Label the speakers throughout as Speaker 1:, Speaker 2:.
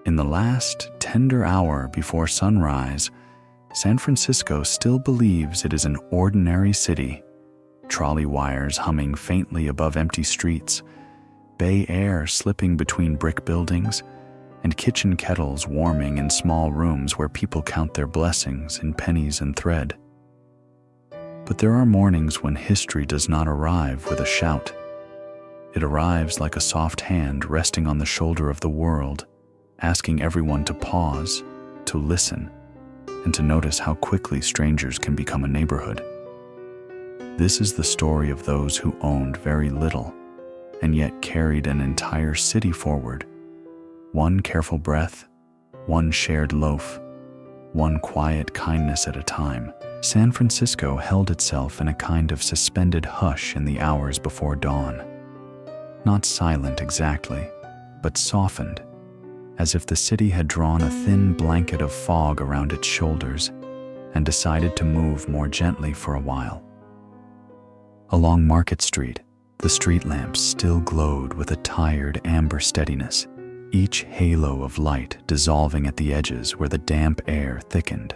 Speaker 1: In the last tender hour before sunrise, San Francisco still believes it is an ordinary city. Trolley wires humming faintly above empty streets, bay air slipping between brick buildings, and kitchen kettles warming in small rooms where people count their blessings in pennies and thread. But there are mornings when history does not arrive with a shout. It arrives like a soft hand resting on the shoulder of the world, asking everyone to pause, to listen, and to notice how quickly strangers can become a neighborhood. This is the story of those who owned very little, and yet carried an entire city forward. One careful breath, one shared loaf, one quiet kindness at a time. San Francisco held itself in a kind of suspended hush in the hours before dawn. Not silent exactly, but softened, as if the city had drawn a thin blanket of fog around its shoulders and decided to move more gently for a while. Along Market Street, the street lamps still glowed with a tired amber steadiness, each halo of light dissolving at the edges where the damp air thickened.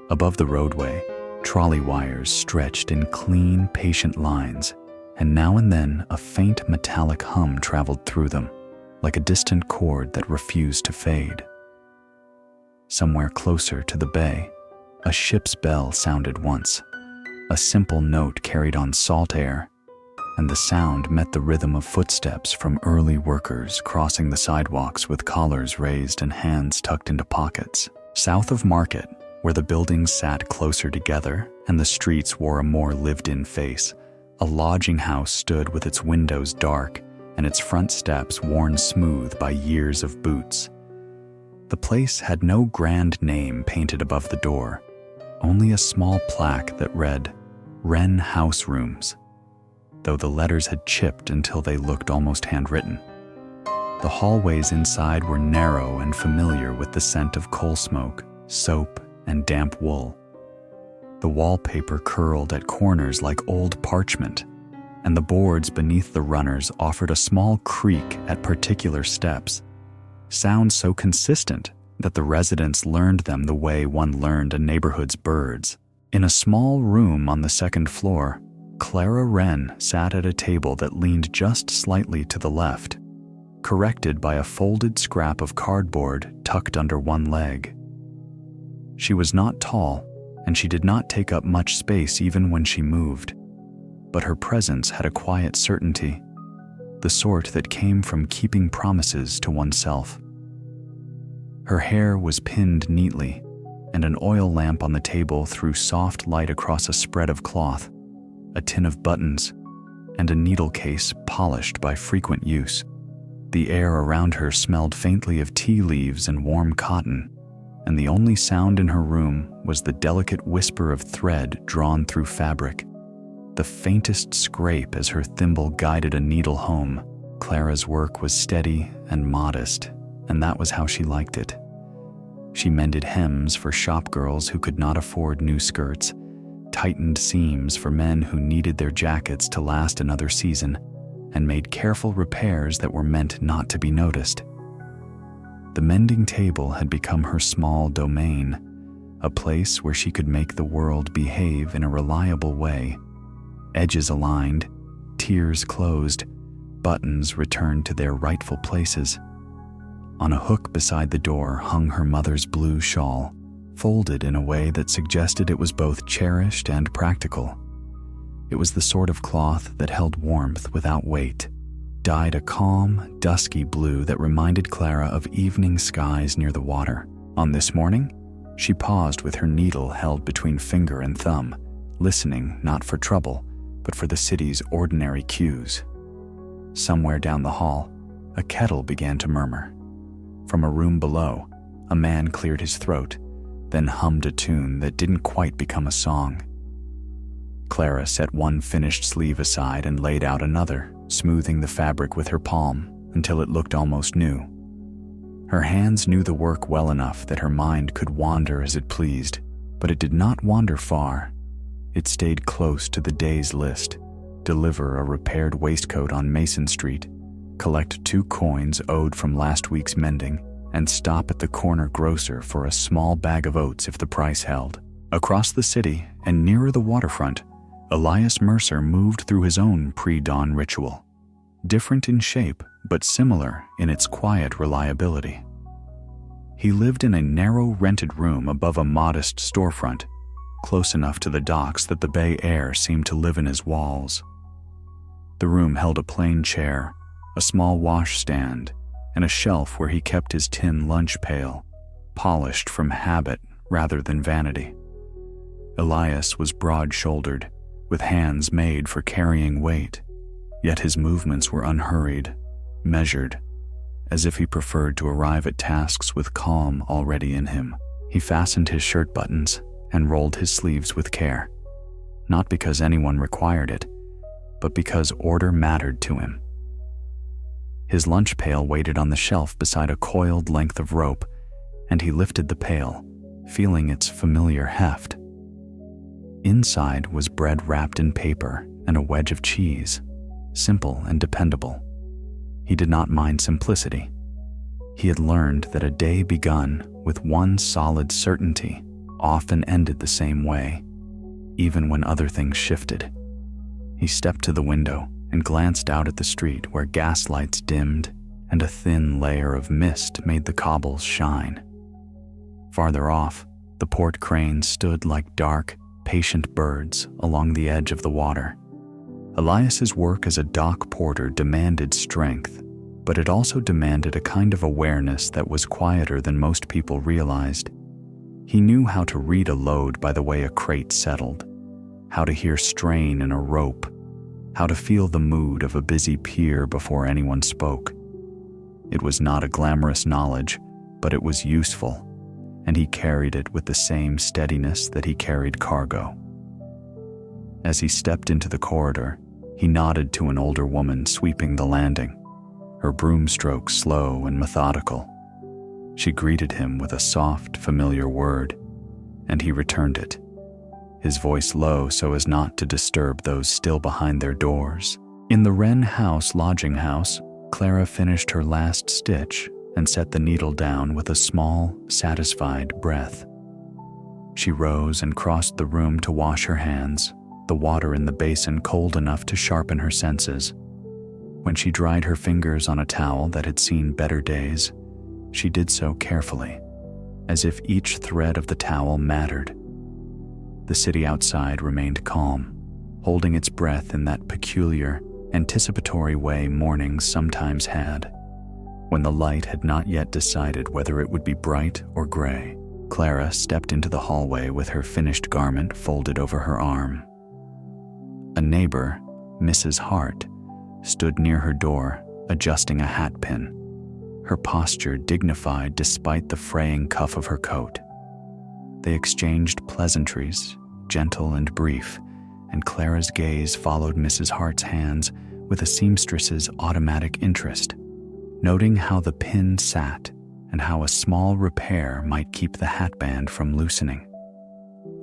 Speaker 1: Above the roadway, trolley wires stretched in clean, patient lines, and now and then a faint metallic hum traveled through them, like a distant chord that refused to fade. Somewhere closer to the bay, a ship's bell sounded once, a simple note carried on salt air, and the sound met the rhythm of footsteps from early workers crossing the sidewalks with collars raised and hands tucked into pockets. South of Market, where the buildings sat closer together and the streets wore a more lived-in face, a lodging house stood with its windows dark and its front steps worn smooth by years of boots. The place had no grand name painted above the door, only a small plaque that read, "Wren House Rooms," though the letters had chipped until they looked almost handwritten. The hallways inside were narrow and familiar with the scent of coal smoke, soap, and damp wool. The wallpaper curled at corners like old parchment, and the boards beneath the runners offered a small creak at particular steps, sounds so consistent that the residents learned them the way one learned a neighborhood's birds. In a small room on the second floor, Clara Wren sat at a table that leaned just slightly to the left, corrected by a folded scrap of cardboard tucked under one leg. She was not tall, and she did not take up much space even when she moved, but her presence had a quiet certainty, the sort that came from keeping promises to oneself. Her hair was pinned neatly, and an oil lamp on the table threw soft light across a spread of cloth, a tin of buttons, and a needle case polished by frequent use. The air around her smelled faintly of tea leaves and warm cotton, and the only sound in her room was the delicate whisper of thread drawn through fabric, the faintest scrape as her thimble guided a needle home. Clara's work was steady and modest, and that was how she liked it. She mended hems for shop girls who could not afford new skirts, tightened seams for men who needed their jackets to last another season, and made careful repairs that were meant not to be noticed. The mending table had become her small domain, a place where she could make the world behave in a reliable way. Edges aligned, tiers closed, buttons returned to their rightful places. On a hook beside the door hung her mother's blue shawl, folded in a way that suggested it was both cherished and practical. It was the sort of cloth that held warmth without weight, dyed a calm, dusky blue that reminded Clara of evening skies near the water. On this morning, she paused with her needle held between finger and thumb, listening not for trouble, but for the city's ordinary cues. Somewhere down the hall, a kettle began to murmur. From a room below, a man cleared his throat, then hummed a tune that didn't quite become a song. Clara set one finished sleeve aside and laid out another, smoothing the fabric with her palm until it looked almost new. Her hands knew the work well enough that her mind could wander as it pleased, but it did not wander far. It stayed close to the day's list: deliver a repaired waistcoat on Mason Street, collect 2 coins owed from last week's mending, and stop at the corner grocer for a small bag of oats if the price held. Across the city and nearer the waterfront, Elias Mercer moved through his own pre-dawn ritual, different in shape but similar in its quiet reliability. He lived in a narrow rented room above a modest storefront, close enough to the docks that the bay air seemed to live in his walls. The room held a plain chair, a small washstand, and a shelf where he kept his tin lunch pail, polished from habit rather than vanity. Elias was broad-shouldered, with hands made for carrying weight, yet his movements were unhurried, measured, as if he preferred to arrive at tasks with calm already in him. He fastened his shirt buttons and rolled his sleeves with care, not because anyone required it, but because order mattered to him. His lunch pail waited on the shelf beside a coiled length of rope, and he lifted the pail, feeling its familiar heft. Inside was bread wrapped in paper and a wedge of cheese, simple and dependable. He did not mind simplicity. He had learned that a day begun with one solid certainty often ended the same way, even when other things shifted. He stepped to the window and glanced out at the street where gas lights dimmed and a thin layer of mist made the cobbles shine. Farther off, the port cranes stood like dark, patient birds along the edge of the water. Elias's work as a dock porter demanded strength, but it also demanded a kind of awareness that was quieter than most people realized. He knew how to read a load by the way a crate settled, how to hear strain in a rope, how to feel the mood of a busy pier before anyone spoke. It was not a glamorous knowledge, but it was useful, and he carried it with the same steadiness that he carried cargo. As he stepped into the corridor, he nodded to an older woman sweeping the landing, her broom stroke slow and methodical. She greeted him with a soft, familiar word, and he returned it, his voice low so as not to disturb those still behind their doors. In the Wren House lodging house, Clara finished her last stitch and set the needle down with a small, satisfied breath. She rose and crossed the room to wash her hands, the water in the basin cold enough to sharpen her senses. When she dried her fingers on a towel that had seen better days, she did so carefully, as if each thread of the towel mattered. The city outside remained calm, holding its breath in that peculiar, anticipatory way mornings sometimes had. When the light had not yet decided whether it would be bright or gray, Clara stepped into the hallway with her finished garment folded over her arm. A neighbor, Mrs. Hart, stood near her door, adjusting a hat pin, her posture dignified despite the fraying cuff of her coat. They exchanged pleasantries, gentle and brief, and Clara's gaze followed Mrs. Hart's hands with a seamstress's automatic interest, noting how the pin sat and how a small repair might keep the hatband from loosening.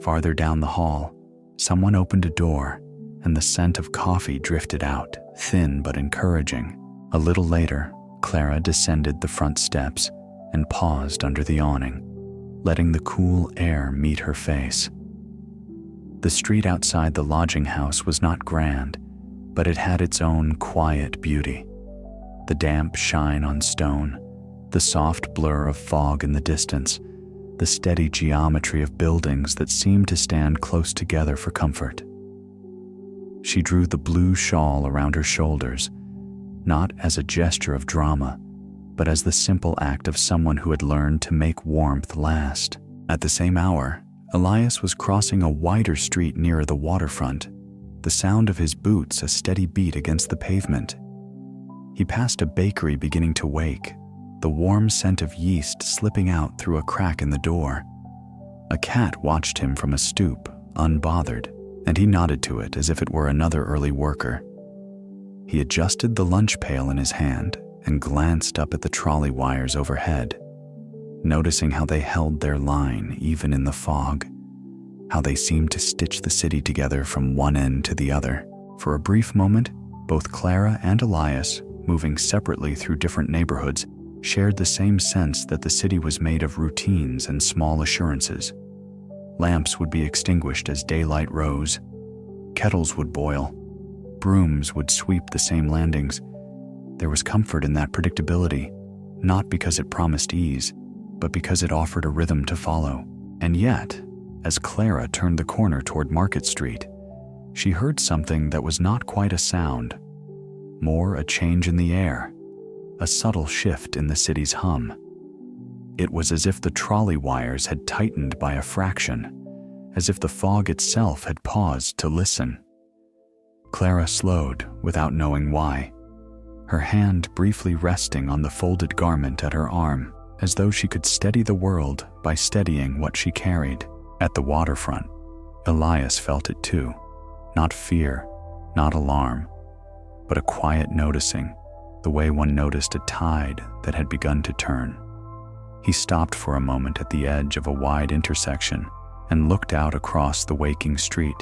Speaker 1: Farther down the hall, someone opened a door, and the scent of coffee drifted out, thin but encouraging. A little later, Clara descended the front steps and paused under the awning, letting the cool air meet her face. The street outside the lodging house was not grand, but it had its own quiet beauty. The damp shine on stone, the soft blur of fog in the distance, the steady geometry of buildings that seemed to stand close together for comfort. She drew the blue shawl around her shoulders, not as a gesture of drama, but as the simple act of someone who had learned to make warmth last. At the same hour, Elias was crossing a wider street nearer the waterfront, the sound of his boots a steady beat against the pavement. He passed a bakery beginning to wake, the warm scent of yeast slipping out through a crack in the door. A cat watched him from a stoop, unbothered, and he nodded to it as if it were another early worker. He adjusted the lunch pail in his hand and glanced up at the trolley wires overhead, noticing how they held their line even in the fog, how they seemed to stitch the city together from one end to the other. For a brief moment, both Clara and Elias, moving separately through different neighborhoods, shared the same sense that the city was made of routines and small assurances. Lamps would be extinguished as daylight rose. Kettles would boil. Brooms would sweep the same landings. There was comfort in that predictability, not because it promised ease, but because it offered a rhythm to follow. And yet, as Clara turned the corner toward Market Street, she heard something that was not quite a sound, more a change in the air, a subtle shift in the city's hum. It was as if the trolley wires had tightened by a fraction, as if the fog itself had paused to listen. Clara slowed without knowing why, her hand briefly resting on the folded garment at her arm, as though she could steady the world by steadying what she carried. At the waterfront, Elias felt it too. Not fear, not alarm, but a quiet noticing, the way one noticed a tide that had begun to turn. He stopped for a moment at the edge of a wide intersection and looked out across the waking street.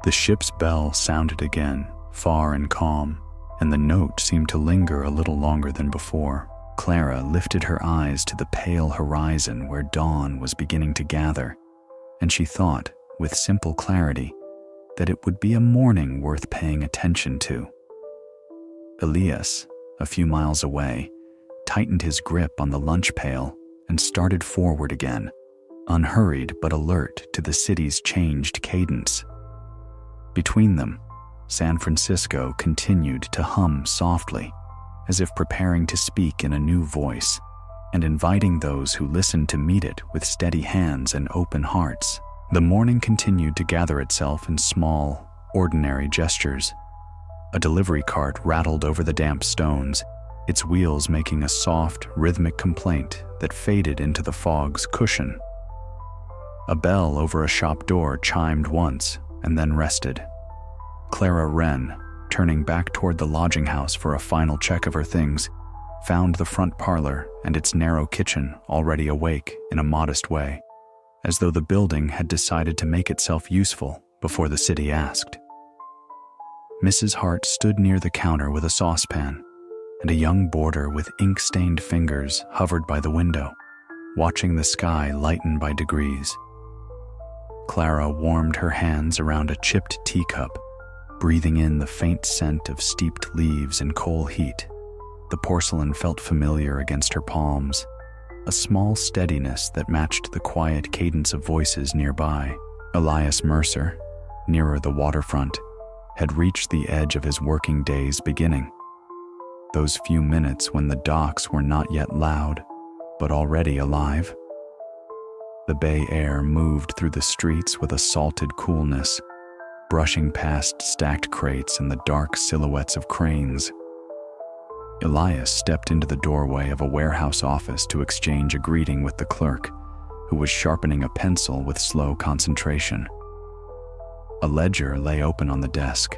Speaker 1: The ship's bell sounded again, far and calm, and the note seemed to linger a little longer than before. Clara lifted her eyes to the pale horizon where dawn was beginning to gather, and she thought, with simple clarity, that it would be a morning worth paying attention to. Elias, a few miles away, tightened his grip on the lunch pail and started forward again, unhurried but alert to the city's changed cadence. Between them, San Francisco continued to hum softly, as if preparing to speak in a new voice, and inviting those who listened to meet it with steady hands and open hearts. The morning continued to gather itself in small, ordinary gestures. A delivery cart rattled over the damp stones, its wheels making a soft, rhythmic complaint that faded into the fog's cushion. A bell over a shop door chimed once and then rested. Clara Wren, turning back toward the lodging house for a final check of her things, found the front parlor and its narrow kitchen already awake in a modest way, as though the building had decided to make itself useful before the city asked. Mrs. Hart stood near the counter with a saucepan, and a young boarder with ink-stained fingers hovered by the window, watching the sky lighten by degrees. Clara warmed her hands around a chipped teacup, breathing in the faint scent of steeped leaves and coal heat. The porcelain felt familiar against her palms, a small steadiness that matched the quiet cadence of voices nearby. Elias Mercer, nearer the waterfront, had reached the edge of his working day's beginning. Those few minutes when the docks were not yet loud, but already alive. The bay air moved through the streets with a salted coolness, brushing past stacked crates and the dark silhouettes of cranes. Elias stepped into the doorway of a warehouse office to exchange a greeting with the clerk, who was sharpening a pencil with slow concentration. A ledger lay open on the desk,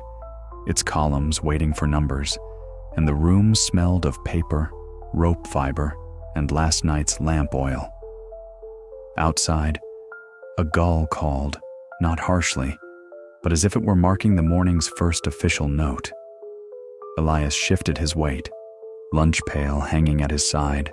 Speaker 1: its columns waiting for numbers, and the room smelled of paper, rope fiber, and last night's lamp oil. Outside, a gull called, not harshly, but as if it were marking the morning's first official note. Elias shifted his weight, lunch pail hanging at his side,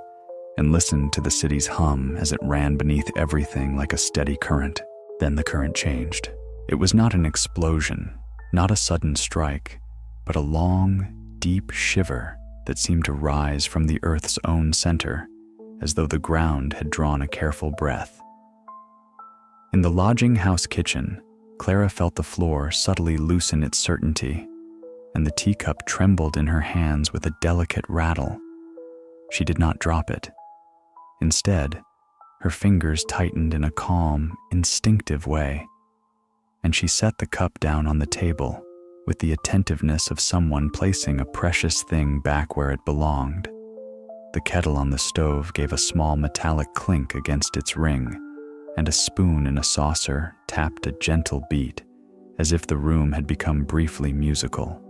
Speaker 1: and listened to the city's hum as it ran beneath everything like a steady current. Then the current changed. It was not an explosion, not a sudden strike, but a long, deep shiver that seemed to rise from the earth's own center, as though the ground had drawn a careful breath. In the lodging house kitchen, Clara felt the floor subtly loosen its certainty, and the teacup trembled in her hands with a delicate rattle. She did not drop it. Instead, her fingers tightened in a calm, instinctive way, and she set the cup down on the table with the attentiveness of someone placing a precious thing back where it belonged. The kettle on the stove gave a small metallic clink against its ring, and a spoon in a saucer tapped a gentle beat, as if the room had become briefly musical.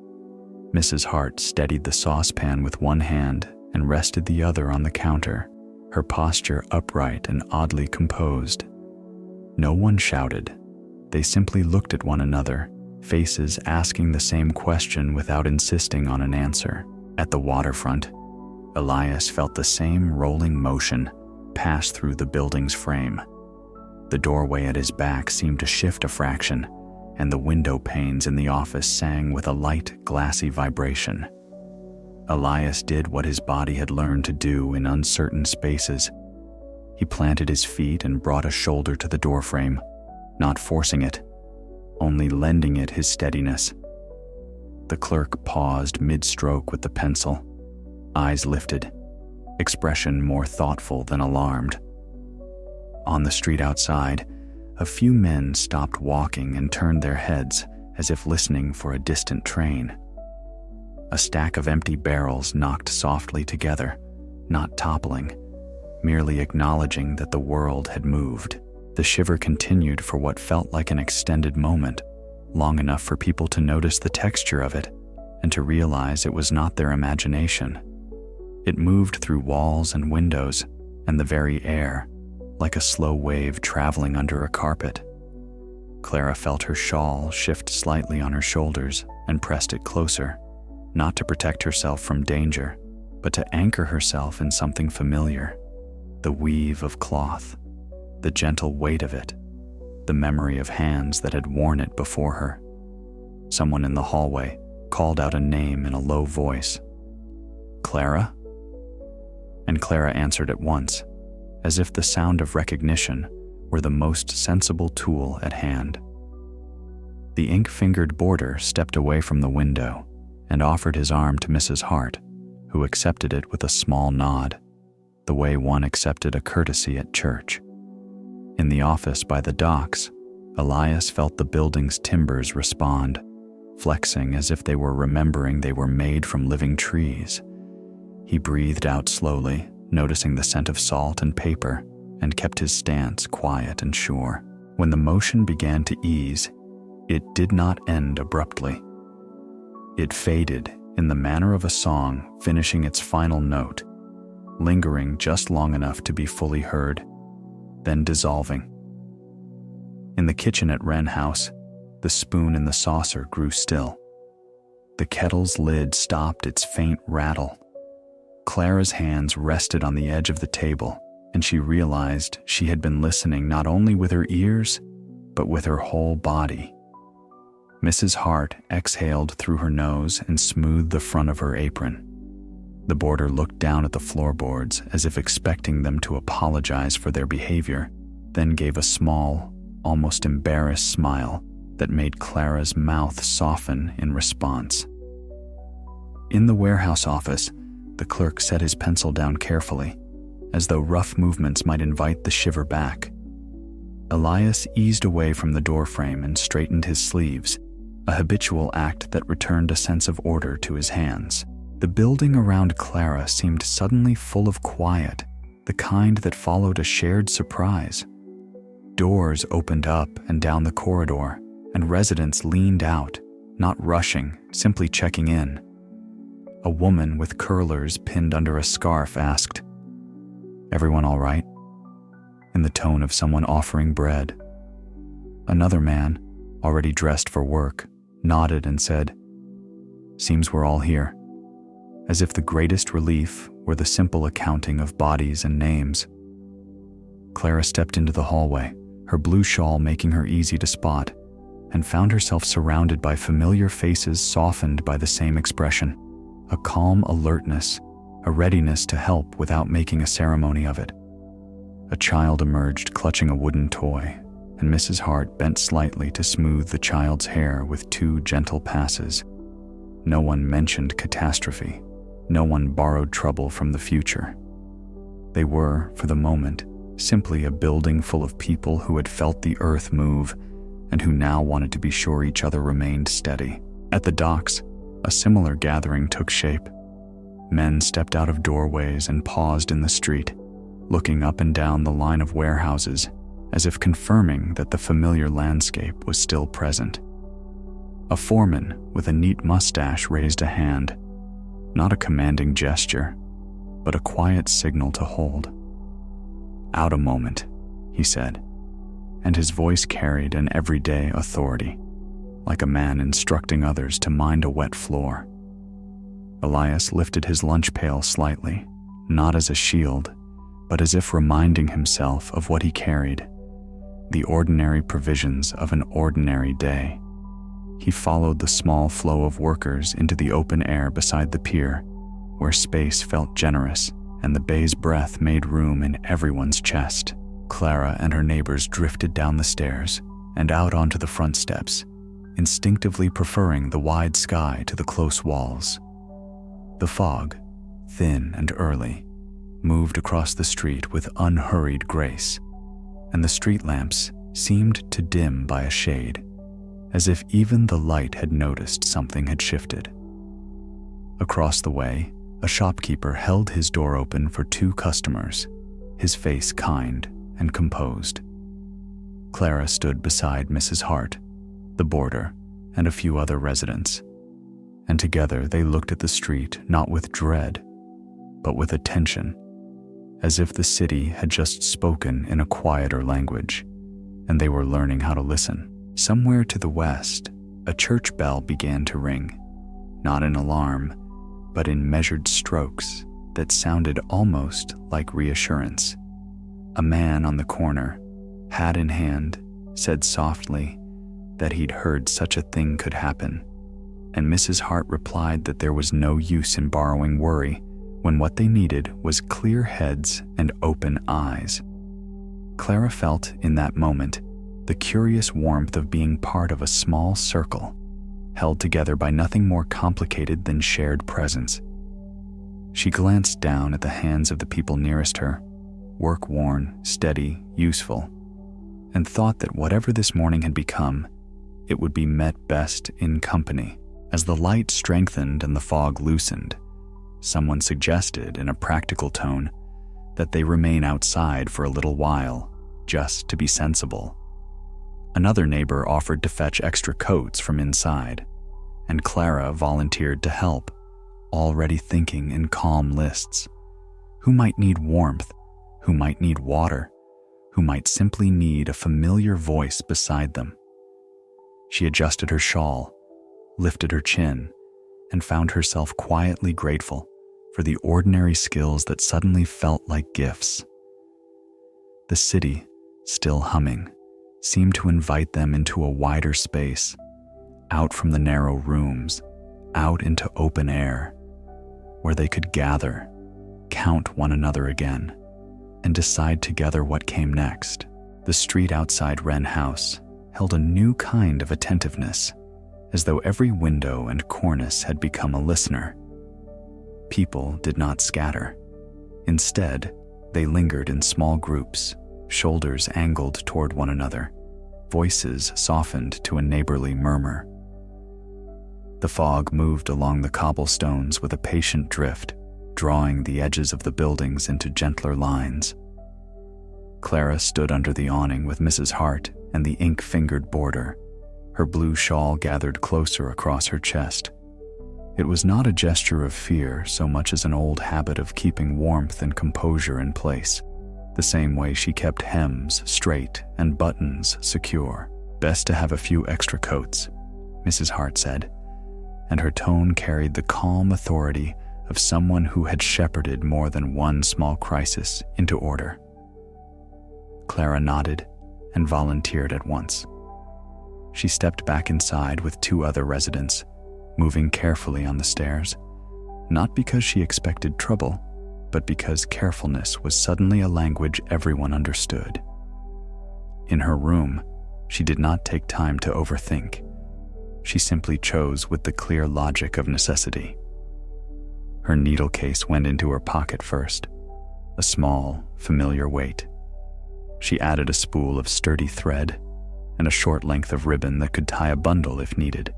Speaker 1: Mrs. Hart steadied the saucepan with one hand and rested the other on the counter, her posture upright and oddly composed. No one shouted. They simply looked at one another, faces asking the same question without insisting on an answer. At the waterfront, Elias felt the same rolling motion pass through the building's frame. The doorway at his back seemed to shift a fraction, and the window panes in the office sang with a light, glassy vibration. Elias did what his body had learned to do in uncertain spaces. He planted his feet and brought a shoulder to the doorframe, not forcing it, only lending it his steadiness. The clerk paused mid-stroke with the pencil, eyes lifted, expression more thoughtful than alarmed. On the street outside, a few men stopped walking and turned their heads as if listening for a distant train. A stack of empty barrels knocked softly together, not toppling, merely acknowledging that the world had moved. The shiver continued for what felt like an extended moment, long enough for people to notice the texture of it and to realize it was not their imagination. It moved through walls and windows and the very air, like a slow wave traveling under a carpet. Clara felt her shawl shift slightly on her shoulders and pressed it closer, not to protect herself from danger, but to anchor herself in something familiar. The weave of cloth, the gentle weight of it, the memory of hands that had worn it before her. Someone in the hallway called out a name in a low voice. "Clara?" And Clara answered at once, as if the sound of recognition were the most sensible tool at hand. The ink-fingered boarder stepped away from the window and offered his arm to Mrs. Hart, who accepted it with a small nod, the way one accepted a courtesy at church. In the office by the docks, Elias felt the building's timbers respond, flexing as if they were remembering they were made from living trees. He breathed out slowly, noticing the scent of salt and paper, and kept his stance quiet and sure. When the motion began to ease, it did not end abruptly. It faded in the manner of a song finishing its final note, lingering just long enough to be fully heard, then dissolving. In the kitchen at Wren House, the spoon in the saucer grew still. The kettle's lid stopped its faint rattle. Clara's hands rested on the edge of the table, and she realized she had been listening not only with her ears, but with her whole body. Mrs. Hart exhaled through her nose and smoothed the front of her apron. The boarder looked down at the floorboards as if expecting them to apologize for their behavior, then gave a small, almost embarrassed smile that made Clara's mouth soften in response. In the warehouse office, the clerk set his pencil down carefully, as though rough movements might invite the shiver back. Elias eased away from the doorframe and straightened his sleeves, a habitual act that returned a sense of order to his hands. The building around Clara seemed suddenly full of quiet, the kind that followed a shared surprise. Doors opened up and down the corridor, and residents leaned out, not rushing, simply checking in. A woman with curlers pinned under a scarf asked, "Everyone all right?" in the tone of someone offering bread. Another man, already dressed for work, nodded and said, "Seems we're all here," as if the greatest relief were the simple accounting of bodies and names. Clara stepped into the hallway, her blue shawl making her easy to spot, and found herself surrounded by familiar faces softened by the same expression, a calm alertness, a readiness to help without making a ceremony of it. A child emerged clutching a wooden toy, and Mrs. Hart bent slightly to smooth the child's hair with 2 gentle passes. No one mentioned catastrophe. No one borrowed trouble from the future. They were, for the moment, simply a building full of people who had felt the earth move and who now wanted to be sure each other remained steady. At the docks, a similar gathering took shape. Men stepped out of doorways and paused in the street, looking up and down the line of warehouses as if confirming that the familiar landscape was still present. A foreman with a neat mustache raised a hand, not a commanding gesture, but a quiet signal to hold. "Out a moment," he said, and his voice carried an everyday authority, like a man instructing others to mind a wet floor. Elias lifted his lunch pail slightly, not as a shield, but as if reminding himself of what he carried, the ordinary provisions of an ordinary day. He followed the small flow of workers into the open air beside the pier, where space felt generous and the bay's breath made room in everyone's chest. Clara and her neighbors drifted down the stairs and out onto the front steps, instinctively preferring the wide sky to the close walls. The fog, thin and early, moved across the street with unhurried grace, and the street lamps seemed to dim by a shade, as if even the light had noticed something had shifted. Across the way, a shopkeeper held his door open for 2 customers, his face kind and composed. Clara stood beside Mrs. Hart, the boarder, and a few other residents, and together they looked at the street not with dread, but with attention, as if the city had just spoken in a quieter language, and they were learning how to listen. Somewhere to the west, a church bell began to ring, not in alarm, but in measured strokes that sounded almost like reassurance. A man on the corner, hat in hand, said softly that he'd heard such a thing could happen, and Mrs. Hart replied that there was no use in borrowing worry when what they needed was clear heads and open eyes. Clara felt in that moment the curious warmth of being part of a small circle, held together by nothing more complicated than shared presence. She glanced down at the hands of the people nearest her, work-worn, steady, useful, and thought that whatever this morning had become, it would be met best in company. As the light strengthened and the fog loosened, someone suggested in a practical tone that they remain outside for a little while, just to be sensible. Another neighbor offered to fetch extra coats from inside, and Clara volunteered to help, already thinking in calm lists. Who might need warmth? Who might need water? Who might simply need a familiar voice beside them? She adjusted her shawl, lifted her chin, and found herself quietly grateful for the ordinary skills that suddenly felt like gifts. The city, still humming, seemed to invite them into a wider space, out from the narrow rooms, out into open air, where they could gather, count one another again, and decide together what came next. The street outside Wren House held a new kind of attentiveness, as though every window and cornice had become a listener. People did not scatter. Instead, they lingered in small groups, shoulders angled toward one another, voices softened to a neighborly murmur. The fog moved along the cobblestones with a patient drift, drawing the edges of the buildings into gentler lines. Clara stood under the awning with Mrs. Hart and the ink-fingered boarder, her blue shawl gathered closer across her chest. It was not a gesture of fear so much as an old habit of keeping warmth and composure in place, the same way she kept hems straight and buttons secure. "Best to have a few extra coats," Mrs. Hart said, and her tone carried the calm authority of someone who had shepherded more than one small crisis into order. Clara nodded and volunteered at once. She stepped back inside with 2 other residents, moving carefully on the stairs, not because she expected trouble, but because carefulness was suddenly a language everyone understood. In her room, she did not take time to overthink. She simply chose with the clear logic of necessity. Her needle case went into her pocket first, a small, familiar weight. She added a spool of sturdy thread and a short length of ribbon that could tie a bundle if needed.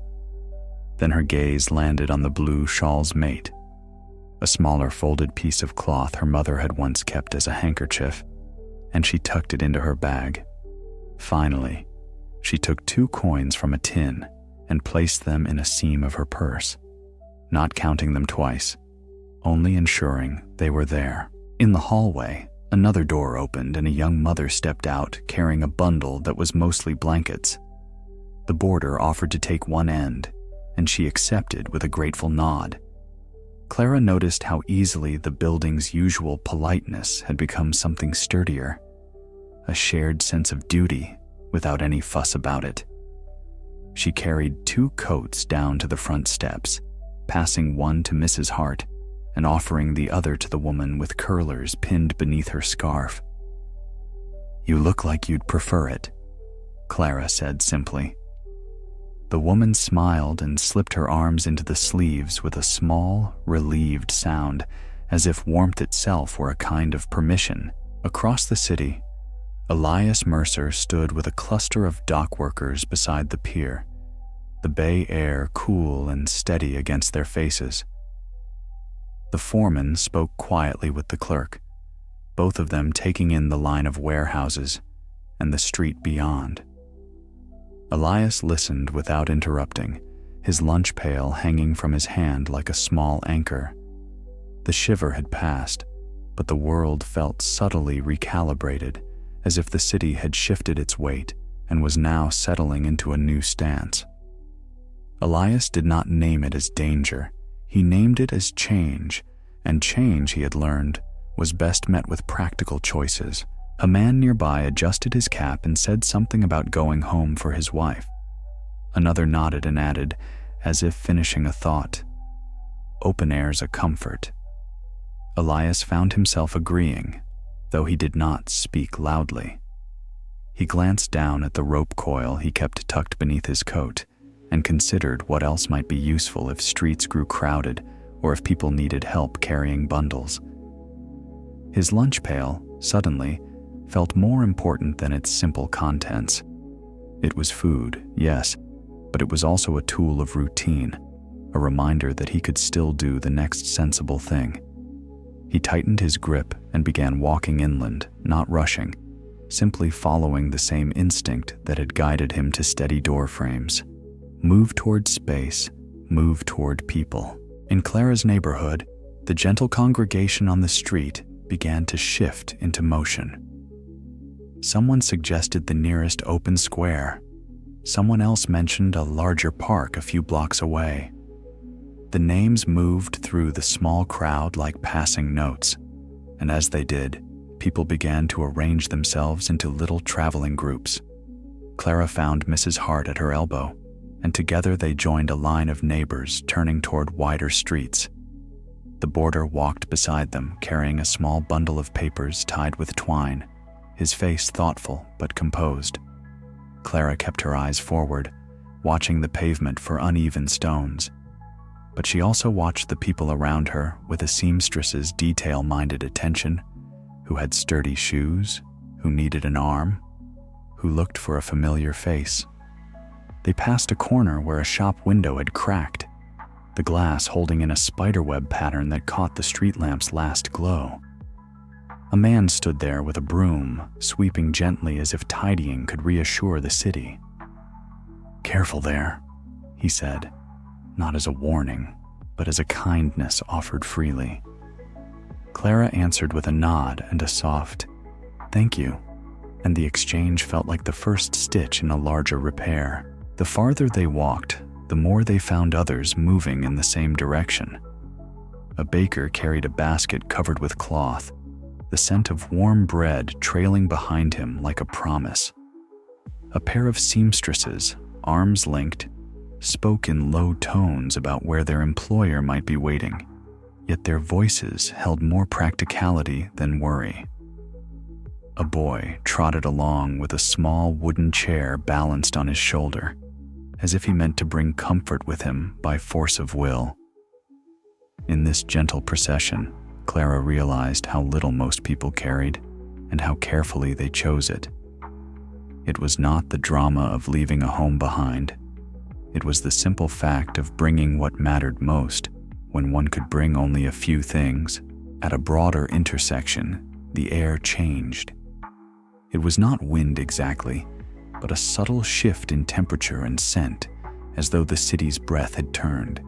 Speaker 1: Then her gaze landed on the blue shawl's mate, a smaller folded piece of cloth her mother had once kept as a handkerchief, and she tucked it into her bag. Finally, she took 2 coins from a tin and placed them in a seam of her purse, not counting them twice, only ensuring they were there. In the hallway, another door opened and a young mother stepped out carrying a bundle that was mostly blankets. The boarder offered to take one end, and she accepted with a grateful nod. Clara noticed how easily the building's usual politeness had become something sturdier, a shared sense of duty without any fuss about it. She carried 2 coats down to the front steps, passing one to Mrs. Hart and offering the other to the woman with curlers pinned beneath her scarf. "You look like you'd prefer it," Clara said simply. The woman smiled and slipped her arms into the sleeves with a small, relieved sound, as if warmth itself were a kind of permission. Across the city, Elias Mercer stood with a cluster of dock workers beside the pier, the bay air cool and steady against their faces. The foreman spoke quietly with the clerk, both of them taking in the line of warehouses and the street beyond. Elias listened without interrupting, his lunch pail hanging from his hand like a small anchor. The shiver had passed, but the world felt subtly recalibrated, as if the city had shifted its weight and was now settling into a new stance. Elias did not name it as danger. He named it as change, and change, he had learned, was best met with practical choices. A man nearby adjusted his cap and said something about going home for his wife. Another nodded and added, as if finishing a thought, "Open air's a comfort." Elias found himself agreeing, though he did not speak loudly. He glanced down at the rope coil he kept tucked beneath his coat and considered what else might be useful if streets grew crowded or if people needed help carrying bundles. His lunch pail, suddenly, felt more important than its simple contents. It was food, yes, but it was also a tool of routine, a reminder that he could still do the next sensible thing. He tightened his grip and began walking inland, not rushing, simply following the same instinct that had guided him to steady door frames. Move toward space, move toward people. In Clara's neighborhood, the gentle congregation on the street began to shift into motion. Someone suggested the nearest open square. Someone else mentioned a larger park a few blocks away. The names moved through the small crowd like passing notes, and as they did, people began to arrange themselves into little traveling groups. Clara found Mrs. Hart at her elbow, and together they joined a line of neighbors turning toward wider streets. The boarder walked beside them, carrying a small bundle of papers tied with twine, his face thoughtful but composed. Clara kept her eyes forward, watching the pavement for uneven stones. But she also watched the people around her with a seamstress's detail-minded attention, who had sturdy shoes, who needed an arm, who looked for a familiar face. They passed a corner where a shop window had cracked, the glass holding in a spiderweb pattern that caught the street lamp's last glow. A man stood there with a broom, sweeping gently as if tidying could reassure the city. "Careful there," he said, not as a warning, but as a kindness offered freely. Clara answered with a nod and a soft, "Thank you," and the exchange felt like the first stitch in a larger repair. The farther they walked, the more they found others moving in the same direction. A baker carried a basket covered with cloth, the scent of warm bread trailing behind him like a promise. A pair of seamstresses, arms linked, spoke in low tones about where their employer might be waiting, yet their voices held more practicality than worry. A boy trotted along with a small wooden chair balanced on his shoulder, as if he meant to bring comfort with him by force of will. In this gentle procession, Clara realized how little most people carried and how carefully they chose it. It was not the drama of leaving a home behind. It was the simple fact of bringing what mattered most when one could bring only a few things. At a broader intersection, the air changed. It was not wind exactly, but a subtle shift in temperature and scent, as though the city's breath had turned.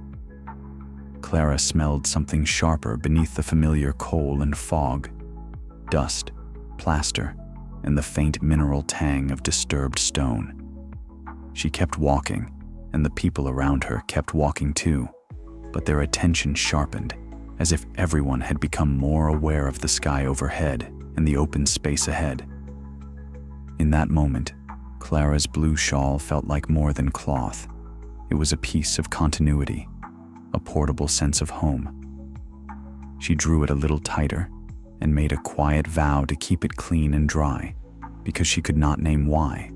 Speaker 1: Clara smelled something sharper beneath the familiar coal and fog, dust, plaster, and the faint mineral tang of disturbed stone. She kept walking, and the people around her kept walking too, but their attention sharpened, as if everyone had become more aware of the sky overhead and the open space ahead. In that moment, Clara's blue shawl felt like more than cloth. It was a piece of continuity, a portable sense of home. She drew it a little tighter and made a quiet vow to keep it clean and dry, because she could not name why.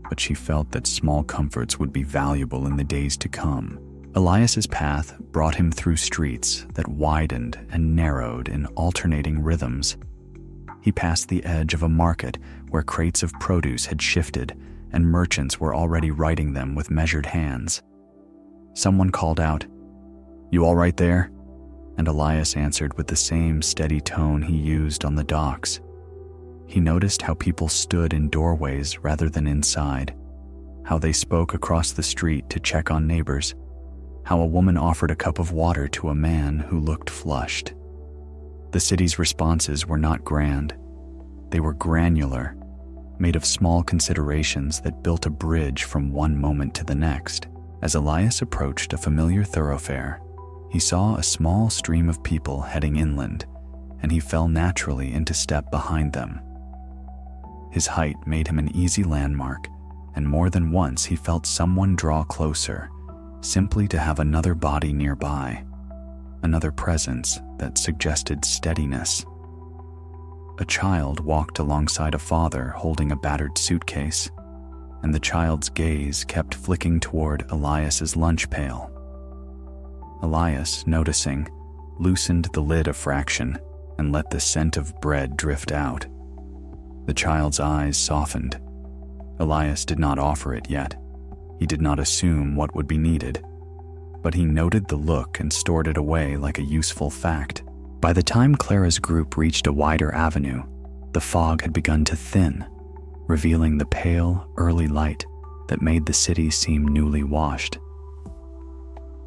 Speaker 1: But she felt that small comforts would be valuable in the days to come. Elias's path brought him through streets that widened and narrowed in alternating rhythms. He passed the edge of a market where crates of produce had shifted and merchants were already writing them with measured hands. Someone called out, "You all right there?" And Elias answered with the same steady tone he used on the docks. He noticed how people stood in doorways rather than inside, how they spoke across the street to check on neighbors, how a woman offered a cup of water to a man who looked flushed. The city's responses were not grand. They were granular, made of small considerations that built a bridge from one moment to the next. As Elias approached a familiar thoroughfare, he saw a small stream of people heading inland, and he fell naturally into step behind them. His height made him an easy landmark, and more than once he felt someone draw closer, simply to have another body nearby, another presence that suggested steadiness. A child walked alongside a father holding a battered suitcase, and the child's gaze kept flicking toward Elias's lunch pail. Elias, noticing, loosened the lid a fraction and let the scent of bread drift out. The child's eyes softened. Elias did not offer it yet. He did not assume what would be needed, but he noted the look and stored it away like a useful fact. By the time Clara's group reached a wider avenue, the fog had begun to thin, revealing the pale, early light that made the city seem newly washed.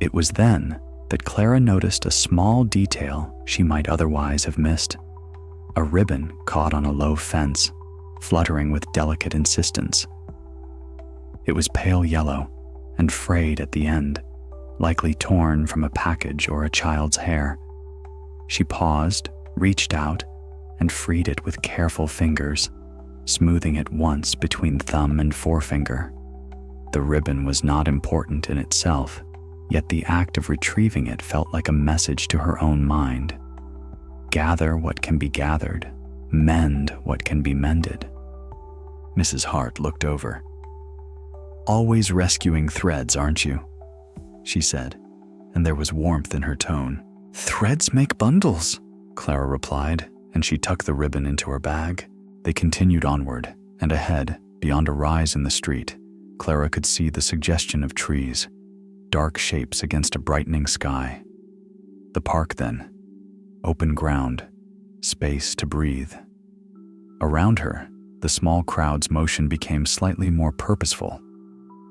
Speaker 1: It was then that Clara noticed a small detail she might otherwise have missed: a ribbon caught on a low fence, fluttering with delicate insistence. It was pale yellow and frayed at the end, likely torn from a package or a child's hair. She paused, reached out, and freed it with careful fingers, smoothing it once between thumb and forefinger. The ribbon was not important in itself, yet the act of retrieving it felt like a message to her own mind. Gather what can be gathered, mend what can be mended. Mrs. Hart looked over. "Always rescuing threads, aren't you?" she said, and there was warmth in her tone. "Threads make bundles," Clara replied, and she tucked the ribbon into her bag. They continued onward, and ahead, beyond a rise in the street, Clara could see the suggestion of trees, dark shapes against a brightening sky. The park then, open ground, space to breathe. Around her, the small crowd's motion became slightly more purposeful,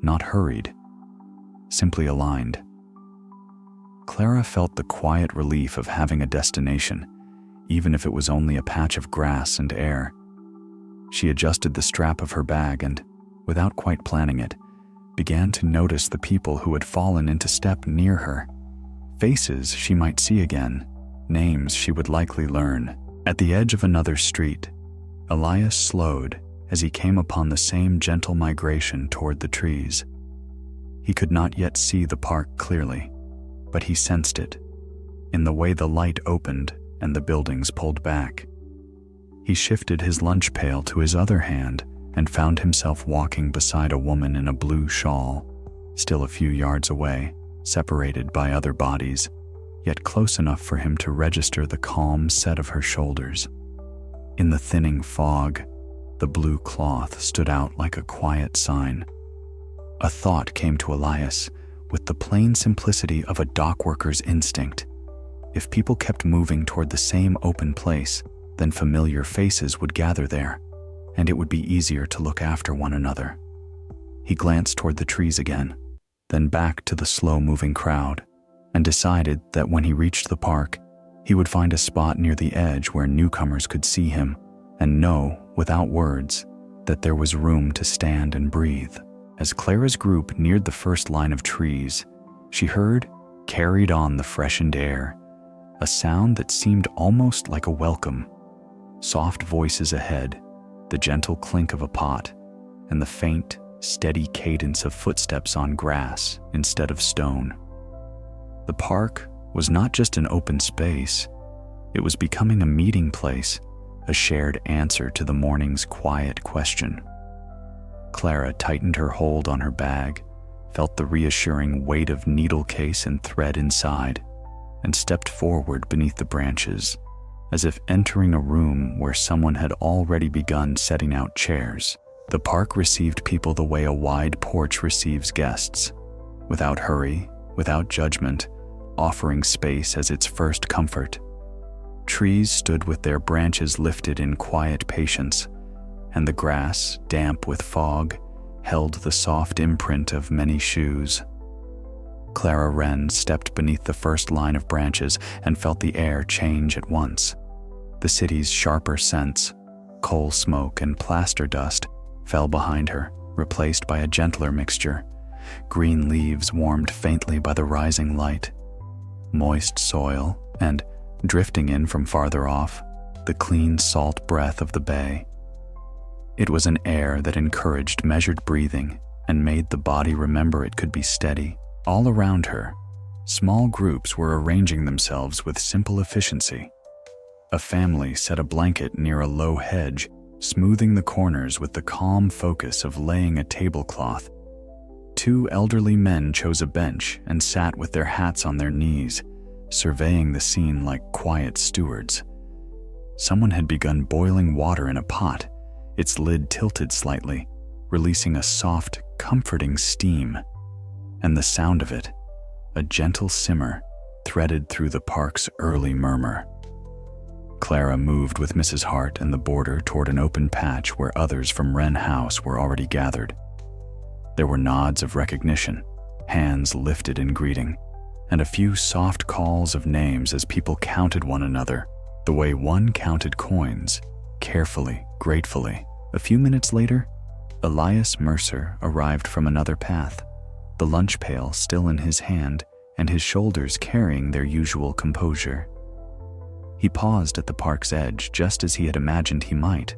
Speaker 1: not hurried, simply aligned. Clara felt the quiet relief of having a destination, even if it was only a patch of grass and air. She adjusted the strap of her bag and, without quite planning it, began to notice the people who had fallen into step near her. Faces she might see again, names she would likely learn. At the edge of another street, Elias slowed as he came upon the same gentle migration toward the trees. He could not yet see the park clearly, but he sensed it, in the way the light opened and the buildings pulled back. He shifted his lunch pail to his other hand and found himself walking beside a woman in a blue shawl, still a few yards away, separated by other bodies, yet close enough for him to register the calm set of her shoulders. In the thinning fog, the blue cloth stood out like a quiet sign. A thought came to Elias with the plain simplicity of a dockworker's instinct. If people kept moving toward the same open place, then familiar faces would gather there, and it would be easier to look after one another. He glanced toward the trees again, then back to the slow-moving crowd, and decided that when he reached the park, he would find a spot near the edge where newcomers could see him and know, without words, that there was room to stand and breathe. As Clara's group neared the first line of trees, she heard, carried on the freshened air, a sound that seemed almost like a welcome. Soft voices ahead, the gentle clink of a pot, and the faint, steady cadence of footsteps on grass instead of stone. The park was not just an open space, it was becoming a meeting place, a shared answer to the morning's quiet question. Clara tightened her hold on her bag, felt the reassuring weight of needle case and thread inside, and stepped forward beneath the branches, as if entering a room where someone had already begun setting out chairs. The park received people the way a wide porch receives guests, without hurry, without judgment, offering space as its first comfort. Trees stood with their branches lifted in quiet patience, and the grass, damp with fog, held the soft imprint of many shoes. Clara Wren stepped beneath the first line of branches and felt the air change at once. The city's sharper scents, coal smoke and plaster dust, fell behind her, replaced by a gentler mixture. Green leaves warmed faintly by the rising light. Moist soil, and, drifting in from farther off, the clean salt breath of the bay. It was an air that encouraged measured breathing and made the body remember it could be steady. All around her, small groups were arranging themselves with simple efficiency. A family set a blanket near a low hedge, smoothing the corners with the calm focus of laying a tablecloth. Two elderly men chose a bench and sat with their hats on their knees, surveying the scene like quiet stewards. Someone had begun boiling water in a pot, its lid tilted slightly, releasing a soft, comforting steam. And the sound of it, a gentle simmer, threaded through the park's early murmur. Clara moved with Mrs. Hart and the boarder toward an open patch where others from Wren House were already gathered. There were nods of recognition, hands lifted in greeting, and a few soft calls of names as people counted one another, the way one counted coins, carefully, gratefully. A few minutes later, Elias Mercer arrived from another path, the lunch pail still in his hand and his shoulders carrying their usual composure. He paused at the park's edge just as he had imagined he might,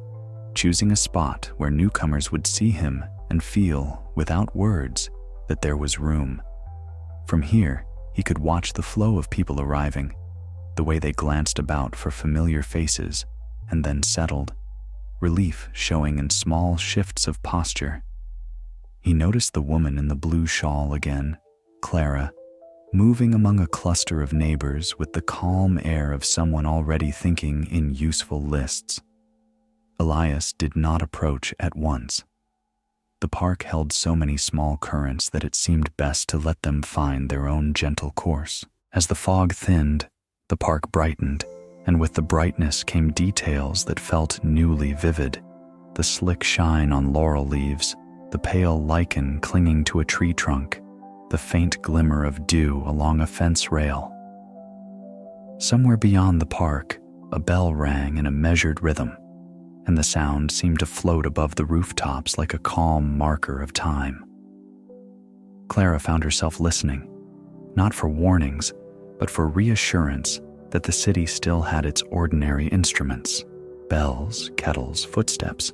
Speaker 1: choosing a spot where newcomers would see him and feel, without words, that there was room. From here, he could watch the flow of people arriving, the way they glanced about for familiar faces and then settled, relief showing in small shifts of posture. He noticed the woman in the blue shawl again, Clara, moving among a cluster of neighbors with the calm air of someone already thinking in useful lists. Elias did not approach at once. The park held so many small currents that it seemed best to let them find their own gentle course. As the fog thinned, the park brightened, and with the brightness came details that felt newly vivid. The slick shine on laurel leaves, the pale lichen clinging to a tree trunk, the faint glimmer of dew along a fence rail. Somewhere beyond the park, a bell rang in a measured rhythm, and the sound seemed to float above the rooftops like a calm marker of time. Clara found herself listening, not for warnings, but for reassurance that the city still had its ordinary instruments, bells, kettles, footsteps,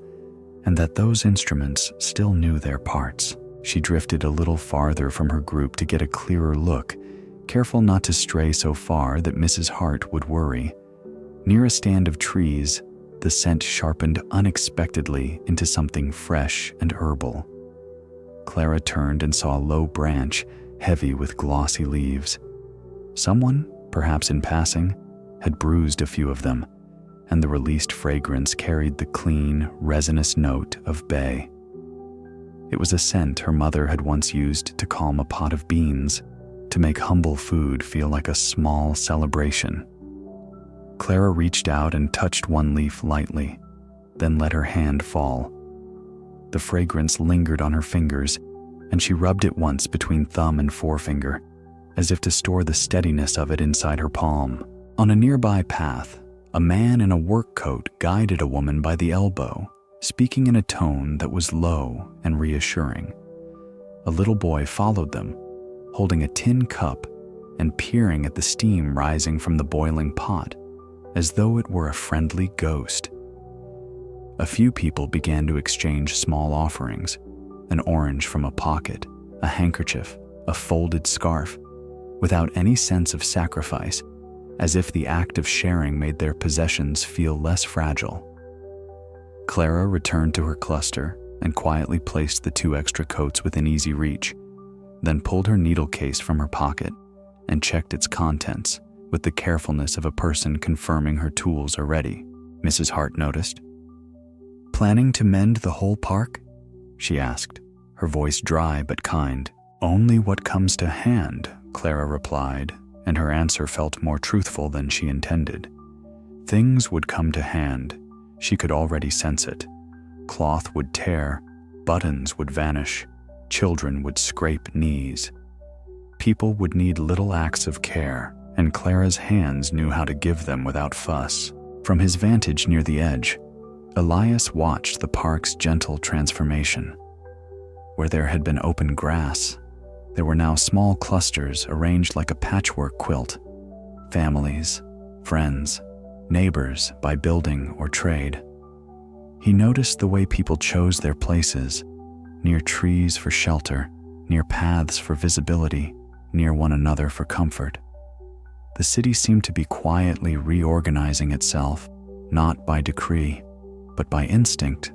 Speaker 1: and that those instruments still knew their parts. She drifted a little farther from her group to get a clearer look, careful not to stray so far that Mrs. Hart would worry. Near a stand of trees, the scent sharpened unexpectedly into something fresh and herbal. Clara turned and saw a low branch, heavy with glossy leaves. Someone, perhaps in passing, had bruised a few of them, and the released fragrance carried the clean, resinous note of bay. It was a scent her mother had once used to calm a pot of beans, to make humble food feel like a small celebration. Clara reached out and touched one leaf lightly, then let her hand fall. The fragrance lingered on her fingers, and she rubbed it once between thumb and forefinger, as if to store the steadiness of it inside her palm. On a nearby path, a man in a work coat guided a woman by the elbow, speaking in a tone that was low and reassuring. A little boy followed them, holding a tin cup and peering at the steam rising from the boiling pot, as though it were a friendly ghost. A few people began to exchange small offerings, an orange from a pocket, a handkerchief, a folded scarf, without any sense of sacrifice, as if the act of sharing made their possessions feel less fragile. Clara returned to her cluster and quietly placed the 2 extra coats within easy reach, then pulled her needle case from her pocket and checked its contents with the carefulness of a person confirming her tools are ready, Mrs. Hart noticed. "Planning to mend the whole park?" she asked, her voice dry but kind. "Only what comes to hand," Clara replied, and her answer felt more truthful than she intended. Things would come to hand. She could already sense it. Cloth would tear, buttons would vanish, children would scrape knees. People would need little acts of care, and Clara's hands knew how to give them without fuss. From his vantage near the edge, Elias watched the park's gentle transformation. Where there had been open grass, there were now small clusters arranged like a patchwork quilt. Families, friends, neighbors by building or trade. He noticed the way people chose their places, near trees for shelter, near paths for visibility, near one another for comfort. The city seemed to be quietly reorganizing itself, not by decree, but by instinct.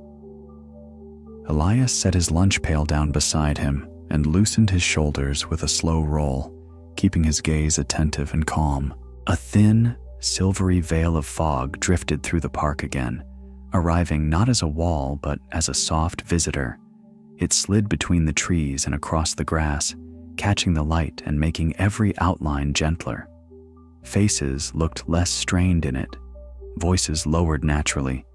Speaker 1: Elias set his lunch pail down beside him and loosened his shoulders with a slow roll, keeping his gaze attentive and calm. A thin, silvery veil of fog drifted through the park again, arriving not as a wall but as a soft visitor. It slid between the trees and across the grass, catching the light and making every outline gentler. Faces looked less strained in it, voices lowered naturally,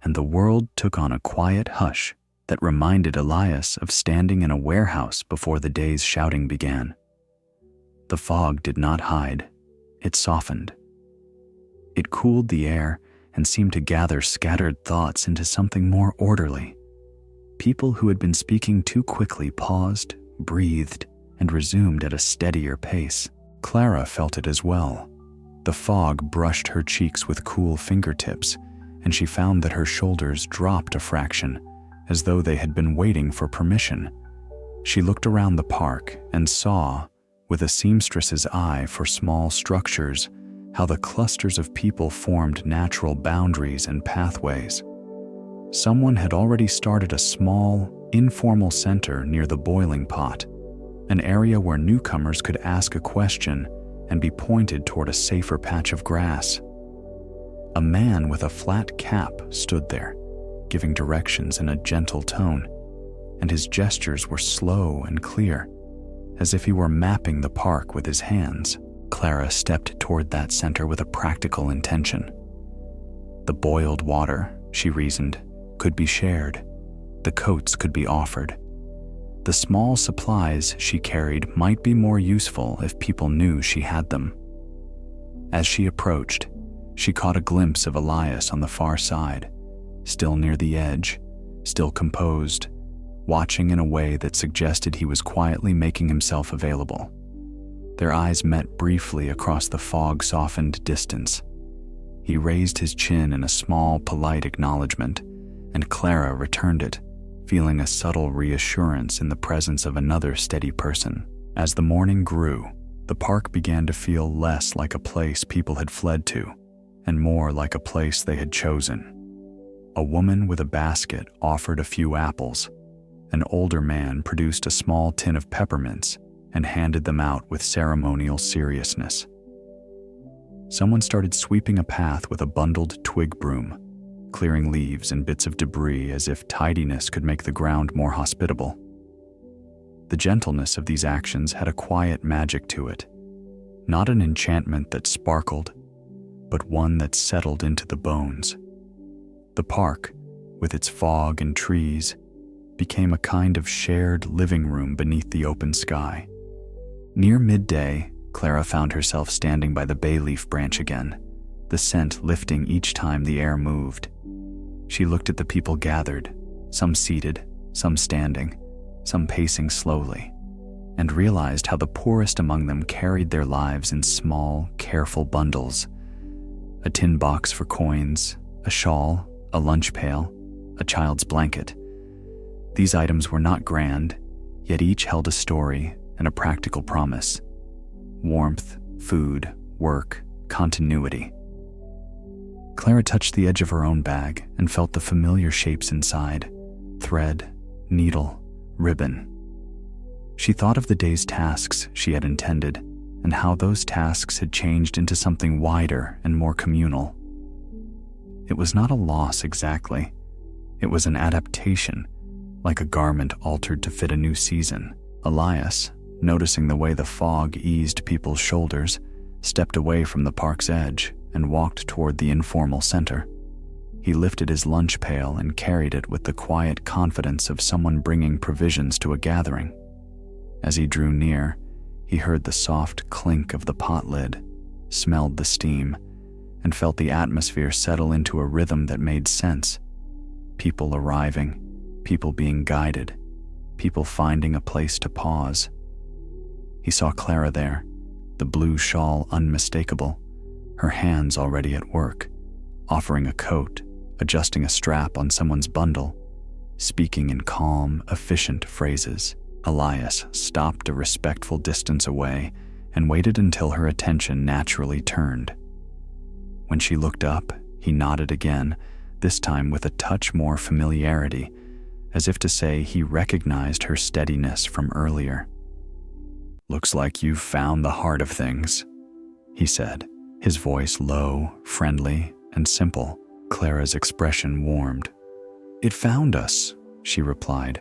Speaker 1: and the world took on a quiet hush that reminded Elias of standing in a warehouse before the day's shouting began. The fog did not hide, it softened. It cooled the air and seemed to gather scattered thoughts into something more orderly. People who had been speaking too quickly paused, breathed, and resumed at a steadier pace. Clara felt it as well. The fog brushed her cheeks with cool fingertips, and she found that her shoulders dropped a fraction, as though they had been waiting for permission. She looked around the park and saw, with a seamstress's eye for small structures, how the clusters of people formed natural boundaries and pathways. Someone had already started a small, informal center near the boiling pot, an area where newcomers could ask a question and be pointed toward a safer patch of grass. A man with a flat cap stood there, giving directions in a gentle tone, and his gestures were slow and clear, as if he were mapping the park with his hands. Clara stepped toward that center with a practical intention. The boiled water, she reasoned, could be shared. The coats could be offered. The small supplies she carried might be more useful if people knew she had them. As she approached, she caught a glimpse of Elias on the far side, still near the edge, still composed, watching in a way that suggested he was quietly making himself available. Their eyes met briefly across the fog-softened distance. He raised his chin in a small, polite acknowledgement, and Clara returned it, feeling a subtle reassurance in the presence of another steady person. As the morning grew, the park began to feel less like a place people had fled to, and more like a place they had chosen. A woman with a basket offered a few apples. An older man produced a small tin of peppermints and handed them out with ceremonial seriousness. Someone started sweeping a path with a bundled twig broom, clearing leaves and bits of debris as if tidiness could make the ground more hospitable. The gentleness of these actions had a quiet magic to it, not an enchantment that sparkled, but one that settled into the bones. The park, with its fog and trees, became a kind of shared living room beneath the open sky. Near midday, Clara found herself standing by the bay leaf branch again, the scent lifting each time the air moved. She looked at the people gathered, some seated, some standing, some pacing slowly. and realized how the poorest among them carried their lives in small, careful bundles. A tin box for coins, a shawl, a lunch pail, a child's blanket. These items were not grand, yet each held a story and a practical promise. Warmth, food, work, continuity. Clara touched the edge of her own bag and felt the familiar shapes inside: thread, needle, ribbon. She thought of the day's tasks she had intended and how those tasks had changed into something wider and more communal. It was not a loss exactly. It was an adaptation, like a garment altered to fit a new season. Elias, noticing the way the fog eased people's shoulders, stepped away from the park's edge and walked toward the informal center. He lifted his lunch pail and carried it with the quiet confidence of someone bringing provisions to a gathering. As he drew near, he heard the soft clink of the pot lid, smelled the steam, and felt the atmosphere settle into a rhythm that made sense. People arriving, people being guided, people finding a place to pause. He saw Clara there, the blue shawl unmistakable, her hands already at work, offering a coat, adjusting a strap on someone's bundle, speaking in calm, efficient phrases. Elias stopped a respectful distance away and waited until her attention naturally turned. When she looked up, he nodded again, this time with a touch more familiarity, as if to say he recognized her steadiness from earlier. "Looks like you've found the heart of things," he said, his voice low, friendly, and simple. Clara's expression warmed. "It found us," she replied,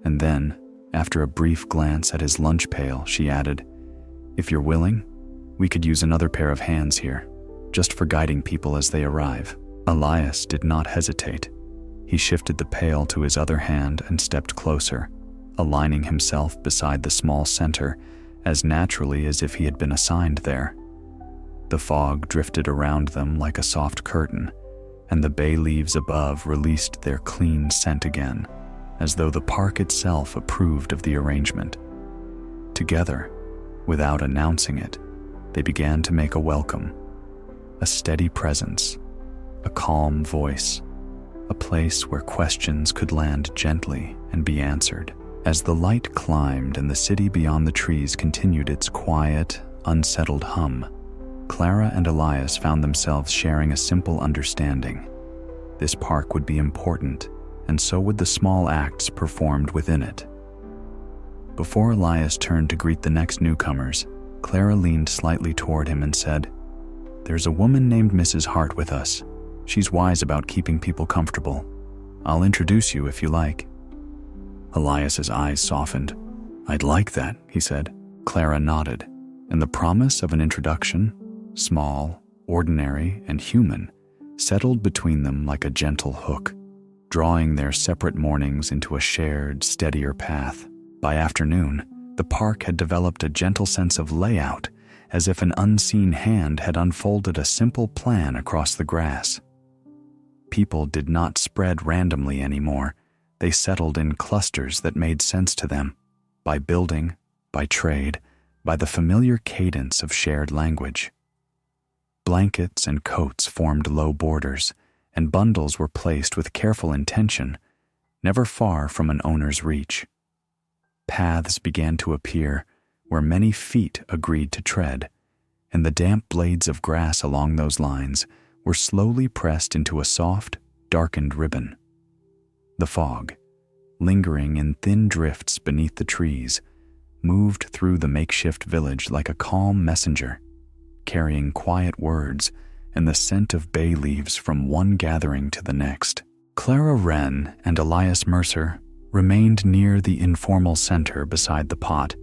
Speaker 1: and then, after a brief glance at his lunch pail, she added, "If you're willing, we could use another pair of hands here, just for guiding people as they arrive." Elias did not hesitate. He shifted the pail to his other hand and stepped closer, aligning himself beside the small center as naturally as if he had been assigned there. The fog drifted around them like a soft curtain, and the bay leaves above released their clean scent again, as though the park itself approved of the arrangement. Together, without announcing it, they began to make a welcome, a steady presence, a calm voice, a place where questions could land gently and be answered. As the light climbed and the city beyond the trees continued its quiet, unsettled hum, Clara and Elias found themselves sharing a simple understanding. This park would be important, and so would the small acts performed within it. Before Elias turned to greet the next newcomers, Clara leaned slightly toward him and said, "There's a woman named Mrs. Hart with us. She's wise about keeping people comfortable. I'll introduce you if you like." Elias's eyes softened. "I'd like that," he said. Clara nodded, and the promise of an introduction, small, ordinary, and human, settled between them like a gentle hook, drawing their separate mornings into a shared, steadier path. By afternoon, the park had developed a gentle sense of layout, as if an unseen hand had unfolded a simple plan across the grass. People did not spread randomly anymore. They settled in clusters that made sense to them, by building, by trade, by the familiar cadence of shared language. Blankets and coats formed low borders, and bundles were placed with careful intention, never far from an owner's reach. Paths began to appear where many feet agreed to tread, and the damp blades of grass along those lines were slowly pressed into a soft, darkened ribbon. The fog, lingering in thin drifts beneath the trees, moved through the makeshift village like a calm messenger, carrying quiet words and the scent of bay leaves from one gathering to the next. Clara Wren and Elias Mercer remained near the informal center beside the pot,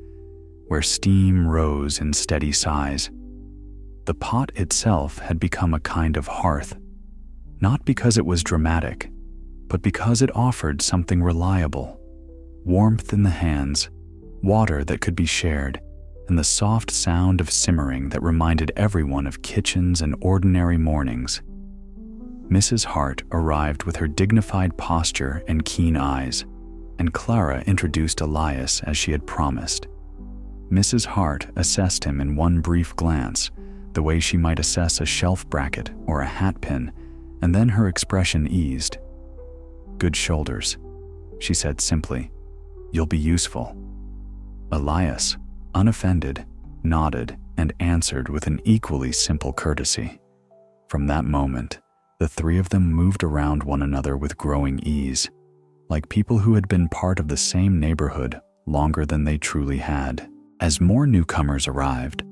Speaker 1: where steam rose in steady sighs. The pot itself had become a kind of hearth, not because it was dramatic, but because it offered something reliable: warmth in the hands, water that could be shared, and the soft sound of simmering that reminded everyone of kitchens and ordinary mornings. Mrs. Hart arrived with her dignified posture and keen eyes, and Clara introduced Elias as she had promised. Mrs. Hart assessed him in one brief glance, the way she might assess a shelf bracket or a hat pin, and then her expression eased. "Good shoulders," she said simply. "You'll be useful." Elias, unoffended, nodded and answered with an equally simple courtesy. From that moment, the three of them moved around one another with growing ease, like people who had been part of the same neighborhood longer than they truly had. As more newcomers arrived,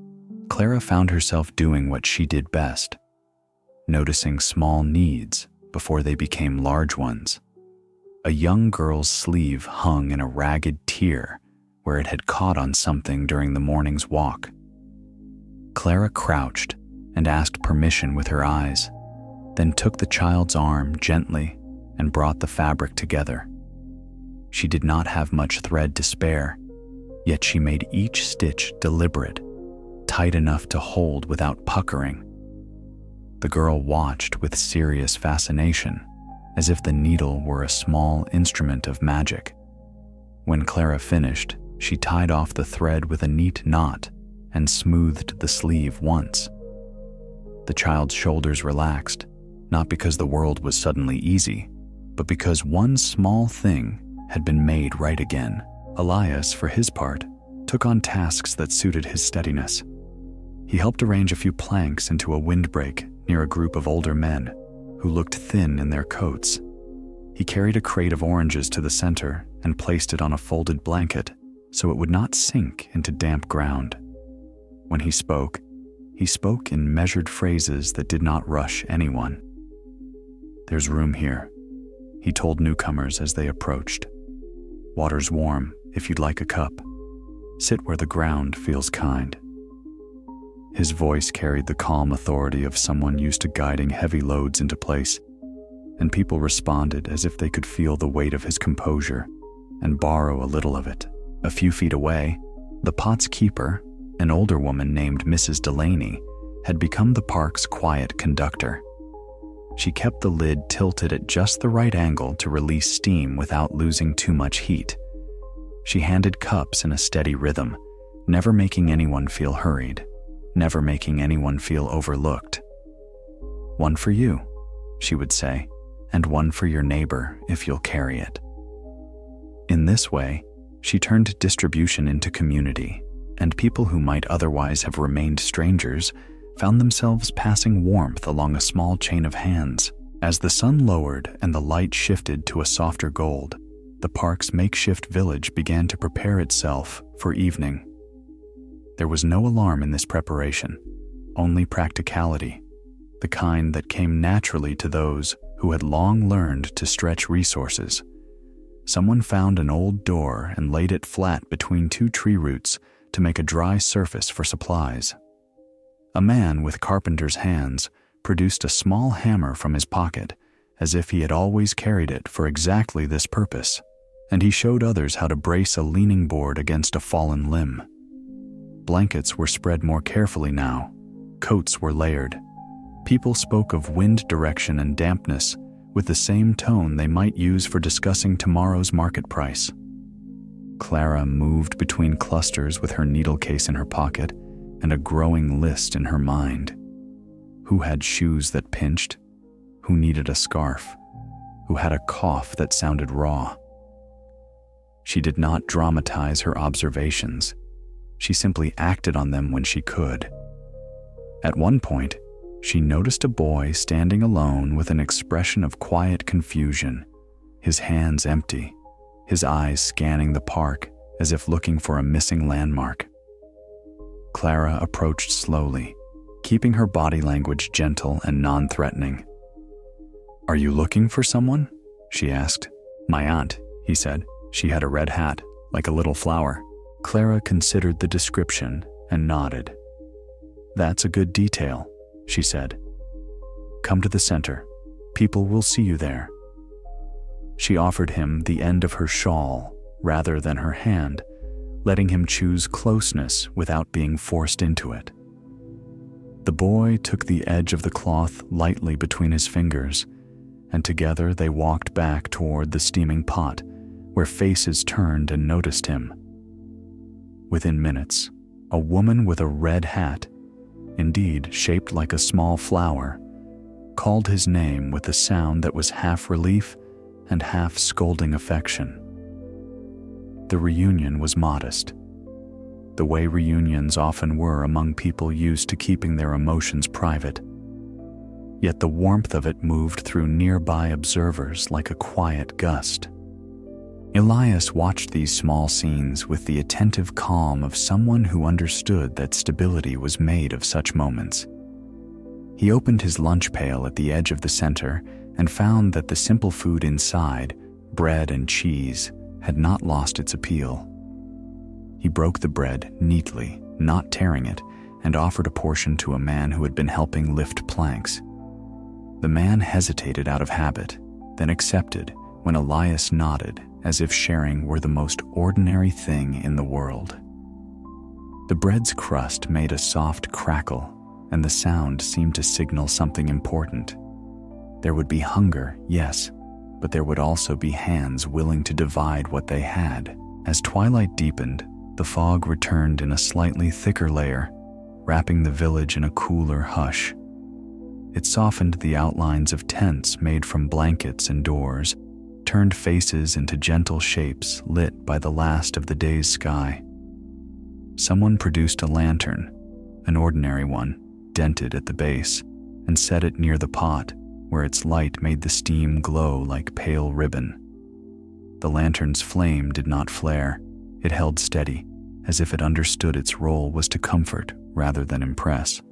Speaker 1: Clara found herself doing what she did best, noticing small needs before they became large ones. A young girl's sleeve hung in a ragged tear where it had caught on something during the morning's walk. Clara crouched and asked permission with her eyes, then took the child's arm gently and brought the fabric together. She did not have much thread to spare, yet she made each stitch deliberate, tight enough to hold without puckering. The girl watched with serious fascination, as if the needle were a small instrument of magic. When Clara finished, she tied off the thread with a neat knot and smoothed the sleeve once. The child's shoulders relaxed, not because the world was suddenly easy, but because one small thing had been made right again. Elias, for his part, took on tasks that suited his steadiness. He helped arrange a few planks into a windbreak near a group of older men who looked thin in their coats. He carried a crate of oranges to the center and placed it on a folded blanket so it would not sink into damp ground. When he spoke in measured phrases that did not rush anyone. "There's room here," he told newcomers as they approached. "Water's warm if you'd like a cup. Sit where the ground feels kind." His voice carried the calm authority of someone used to guiding heavy loads into place, and people responded as if they could feel the weight of his composure and borrow a little of it. A few feet away, the pot's keeper, an older woman named Mrs. Delaney, had become the park's quiet conductor. She kept the lid tilted at just the right angle to release steam without losing too much heat. She handed cups in a steady rhythm, never making anyone feel hurried, never making anyone feel overlooked. "One for you," she would say, "and one for your neighbor if you'll carry it." In this way, she turned distribution into community, and people who might otherwise have remained strangers found themselves passing warmth along a small chain of hands. As the sun lowered and the light shifted to a softer gold, the park's makeshift village began to prepare itself for evening. There was no alarm in this preparation, only practicality, the kind that came naturally to those who had long learned to stretch resources. Someone found an old door and laid it flat between two tree roots to make a dry surface for supplies. A man with carpenter's hands produced a small hammer from his pocket, as if he had always carried it for exactly this purpose, and he showed others how to brace a leaning board against a fallen limb. Blankets were spread more carefully now, coats were layered. People spoke of wind direction and dampness with the same tone they might use for discussing tomorrow's market price. Clara moved between clusters with her needle case in her pocket and a growing list in her mind. Who had shoes that pinched? Who needed a scarf? Who had a cough that sounded raw? She did not dramatize her observations. She simply acted on them when she could. At one point, she noticed a boy standing alone with an expression of quiet confusion, his hands empty, his eyes scanning the park as if looking for a missing landmark. Clara approached slowly, keeping her body language gentle and non-threatening. "Are you looking for someone?" she asked. "My aunt," he said. "She had a red hat, like a little flower." Clara considered the description and nodded. "That's a good detail," she said. "Come to the center. People will see you there." She offered him the end of her shawl rather than her hand, letting him choose closeness without being forced into it. The boy took the edge of the cloth lightly between his fingers, and together they walked back toward the steaming pot, where faces turned and noticed him. Within minutes, a woman with a red hat, indeed shaped like a small flower, called his name with a sound that was half relief and half scolding affection. The reunion was modest, the way reunions often were among people used to keeping their emotions private. Yet the warmth of it moved through nearby observers like a quiet gust. Elias watched these small scenes with the attentive calm of someone who understood that stability was made of such moments. He opened his lunch pail at the edge of the center and found that the simple food inside, bread and cheese, had not lost its appeal. He broke the bread neatly, not tearing it, and offered a portion to a man who had been helping lift planks. The man hesitated out of habit, then accepted when Elias nodded as if sharing were the most ordinary thing in the world. The bread's crust made a soft crackle, and the sound seemed to signal something important. There would be hunger, yes, but there would also be hands willing to divide what they had. As twilight deepened, the fog returned in a slightly thicker layer, wrapping the village in a cooler hush. It softened the outlines of tents made from blankets and doors, turned faces into gentle shapes lit by the last of the day's sky. Someone produced a lantern, an ordinary one, dented at the base, and set it near the pot, where its light made the steam glow like pale ribbon. The lantern's flame did not flare. It held steady, as if it understood its role was to comfort rather than impress.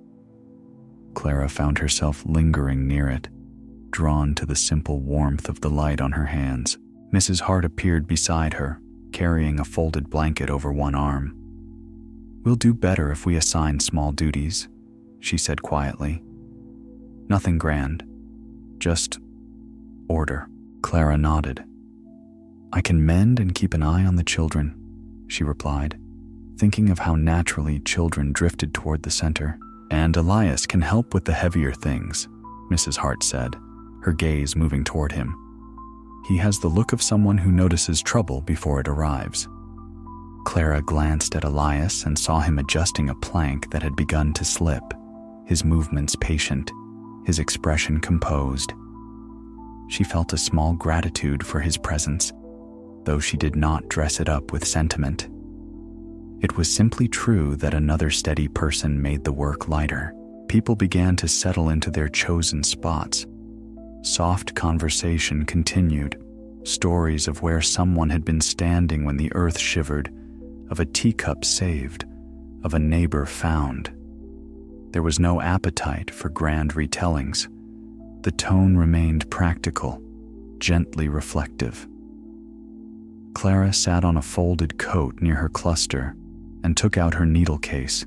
Speaker 1: Clara found herself lingering near it, drawn to the simple warmth of the light on her hands. Mrs. Hart appeared beside her, carrying a folded blanket over one arm. "We'll do better if we assign small duties," she said quietly. "Nothing grand, just order." Clara nodded. "I can mend and keep an eye on the children," she replied, thinking of how naturally children drifted toward the center. "And Elias can help with the heavier things," Mrs. Hart said, her gaze moving toward him. "He has the look of someone who notices trouble before it arrives." Clara glanced at Elias and saw him adjusting a plank that had begun to slip, his movements patient, his expression composed. She felt a small gratitude for his presence, though she did not dress it up with sentiment. It was simply true that another steady person made the work lighter. People began to settle into their chosen spots. Soft conversation continued, stories of where someone had been standing when the earth shivered, of a teacup saved, of a neighbor found. There was no appetite for grand retellings. The tone remained practical, gently reflective. Clara sat on a folded coat near her cluster and took out her needle case,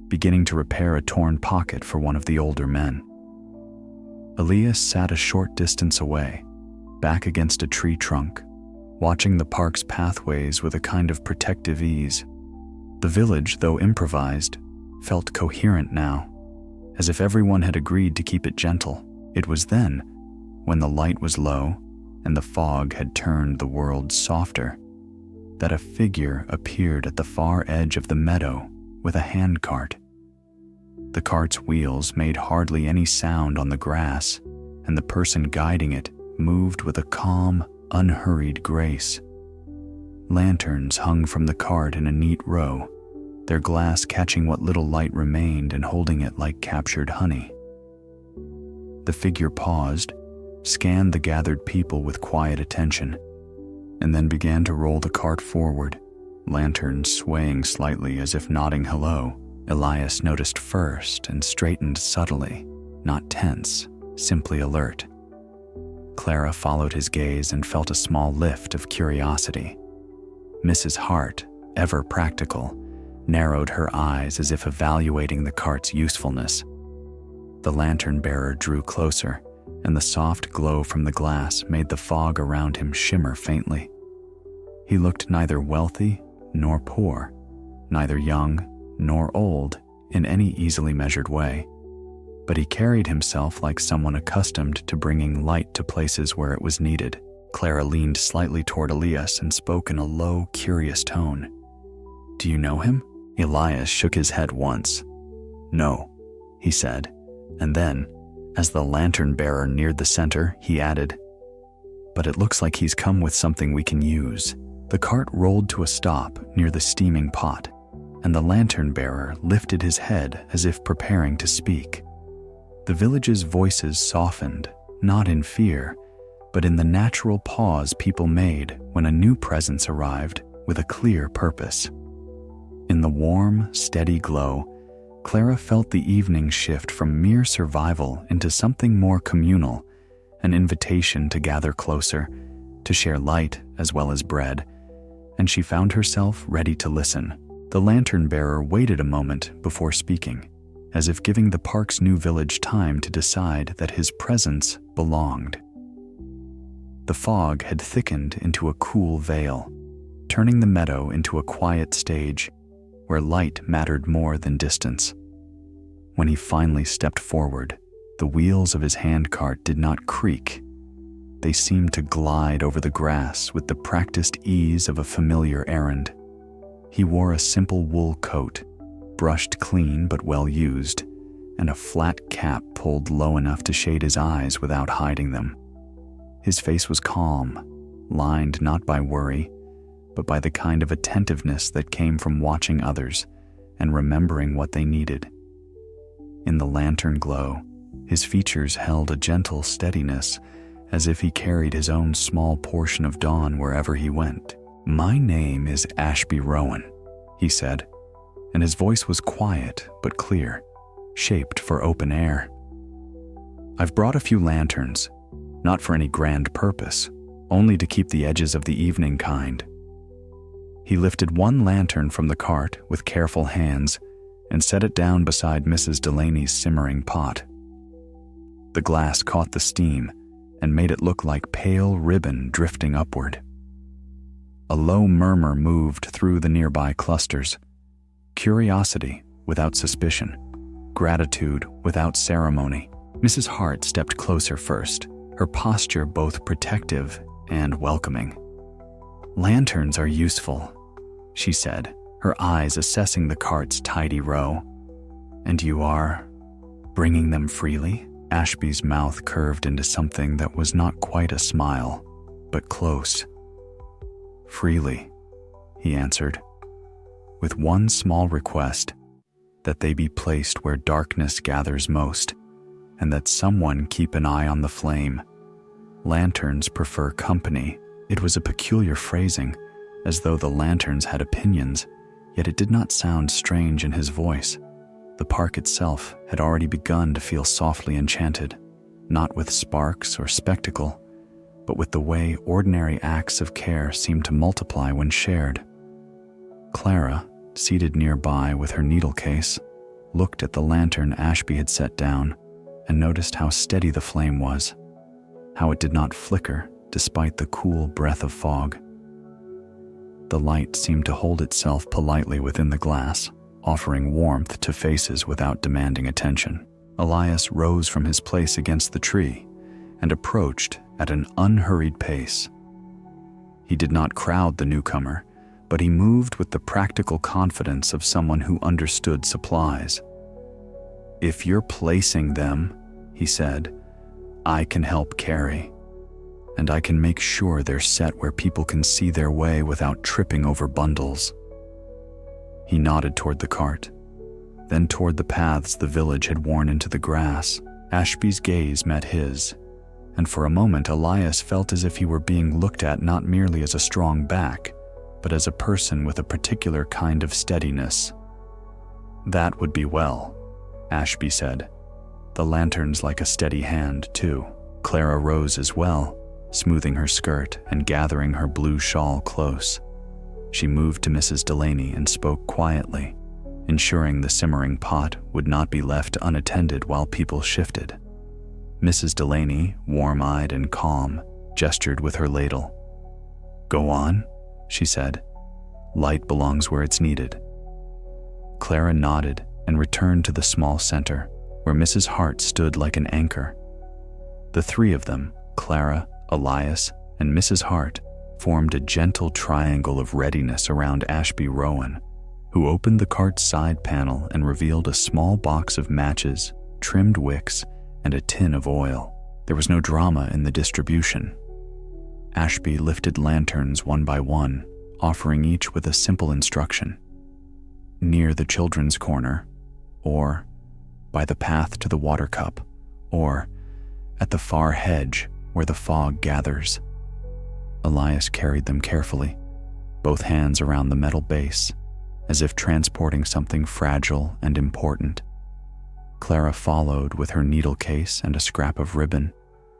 Speaker 1: beginning to repair a torn pocket for one of the older men. Elias sat a short distance away, back against a tree trunk, watching the park's pathways with a kind of protective ease. The village, though improvised, felt coherent now, as if everyone had agreed to keep it gentle. It was then, when the light was low and the fog had turned the world softer, that a figure appeared at the far edge of the meadow with a handcart. The cart's wheels made hardly any sound on the grass, and the person guiding it moved with a calm, unhurried grace. Lanterns hung from the cart in a neat row, their glass catching what little light remained and holding it like captured honey. The figure paused, scanned the gathered people with quiet attention, and then began to roll the cart forward, lanterns swaying slightly as if nodding hello. Elias noticed first and straightened subtly, not tense, simply alert. Clara followed his gaze and felt a small lift of curiosity. Mrs. Hart, ever practical, narrowed her eyes as if evaluating the cart's usefulness. The lantern bearer drew closer, and the soft glow from the glass made the fog around him shimmer faintly. He looked neither wealthy nor poor, neither young nor old in any easily measured way, but he carried himself like someone accustomed to bringing light to places where it was needed. Clara leaned slightly toward Elias and spoke in a low, curious tone. "Do you know him?" Elias shook his head once. "No," he said, and then, as the lantern bearer neared the center, he added, "But it looks like he's come with something we can use." The cart rolled to a stop near the steaming pot, and the lantern bearer lifted his head as if preparing to speak. The village's voices softened, not in fear, but in the natural pause people made when a new presence arrived with a clear purpose. In the warm, steady glow, Clara felt the evening shift from mere survival into something more communal, an invitation to gather closer, to share light as well as bread, and she found herself ready to listen. The lantern bearer waited a moment before speaking, as if giving the park's new village time to decide that his presence belonged. The fog had thickened into a cool veil, turning the meadow into a quiet stage where light mattered more than distance. When he finally stepped forward, the wheels of his handcart did not creak. They seemed to glide over the grass with the practiced ease of a familiar errand. He wore a simple wool coat, brushed clean but well used, and a flat cap pulled low enough to shade his eyes without hiding them. His face was calm, lined not by worry, but by the kind of attentiveness that came from watching others and remembering what they needed. In the lantern glow, his features held a gentle steadiness, as if he carried his own small portion of dawn wherever he went. "My name is Ashby Rowan," he said, and his voice was quiet but clear, shaped for open air. "I've brought a few lanterns, not for any grand purpose, only to keep the edges of the evening kind." He lifted one lantern from the cart with careful hands and set it down beside Mrs. Delaney's simmering pot. The glass caught the steam and made it look like pale ribbon drifting upward. A low murmur moved through the nearby clusters. Curiosity without suspicion, gratitude without ceremony. Mrs. Hart stepped closer first, her posture both protective and welcoming. "Lanterns are useful," she said, her eyes assessing the cart's tidy row. "And you are bringing them freely?" Ashby's mouth curved into something that was not quite a smile, but close. "Freely," he answered, "with one small request, that they be placed where darkness gathers most, and that someone keep an eye on the flame. Lanterns prefer company." It was a peculiar phrasing, as though the lanterns had opinions, yet it did not sound strange in his voice. The park itself had already begun to feel softly enchanted, not with sparks or spectacle, but with the way ordinary acts of care seem to multiply when shared. Clara, seated nearby with her needle case, looked at the lantern Ashby had set down and noticed how steady the flame was, how it did not flicker despite the cool breath of fog. The light seemed to hold itself politely within the glass, offering warmth to faces without demanding attention. Elias rose from his place against the tree and approached at an unhurried pace. He did not crowd the newcomer, but he moved with the practical confidence of someone who understood supplies. "If you're placing them," he said, "I can help carry, and I can make sure they're set where people can see their way without tripping over bundles." He nodded toward the cart, then toward the paths the village had worn into the grass. Ashby's gaze met his, and for a moment Elias felt as if he were being looked at not merely as a strong back, but as a person with a particular kind of steadiness. "That would be well," Ashby said. "The lantern's like a steady hand, too." Clara rose as well, smoothing her skirt and gathering her blue shawl close. She moved to Mrs. Delaney and spoke quietly, ensuring the simmering pot would not be left unattended while people shifted. Mrs. Delaney, warm-eyed and calm, gestured with her ladle. "Go on," she said. "Light belongs where it's needed." Clara nodded and returned to the small center, where Mrs. Hart stood like an anchor. The three of them, Clara, Elias, and Mrs. Hart, formed a gentle triangle of readiness around Ashby Rowan, who opened the cart's side panel and revealed a small box of matches, trimmed wicks, and a tin of oil. There was no drama in the distribution. Ashby lifted lanterns one by one, offering each with a simple instruction. Near the children's corner, or by the path to the water cup, or at the far hedge where the fog gathers. Elias carried them carefully, both hands around the metal base, as if transporting something fragile and important. Clara followed with her needle case and a scrap of ribbon,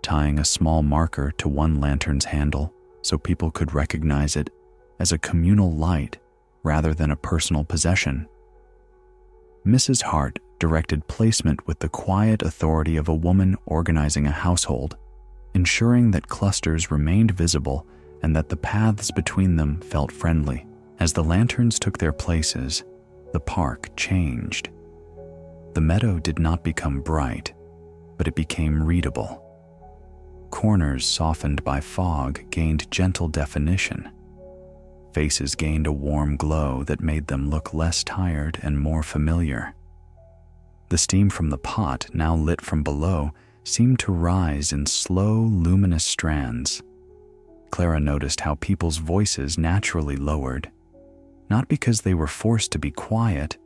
Speaker 1: tying a small marker to one lantern's handle so people could recognize it as a communal light rather than a personal possession. Mrs. Hart directed placement with the quiet authority of a woman organizing a household, ensuring that clusters remained visible and that the paths between them felt friendly. As the lanterns took their places, the park changed. The meadow did not become bright, but it became readable. Corners softened by fog gained gentle definition. Faces gained a warm glow that made them look less tired and more familiar. The steam from the pot, now lit from below, seemed to rise in slow, luminous strands. Clara noticed how people's voices naturally lowered, not because they were forced to be quiet,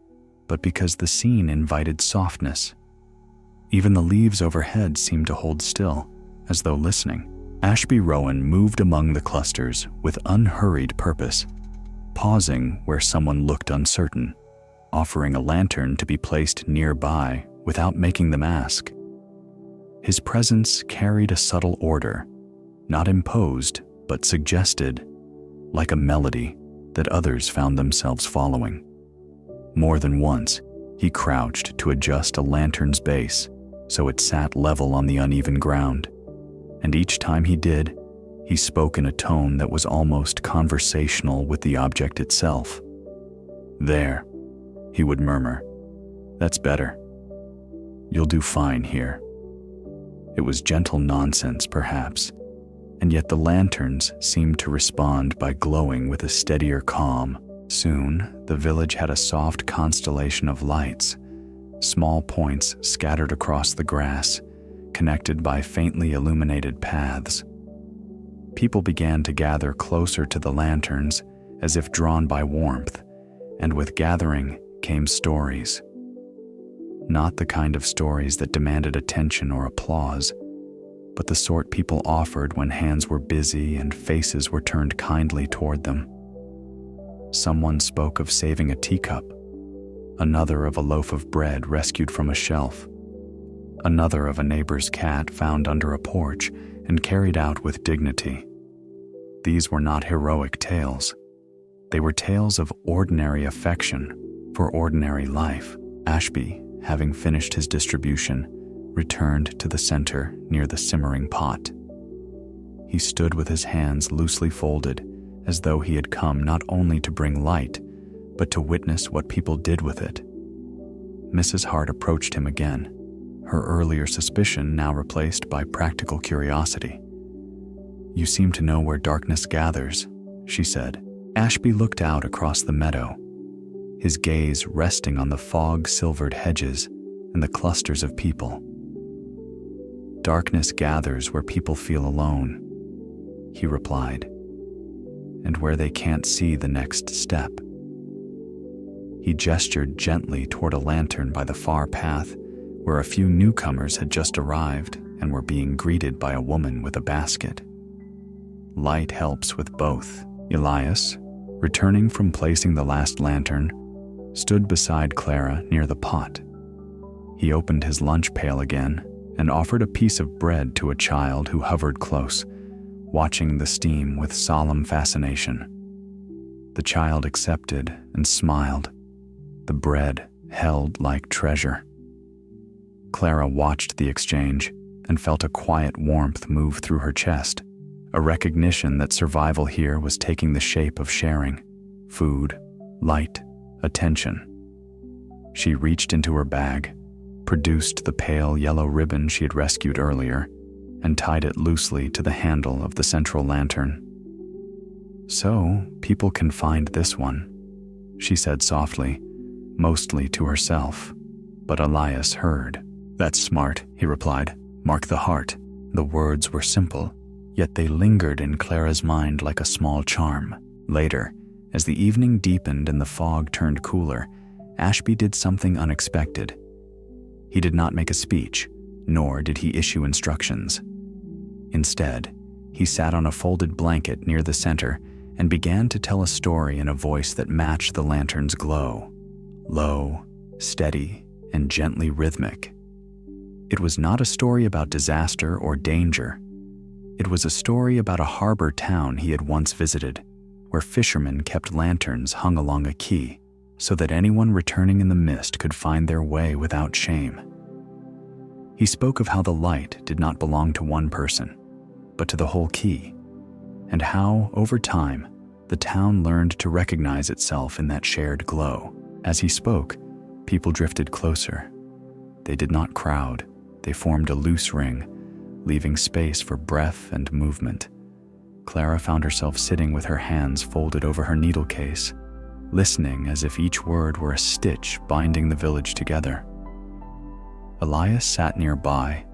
Speaker 1: but because the scene invited softness. Even the leaves overhead seemed to hold still, as though listening. Ashby Rowan moved among the clusters with unhurried purpose, pausing where someone looked uncertain, offering a lantern to be placed nearby without making them ask. His presence carried a subtle order, not imposed but suggested, like a melody that others found themselves following. More than once, he crouched to adjust a lantern's base so it sat level on the uneven ground, and each time he did, he spoke in a tone that was almost conversational with the object itself. "There," he would murmur. "That's better. You'll do fine here." It was gentle nonsense, perhaps, and yet the lanterns seemed to respond by glowing with a steadier calm. Soon, the village had a soft constellation of lights, small points scattered across the grass, connected by faintly illuminated paths. People began to gather closer to the lanterns as if drawn by warmth, and with gathering came stories. Not the kind of stories that demanded attention or applause, but the sort people offered when hands were busy and faces were turned kindly toward them. Someone spoke of saving a teacup, another of a loaf of bread rescued from a shelf, another of a neighbor's cat found under a porch and carried out with dignity. These were not heroic tales. They were tales of ordinary affection for ordinary life. Ashby, having finished his distribution, returned to the center near the simmering pot. He stood with his hands loosely folded, as though he had come not only to bring light, but to witness what people did with it. Mrs. Hart approached him again, her earlier suspicion now replaced by practical curiosity. "You seem to know where darkness gathers," she said. Ashby looked out across the meadow, his gaze resting on the fog-silvered hedges and the clusters of people. "Darkness gathers where people feel alone," he replied, "and where they can't see the next step." He gestured gently toward a lantern by the far path where a few newcomers had just arrived and were being greeted by a woman with a basket. Light helps with both. Elias, returning from placing the last lantern, stood beside Clara near the pot. He opened his lunch pail again and offered a piece of bread to a child who hovered close, watching the steam with solemn fascination. The child accepted and smiled, the bread held like treasure. Clara watched the exchange and felt a quiet warmth move through her chest, a recognition that survival here was taking the shape of sharing: food, light, attention. She reached into her bag, produced the pale yellow ribbon she had rescued earlier, and tied it loosely to the handle of the central lantern. "So, people can find this one," she said softly, mostly to herself, but Elias heard. "That's smart," he replied. "Mark the heart." The words were simple, yet they lingered in Clara's mind like a small charm. Later, as the evening deepened and the fog turned cooler, Ashby did something unexpected. He did not make a speech, nor did he issue instructions. Instead, he sat on a folded blanket near the center and began to tell a story in a voice that matched the lantern's glow. Low, steady, and gently rhythmic. It was not a story about disaster or danger. It was a story about a harbor town he had once visited, where fishermen kept lanterns hung along a quay so that anyone returning in the mist could find their way without shame. He spoke of how the light did not belong to one person, but to the whole quay, and how, over time, the town learned to recognize itself in that shared glow. As he spoke, people drifted closer. They did not crowd. They formed a loose ring, leaving space for breath and movement. Clara found herself sitting with her hands folded over her needle case, listening as if each word were a stitch binding the village together. Elias sat nearby,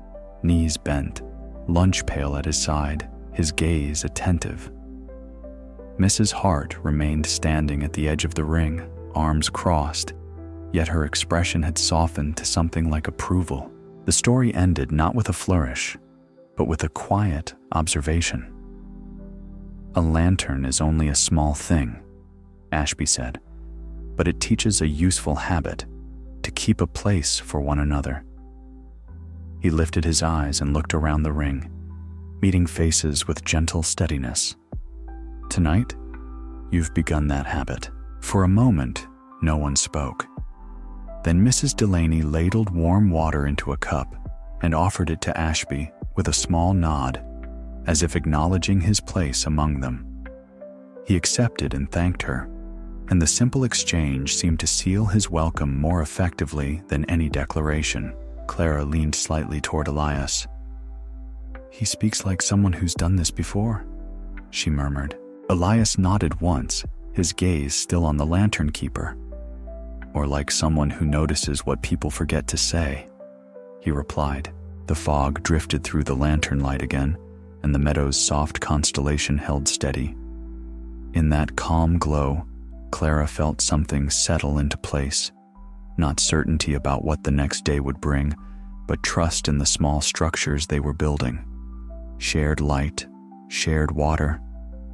Speaker 1: knees bent, lunch pail at his side, his gaze attentive. Mrs. Hart remained standing at the edge of the ring, arms crossed, yet her expression had softened to something like approval. The story ended not with a flourish, but with a quiet observation. "A lantern is only a small thing," Ashby said, "but it teaches a useful habit, to keep a place for one another." He lifted his eyes and looked around the ring, meeting faces with gentle steadiness. "Tonight, you've begun that habit." For a moment, no one spoke. Then Mrs. Delaney ladled warm water into a cup and offered it to Ashby with a small nod, as if acknowledging his place among them. He accepted and thanked her, and the simple exchange seemed to seal his welcome more effectively than any declaration. Clara leaned slightly toward Elias. "He speaks like someone who's done this before," she murmured. Elias nodded once, his gaze still on the lantern keeper. "Or like someone who notices what people forget to say," he replied. The fog drifted through the lantern light again, and the meadow's soft constellation held steady. In that calm glow, Clara felt something settle into place. Not certainty about what the next day would bring, but trust in the small structures they were building. Shared light, shared water,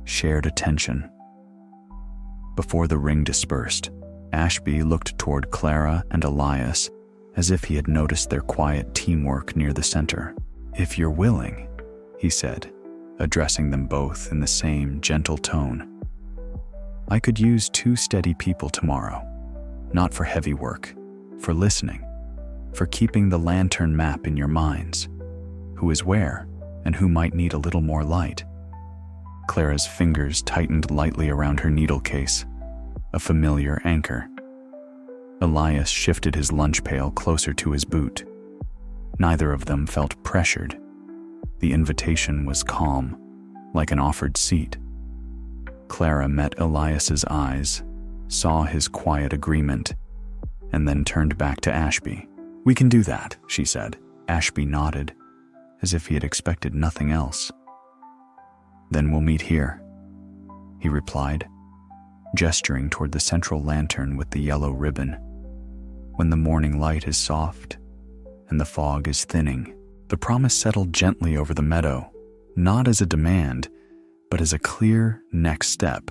Speaker 1: shared attention. Before the ring dispersed, Ashby looked toward Clara and Elias as if he had noticed their quiet teamwork near the center. "If you're willing," he said, addressing them both in the same gentle tone. "I could use 2 steady people tomorrow. Not for heavy work, for listening, for keeping the lantern map in your minds. Who is where, and who might need a little more light." Clara's fingers tightened lightly around her needle case, a familiar anchor. Elias shifted his lunch pail closer to his boot. Neither of them felt pressured. The invitation was calm, like an offered seat. Clara met Elias's eyes, saw his quiet agreement, and then turned back to Ashby. "We can do that," she said. Ashby nodded, as if he had expected nothing else. "Then we'll meet here," he replied, gesturing toward the central lantern with the yellow ribbon. "When the morning light is soft and the fog is thinning." The promise settled gently over the meadow, not as a demand, but as a clear next step,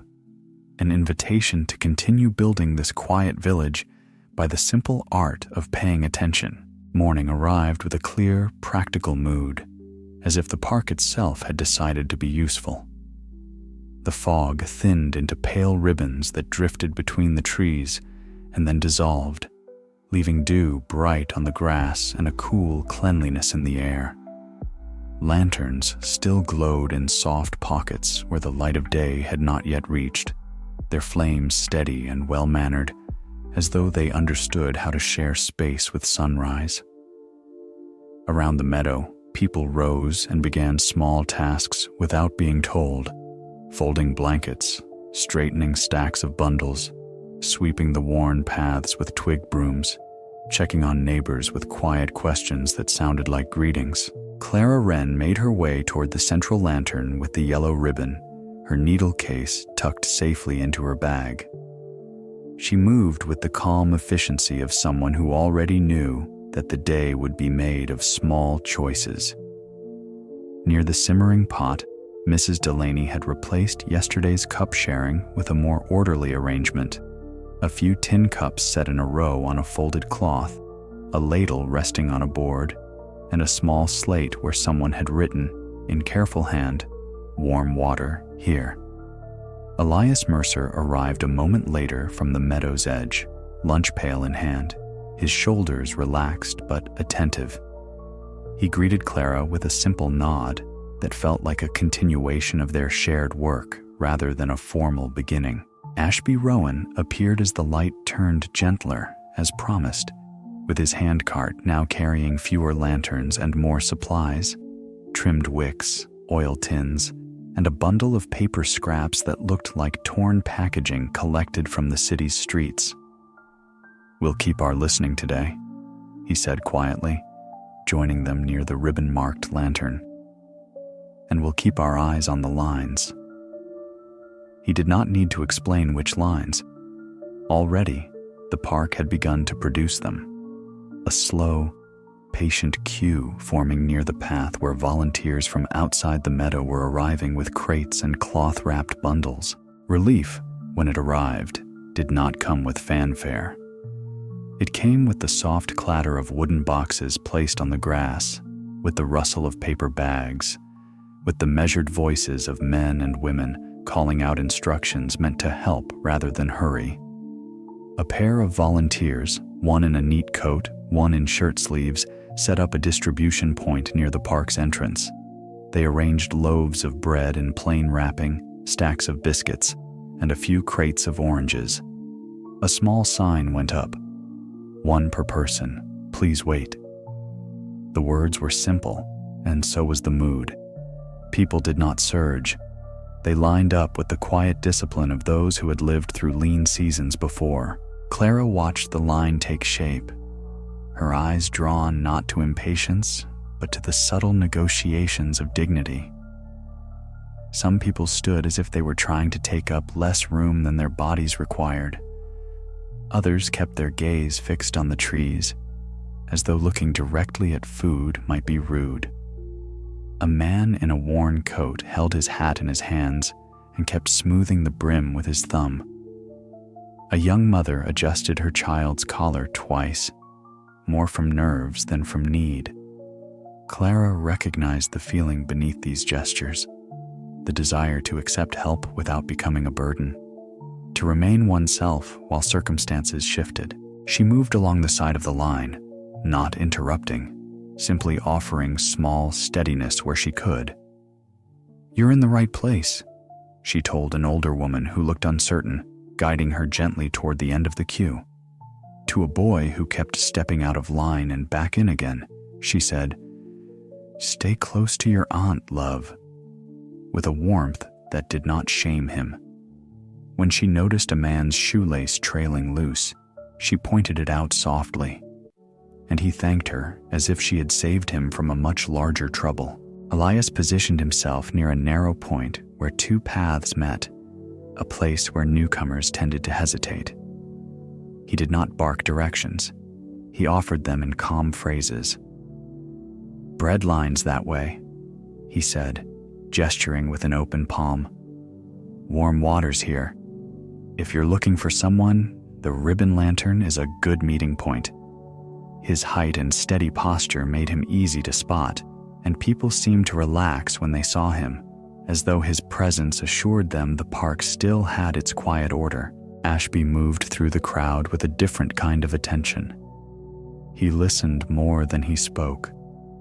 Speaker 1: an invitation to continue building this quiet village by the simple art of paying attention. Morning arrived with a clear, practical mood, as if the park itself had decided to be useful. The fog thinned into pale ribbons that drifted between the trees and then dissolved, leaving dew bright on the grass and a cool cleanliness in the air. Lanterns still glowed in soft pockets where the light of day had not yet reached, their flames steady and well-mannered, as though they understood how to share space with sunrise. Around the meadow, people rose and began small tasks without being told, folding blankets, straightening stacks of bundles, sweeping the worn paths with twig brooms, checking on neighbors with quiet questions that sounded like greetings. Clara Wren made her way toward the central lantern with the yellow ribbon, her needle case tucked safely into her bag. She moved with the calm efficiency of someone who already knew that the day would be made of small choices. Near the simmering pot, Mrs. Delaney had replaced yesterday's cup sharing with a more orderly arrangement. A few tin cups set in a row on a folded cloth, a ladle resting on a board, and a small slate where someone had written, in careful hand, "Warm water, here." Elias Mercer arrived a moment later from the meadow's edge, lunch pail in hand, his shoulders relaxed but attentive. He greeted Clara with a simple nod that felt like a continuation of their shared work rather than a formal beginning. Ashby Rowan appeared as the light turned gentler, as promised, with his handcart now carrying fewer lanterns and more supplies, trimmed wicks, oil tins, and a bundle of paper scraps that looked like torn packaging collected from the city's streets. "We'll keep our listening today," he said quietly, joining them near the ribbon-marked lantern. "And we'll keep our eyes on the lines." He did not need to explain which lines. Already, the park had begun to produce them. A slow, patient queue forming near the path where volunteers from outside the meadow were arriving with crates and cloth-wrapped bundles. Relief, when it arrived, did not come with fanfare. It came with the soft clatter of wooden boxes placed on the grass, with the rustle of paper bags, with the measured voices of men and women calling out instructions meant to help rather than hurry. A pair of volunteers, one in a neat coat, one in shirt sleeves, set up a distribution point near the park's entrance. They arranged loaves of bread in plain wrapping, stacks of biscuits, and a few crates of oranges. A small sign went up. "One per person, please wait." The words were simple, and so was the mood. People did not surge. They lined up with the quiet discipline of those who had lived through lean seasons before. Clara watched the line take shape, her eyes drawn not to impatience, but to the subtle negotiations of dignity. Some people stood as if they were trying to take up less room than their bodies required. Others kept their gaze fixed on the trees, as though looking directly at food might be rude. A man in a worn coat held his hat in his hands and kept smoothing the brim with his thumb. A young mother adjusted her child's collar twice, more from nerves than from need. Clara recognized the feeling beneath these gestures, the desire to accept help without becoming a burden, to remain oneself while circumstances shifted. She moved along the side of the line, not interrupting, simply offering small steadiness where she could. "You're in the right place," she told an older woman who looked uncertain, guiding her gently toward the end of the queue. To a boy who kept stepping out of line and back in again, she said, "Stay close to your aunt, love," with a warmth that did not shame him. When she noticed a man's shoelace trailing loose, she pointed it out softly, and he thanked her as if she had saved him from a much larger trouble. Elias positioned himself near a narrow point where two paths met, a place where newcomers tended to hesitate. He did not bark directions. He offered them in calm phrases. "Bread lines that way," he said, gesturing with an open palm. "Warm waters here. If you're looking for someone, the ribbon lantern is a good meeting point." His height and steady posture made him easy to spot, and people seemed to relax when they saw him, as though his presence assured them the park still had its quiet order. Ashby moved through the crowd with a different kind of attention. He listened more than he spoke,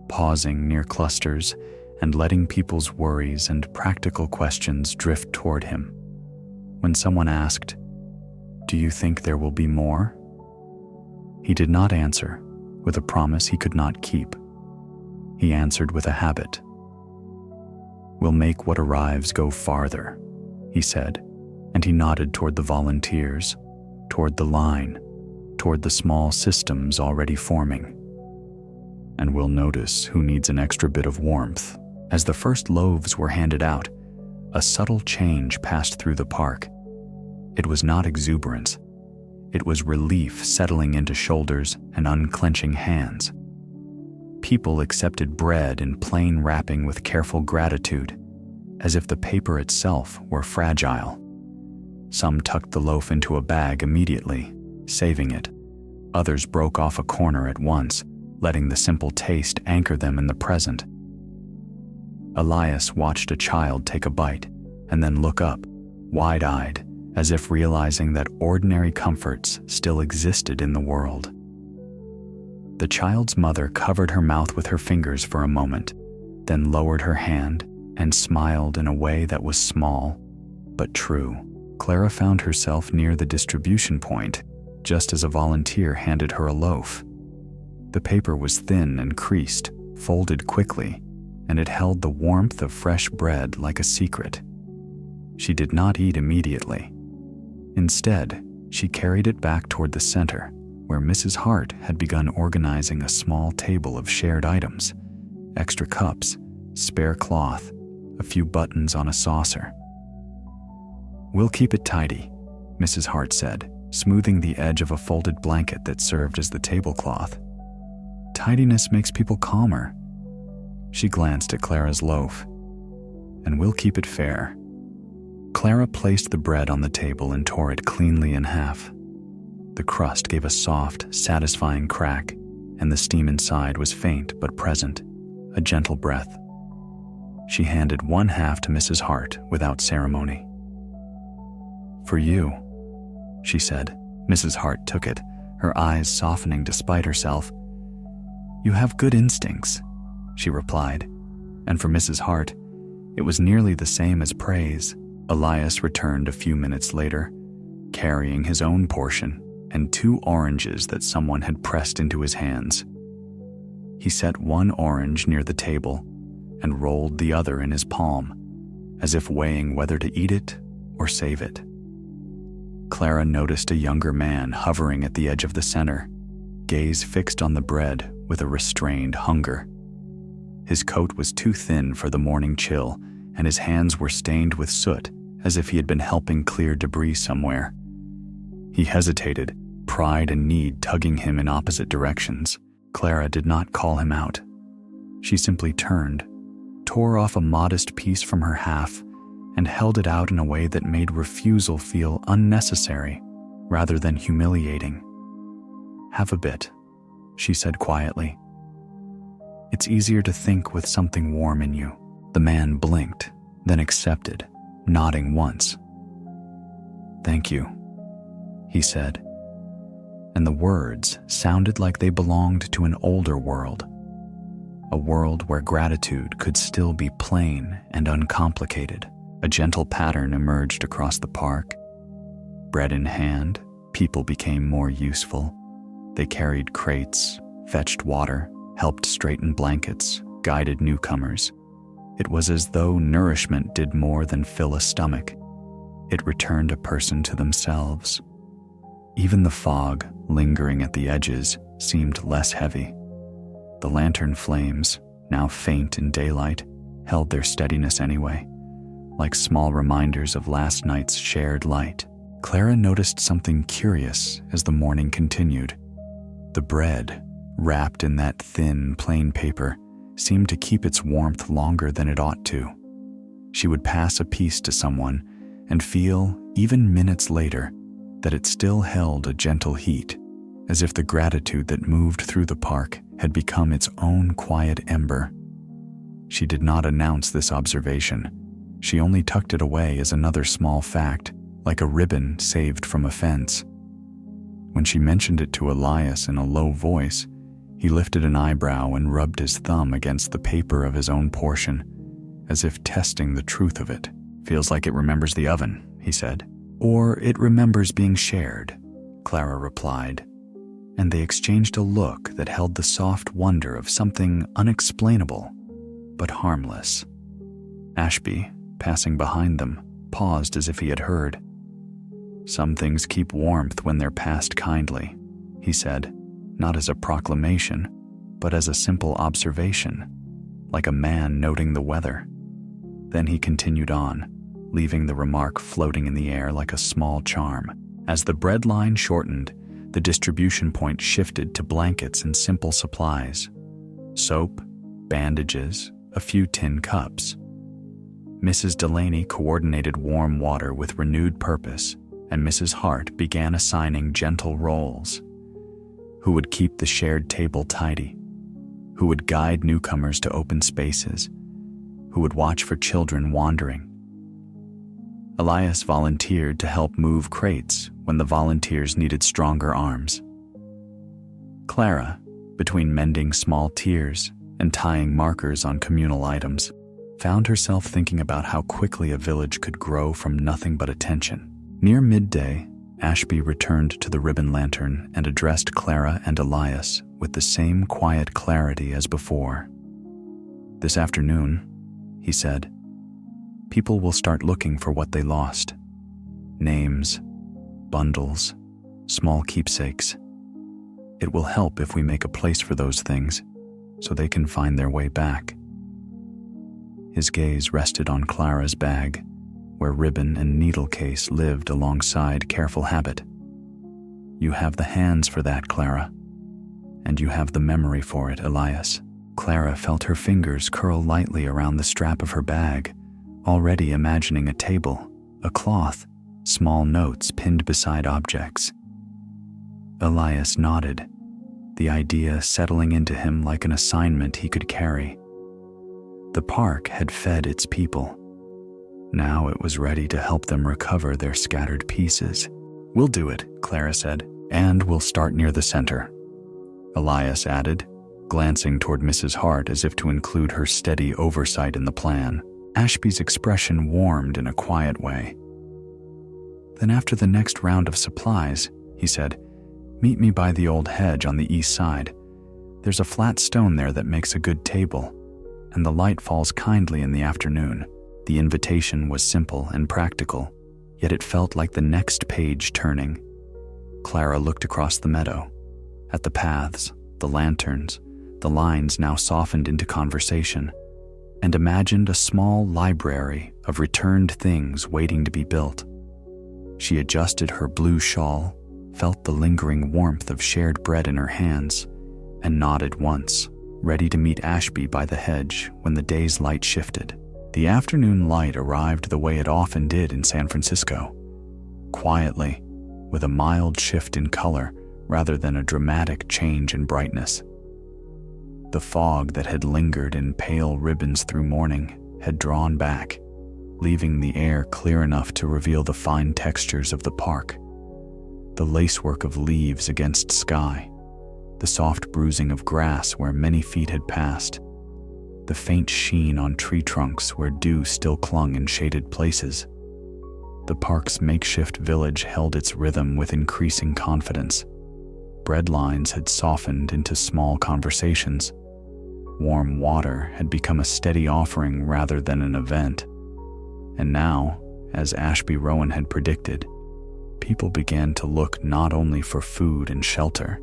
Speaker 1: pausing near clusters and letting people's worries and practical questions drift toward him. When someone asked, "Do you think there will be more?" he did not answer with a promise he could not keep. He answered with a habit. "We'll make what arrives go farther," he said, and he nodded toward the volunteers, toward the line, toward the small systems already forming. And we'll notice who needs an extra bit of warmth. As the first loaves were handed out, a subtle change passed through the park. It was not exuberance. It was relief settling into shoulders and unclenching hands. People accepted bread in plain wrapping with careful gratitude, as if the paper itself were fragile. Some tucked the loaf into a bag immediately, saving it. Others broke off a corner at once, letting the simple taste anchor them in the present. Elias watched a child take a bite and then look up, wide-eyed, as if realizing that ordinary comforts still existed in the world. The child's mother covered her mouth with her fingers for a moment, then lowered her hand and smiled in a way that was small but true. Clara found herself near the distribution point, just as a volunteer handed her a loaf. The paper was thin and creased, folded quickly, and it held the warmth of fresh bread like a secret. She did not eat immediately. Instead, she carried it back toward the center, where Mrs. Hart had begun organizing a small table of shared items, extra cups, spare cloth, a few buttons on a saucer. "We'll keep it tidy," Mrs. Hart said, smoothing the edge of a folded blanket that served as the tablecloth. "Tidiness makes people calmer." She glanced at Clara's loaf. "And we'll keep it fair." Clara placed the bread on the table and tore it cleanly in half. The crust gave a soft, satisfying crack, and the steam inside was faint but present, a gentle breath. She handed one half to Mrs. Hart without ceremony. "For you," she said. Mrs. Hart took it, her eyes softening despite herself. "You have good instincts," she replied, and for Mrs. Hart, it was nearly the same as praise. Elias returned a few minutes later, carrying his own portion and 2 oranges that someone had pressed into his hands. He set one orange near the table and rolled the other in his palm, as if weighing whether to eat it or save it. Clara noticed a younger man hovering at the edge of the center, gaze fixed on the bread with a restrained hunger. His coat was too thin for the morning chill, and his hands were stained with soot, as if he had been helping clear debris somewhere. He hesitated, pride and need tugging him in opposite directions. Clara did not call him out. She simply turned, tore off a modest piece from her half, and held it out in a way that made refusal feel unnecessary rather than humiliating. "Have a bit," she said quietly. "It's easier to think with something warm in you." The man blinked, then accepted, nodding once. "Thank you," he said, and the words sounded like they belonged to an older world, a world where gratitude could still be plain and uncomplicated. A gentle pattern emerged across the park. Bread in hand, people became more useful. They carried crates, fetched water, helped straighten blankets, guided newcomers. It was as though nourishment did more than fill a stomach. It returned a person to themselves. Even the fog, lingering at the edges, seemed less heavy. The lantern flames, now faint in daylight, held their steadiness anyway, like small reminders of last night's shared light. Clara noticed something curious as the morning continued. The bread, wrapped in that thin, plain paper, seemed to keep its warmth longer than it ought to. She would pass a piece to someone and feel, even minutes later, that it still held a gentle heat, as if the gratitude that moved through the park had become its own quiet ember. She did not announce this observation. She only tucked it away as another small fact, like a ribbon saved from a fence. When she mentioned it to Elias in a low voice, he lifted an eyebrow and rubbed his thumb against the paper of his own portion, as if testing the truth of it. "Feels like it remembers the oven," he said. "Or it remembers being shared," Clara replied, and they exchanged a look that held the soft wonder of something unexplainable, but harmless. Ashby, passing behind them, paused as if he had heard. "Some things keep warmth when they're passed kindly," he said, not as a proclamation, but as a simple observation, like a man noting the weather. Then he continued on, leaving the remark floating in the air like a small charm. As the bread line shortened, the distribution point shifted to blankets and simple supplies: soap, bandages, a few tin cups. Mrs. Delaney coordinated warm water with renewed purpose, and Mrs. Hart began assigning gentle roles. Who would keep the shared table tidy? Who would guide newcomers to open spaces? Who would watch for children wandering? Elias volunteered to help move crates when the volunteers needed stronger arms. Clara, between mending small tears and tying markers on communal items, found herself thinking about how quickly a village could grow from nothing but attention. Near midday, Ashby returned to the ribbon lantern and addressed Clara and Elias with the same quiet clarity as before. "This afternoon," he said, "people will start looking for what they lost. Names, bundles, small keepsakes. It will help if we make a place for those things so they can find their way back." His gaze rested on Clara's bag, where ribbon and needle case lived alongside careful habit. "You have the hands for that, Clara. And you have the memory for it, Elias." Clara felt her fingers curl lightly around the strap of her bag, already imagining a table, a cloth, small notes pinned beside objects. Elias nodded, the idea settling into him like an assignment he could carry. The park had fed its people. Now it was ready to help them recover their scattered pieces. "We'll do it," Clara said, "and we'll start near the center," Elias added, glancing toward Mrs. Hart as if to include her steady oversight in the plan. Ashby's expression warmed in a quiet way. "Then after the next round of supplies," he said, "meet me by the old hedge on the east side. There's a flat stone there that makes a good table, and the light falls kindly in the afternoon." The invitation was simple and practical, yet it felt like the next page turning. Clara looked across the meadow, at the paths, the lanterns, the lines now softened into conversation, and imagined a small library of returned things waiting to be built. She adjusted her blue shawl, felt the lingering warmth of shared bread in her hands, and nodded once, ready to meet Ashby by the hedge when the day's light shifted. The afternoon light arrived the way it often did in San Francisco, quietly, with a mild shift in color rather than a dramatic change in brightness. The fog that had lingered in pale ribbons through morning had drawn back, leaving the air clear enough to reveal the fine textures of the park. The lacework of leaves against sky, the soft bruising of grass where many feet had passed, the faint sheen on tree trunks where dew still clung in shaded places. The park's makeshift village held its rhythm with increasing confidence. Bread lines had softened into small conversations. Warm water had become a steady offering rather than an event. And now, as Ashby Rowan had predicted, people began to look not only for food and shelter,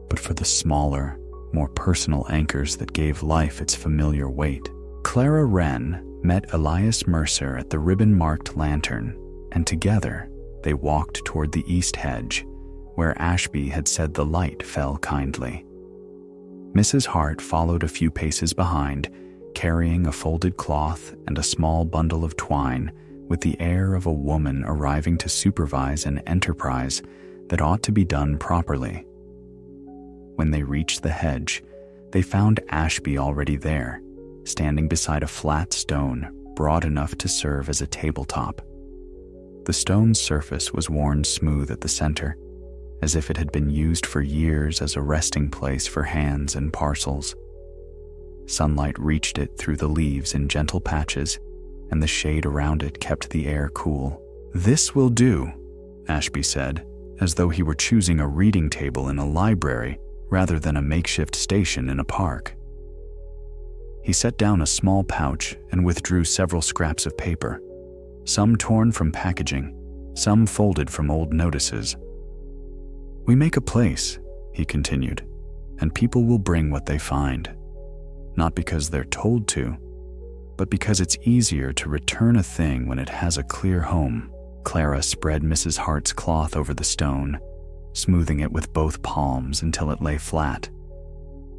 Speaker 1: but for the smaller, more personal anchors that gave life its familiar weight. Clara Wren met Elias Mercer at the ribbon-marked lantern, and together they walked toward the east hedge, where Ashby had said the light fell kindly. Mrs. Hart followed a few paces behind, carrying a folded cloth and a small bundle of twine, with the air of a woman arriving to supervise an enterprise that ought to be done properly. When they reached the hedge, they found Ashby already there, standing beside a flat stone broad enough to serve as a tabletop. The stone's surface was worn smooth at the center, as if it had been used for years as a resting place for hands and parcels. Sunlight reached it through the leaves in gentle patches, and the shade around it kept the air cool. "This will do," Ashby said, as though he were choosing a reading table in a library rather than a makeshift station in a park. He set down a small pouch and withdrew several scraps of paper, some torn from packaging, some folded from old notices. "We make a place," he continued, "and people will bring what they find. Not because they're told to, but because it's easier to return a thing when it has a clear home." Clara spread Mrs. Hart's cloth over the stone, smoothing it with both palms until it lay flat.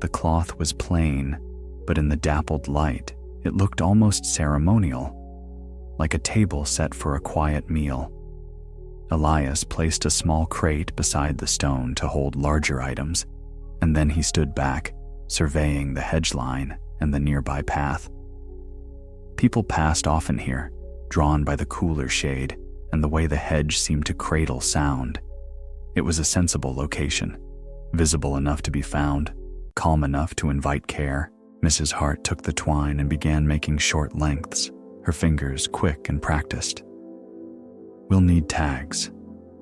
Speaker 1: The cloth was plain, but in the dappled light, it looked almost ceremonial, like a table set for a quiet meal. Elias placed a small crate beside the stone to hold larger items, and then he stood back, surveying the hedge line and the nearby path. People passed often here, drawn by the cooler shade and the way the hedge seemed to cradle sound. It was a sensible location, visible enough to be found, calm enough to invite care. Mrs. Hart took the twine and began making short lengths, her fingers quick and practiced. "We'll need tags,"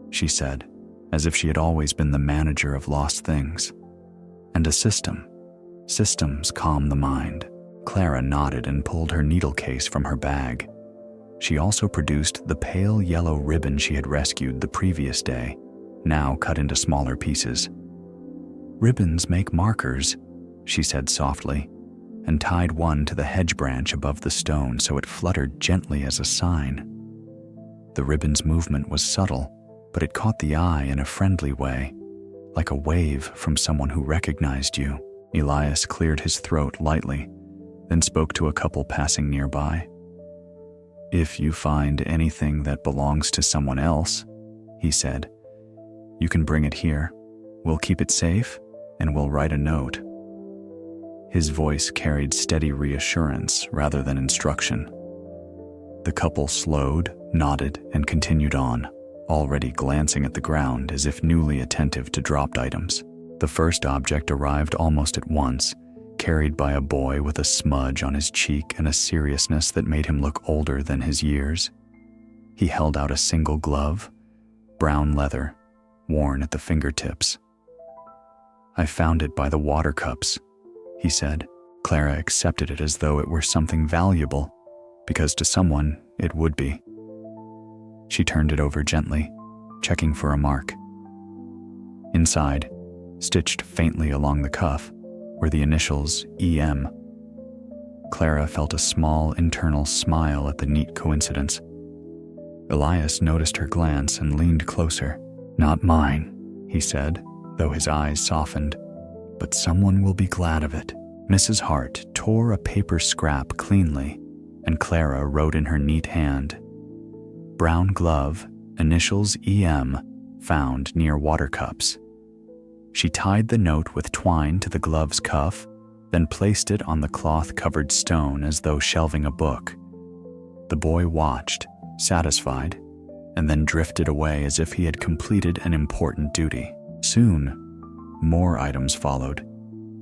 Speaker 1: she said, as if she had always been the manager of lost things. "And a system. Systems calm the mind." Clara nodded and pulled her needle case from her bag. She also produced the pale yellow ribbon she had rescued the previous day, now cut into smaller pieces. "Ribbons make markers," she said softly, and tied one to the hedge branch above the stone so it fluttered gently as a sign. The ribbon's movement was subtle, but it caught the eye in a friendly way, like a wave from someone who recognized you. Elias cleared his throat lightly, then spoke to a couple passing nearby. "If you find anything that belongs to someone else," he said, "you can bring it here. We'll keep it safe, and we'll write a note." His voice carried steady reassurance rather than instruction. The couple slowed, nodded, and continued on, already glancing at the ground as if newly attentive to dropped items. The first object arrived almost at once, carried by a boy with a smudge on his cheek and a seriousness that made him look older than his years. He held out a single glove, brown leather, worn at the fingertips. "I found it by the water cups," he said. Clara accepted it as though it were something valuable, because to someone it would be. She turned it over gently, checking for a mark. Inside, stitched faintly along the cuff, were the initials EM. Clara felt a small internal smile at the neat coincidence. Elias noticed her glance and leaned closer. "Not mine," he said, though his eyes softened, "but someone will be glad of it." Mrs. Hart tore a paper scrap cleanly, and Clara wrote in her neat hand, "Brown glove, initials EM, found near water cups." She tied the note with twine to the glove's cuff, then placed it on the cloth-covered stone as though shelving a book. The boy watched, satisfied, and then drifted away as if he had completed an important duty. Soon, more items followed,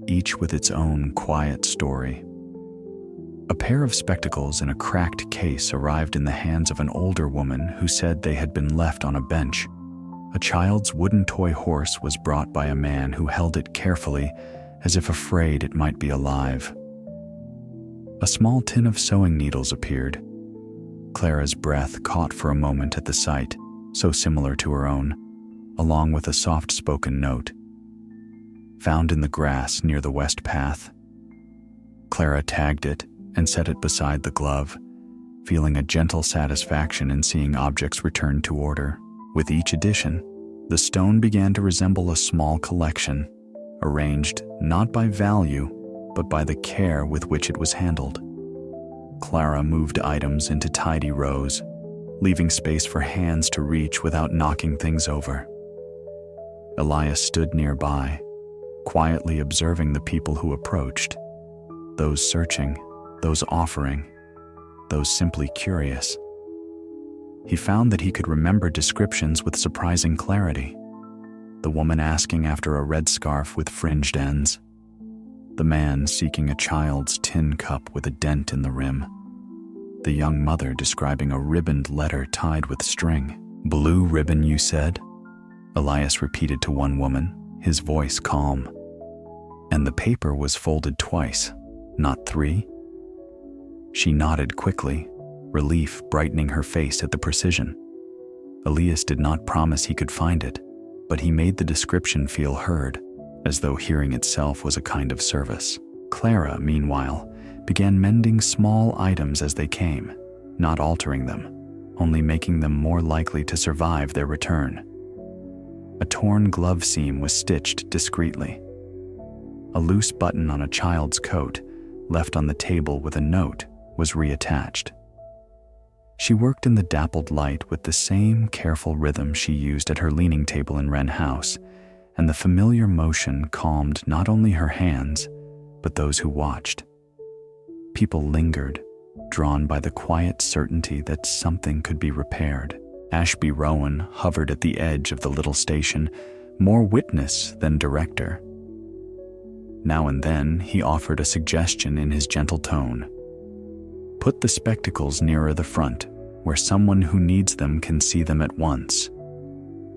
Speaker 1: each with its own quiet story. A pair of spectacles in a cracked case arrived in the hands of an older woman who said they had been left on a bench. A child's wooden toy horse was brought by a man who held it carefully, as if afraid it might be alive. A small tin of sewing needles appeared. Clara's breath caught for a moment at the sight, so similar to her own, along with a soft-spoken note. "Found in the grass near the west path." Clara tagged it and set it beside the glove, feeling a gentle satisfaction in seeing objects return to order. With each addition, the stone began to resemble a small collection, arranged not by value, but by the care with which it was handled. Clara moved items into tidy rows, leaving space for hands to reach without knocking things over. Elias stood nearby, quietly observing the people who approached, those searching, those offering, those simply curious. He found that he could remember descriptions with surprising clarity. The woman asking after a red scarf with fringed ends. The man seeking a child's tin cup with a dent in the rim. The young mother describing a ribboned letter tied with string. "Blue ribbon, you said?" Elias repeated to one woman, his voice calm. "And the paper was folded twice, not 3? She nodded quickly, relief brightening her face at the precision. Elias did not promise he could find it, but he made the description feel heard, as though hearing itself was a kind of service. Clara, meanwhile, began mending small items as they came, not altering them, only making them more likely to survive their return. A torn glove seam was stitched discreetly. A loose button on a child's coat, left on the table with a note, was reattached. She worked in the dappled light with the same careful rhythm she used at her leaning table in Wren House, and the familiar motion calmed not only her hands, but those who watched. People lingered, drawn by the quiet certainty that something could be repaired. Ashby Rowan hovered at the edge of the little station, more witness than director. Now and then he offered a suggestion in his gentle tone. Put the spectacles nearer the front, where someone who needs them can see them at once.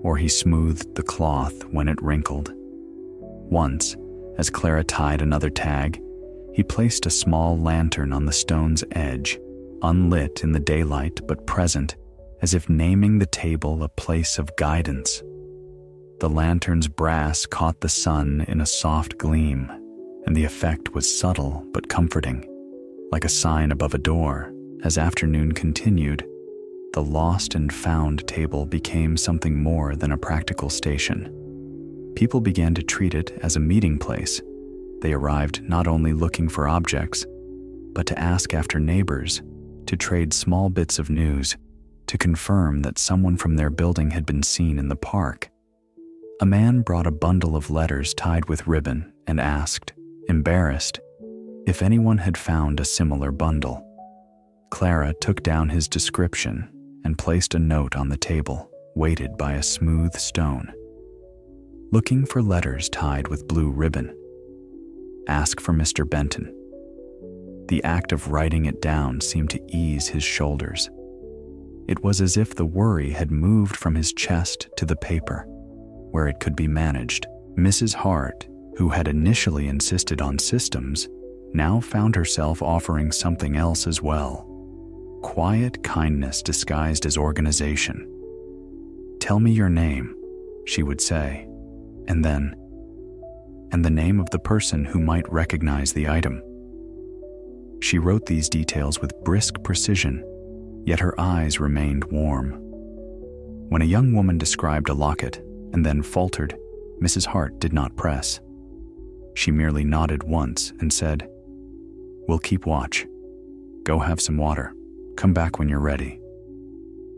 Speaker 1: Or he smoothed the cloth when it wrinkled. Once, as Clara tied another tag, he placed a small lantern on the stone's edge, unlit in the daylight but present, as if naming the table a place of guidance. The lantern's brass caught the sun in a soft gleam, and the effect was subtle but comforting, like a sign above a door. As afternoon continued, the lost and found table became something more than a practical station. People began to treat it as a meeting place. They arrived not only looking for objects, but to ask after neighbors, to trade small bits of news, to confirm that someone from their building had been seen in the park. A man brought a bundle of letters tied with ribbon and asked, embarrassed, if anyone had found a similar bundle. Clara took down his description and placed a note on the table, weighted by a smooth stone. Looking for letters tied with blue ribbon. Ask for Mr. Benton. The act of writing it down seemed to ease his shoulders. It was as if the worry had moved from his chest to the paper, where it could be managed. Mrs. Hart, who had initially insisted on systems, now found herself offering something else as well. Quiet kindness disguised as organization. Tell me your name, she would say, and then, and the name of the person who might recognize the item. She wrote these details with brisk precision, yet her eyes remained warm. When a young woman described a locket and then faltered, Mrs. Hart did not press. She merely nodded once and said, "We'll keep watch. Go have some water. Come back when you're ready."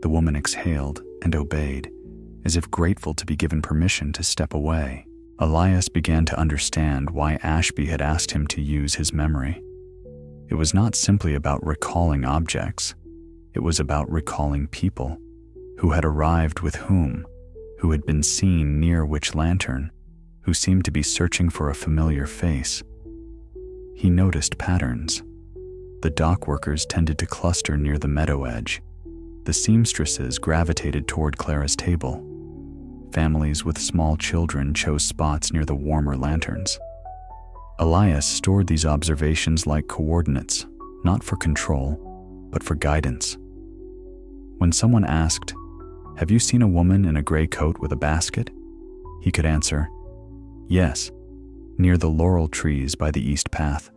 Speaker 1: The woman exhaled and obeyed, as if grateful to be given permission to step away. Elias began to understand why Ashby had asked him to use his memory. It was not simply about recalling objects. It was about recalling people, who had arrived with whom, who had been seen near which lantern, who seemed to be searching for a familiar face. He noticed patterns. The dock workers tended to cluster near the meadow edge. The seamstresses gravitated toward Clara's table. Families with small children chose spots near the warmer lanterns. Elias stored these observations like coordinates, not for control, but for guidance. When someone asked, "Have you seen a woman in a gray coat with a basket?" he could answer, "Yes, near the laurel trees by the east path."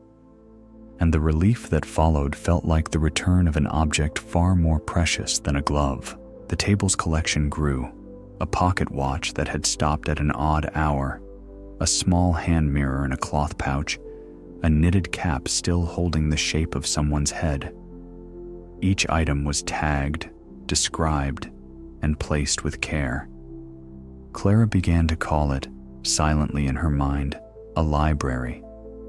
Speaker 1: And the relief that followed felt like the return of an object far more precious than a glove. The table's collection grew. A pocket watch that had stopped at an odd hour, a small hand mirror in a cloth pouch, a knitted cap still holding the shape of someone's head. Each item was tagged, described, and placed with care. Clara began to call it, silently in her mind, a library,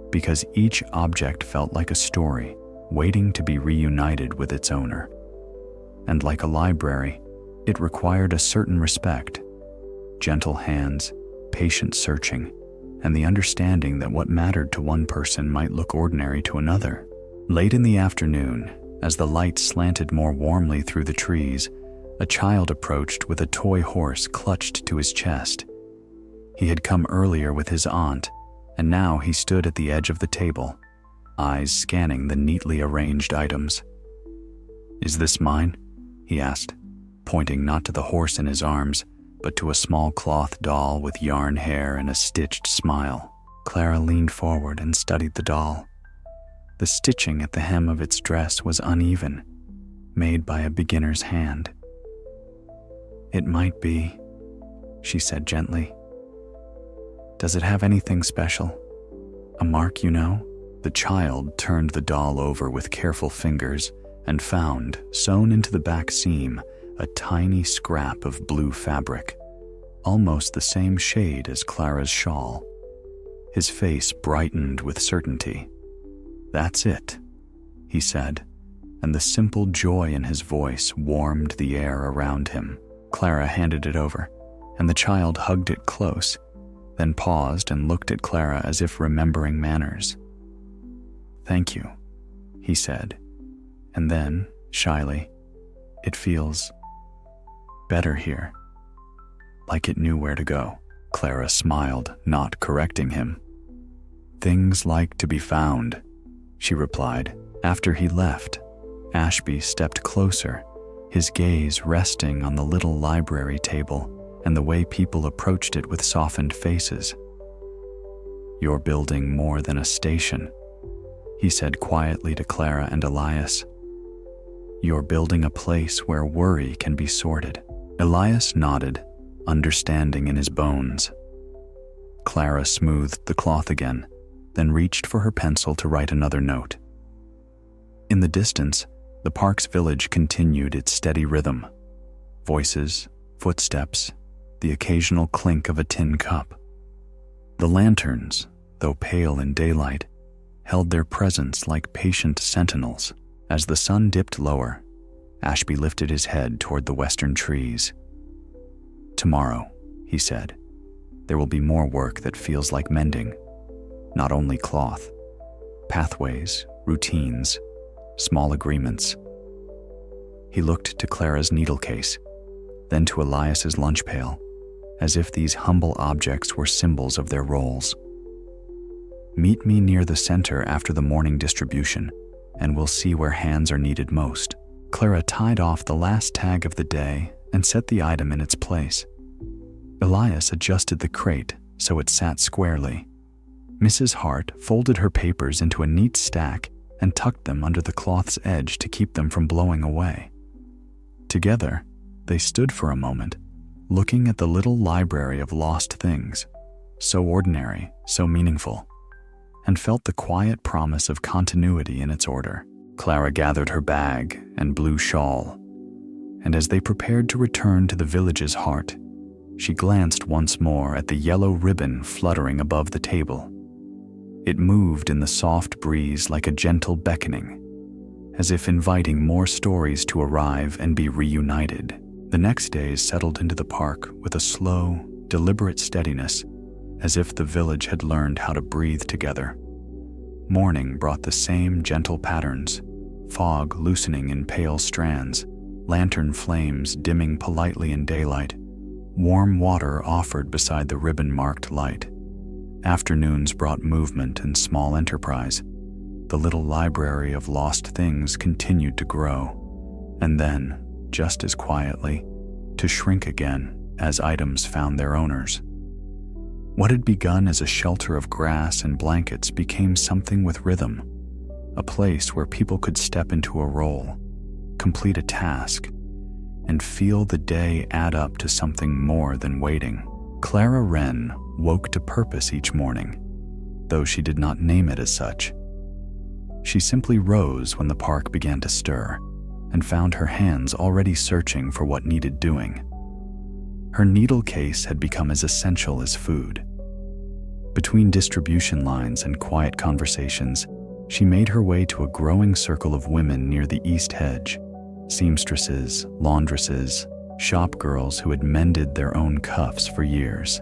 Speaker 1: because each object felt like a story, waiting to be reunited with its owner. And like a library, it required a certain respect, gentle hands, patient searching, and the understanding that what mattered to one person might look ordinary to another. Late in the afternoon, as the light slanted more warmly through the trees, a child approached with a toy horse clutched to his chest. He had come earlier with his aunt, and now he stood at the edge of the table, eyes scanning the neatly arranged items. "Is this mine?" he asked. Pointing not to the horse in his arms, but to a small cloth doll with yarn hair and a stitched smile. Clara leaned forward and studied the doll. The stitching at the hem of its dress was uneven, made by a beginner's hand. "It might be," she said gently. "Does it have anything special? A mark, you know?" The child turned the doll over with careful fingers and found, sewn into the back seam, a tiny scrap of blue fabric, almost the same shade as Clara's shawl. His face brightened with certainty. "That's it," he said, and the simple joy in his voice warmed the air around him. Clara handed it over, and the child hugged it close, then paused and looked at Clara as if remembering manners. "Thank you," he said, and then, shyly, "It feels better here." Like it knew where to go. Clara smiled, not correcting him. "Things like to be found," she replied. After he left, Ashby stepped closer, his gaze resting on the little library table and the way people approached it with softened faces. "You're building more than a station," he said quietly to Clara and Elias. "You're building a place where worry can be sorted." Elias nodded, understanding in his bones. Clara smoothed the cloth again, then reached for her pencil to write another note. In the distance, the park's village continued its steady rhythm. Voices, footsteps, the occasional clink of a tin cup. The lanterns, though pale in daylight, held their presence like patient sentinels. As the sun dipped lower, Ashby lifted his head toward the western trees. "Tomorrow," he said, "there will be more work that feels like mending. Not only cloth, pathways, routines, small agreements." He looked to Clara's needle case, then to Elias's lunch pail, as if these humble objects were symbols of their roles. "Meet me near the center after the morning distribution, and we'll see where hands are needed most." Clara tied off the last tag of the day and set the item in its place. Elias adjusted the crate so it sat squarely. Mrs. Hart folded her papers into a neat stack and tucked them under the cloth's edge to keep them from blowing away. Together, they stood for a moment, looking at the little library of lost things, so ordinary, so meaningful, and felt the quiet promise of continuity in its order. Clara gathered her bag and blue shawl, and as they prepared to return to the village's heart, she glanced once more at the yellow ribbon fluttering above the table. It moved in the soft breeze like a gentle beckoning, as if inviting more stories to arrive and be reunited. The next days settled into the park with a slow, deliberate steadiness, as if the village had learned how to breathe together. Morning brought the same gentle patterns, fog loosening in pale strands, lantern flames dimming politely in daylight, warm water offered beside the ribbon-marked light. Afternoons brought movement and small enterprise. The little library of lost things continued to grow, and then, just as quietly, to shrink again as items found their owners. What had begun as a shelter of grass and blankets became something with rhythm, a place where people could step into a role, complete a task, and feel the day add up to something more than waiting. Clara Wren woke to purpose each morning, though she did not name it as such. She simply rose when the park began to stir, and found her hands already searching for what needed doing. Her needle case had become as essential as food. Between distribution lines and quiet conversations, she made her way to a growing circle of women near the east hedge, seamstresses, laundresses, shop girls who had mended their own cuffs for years.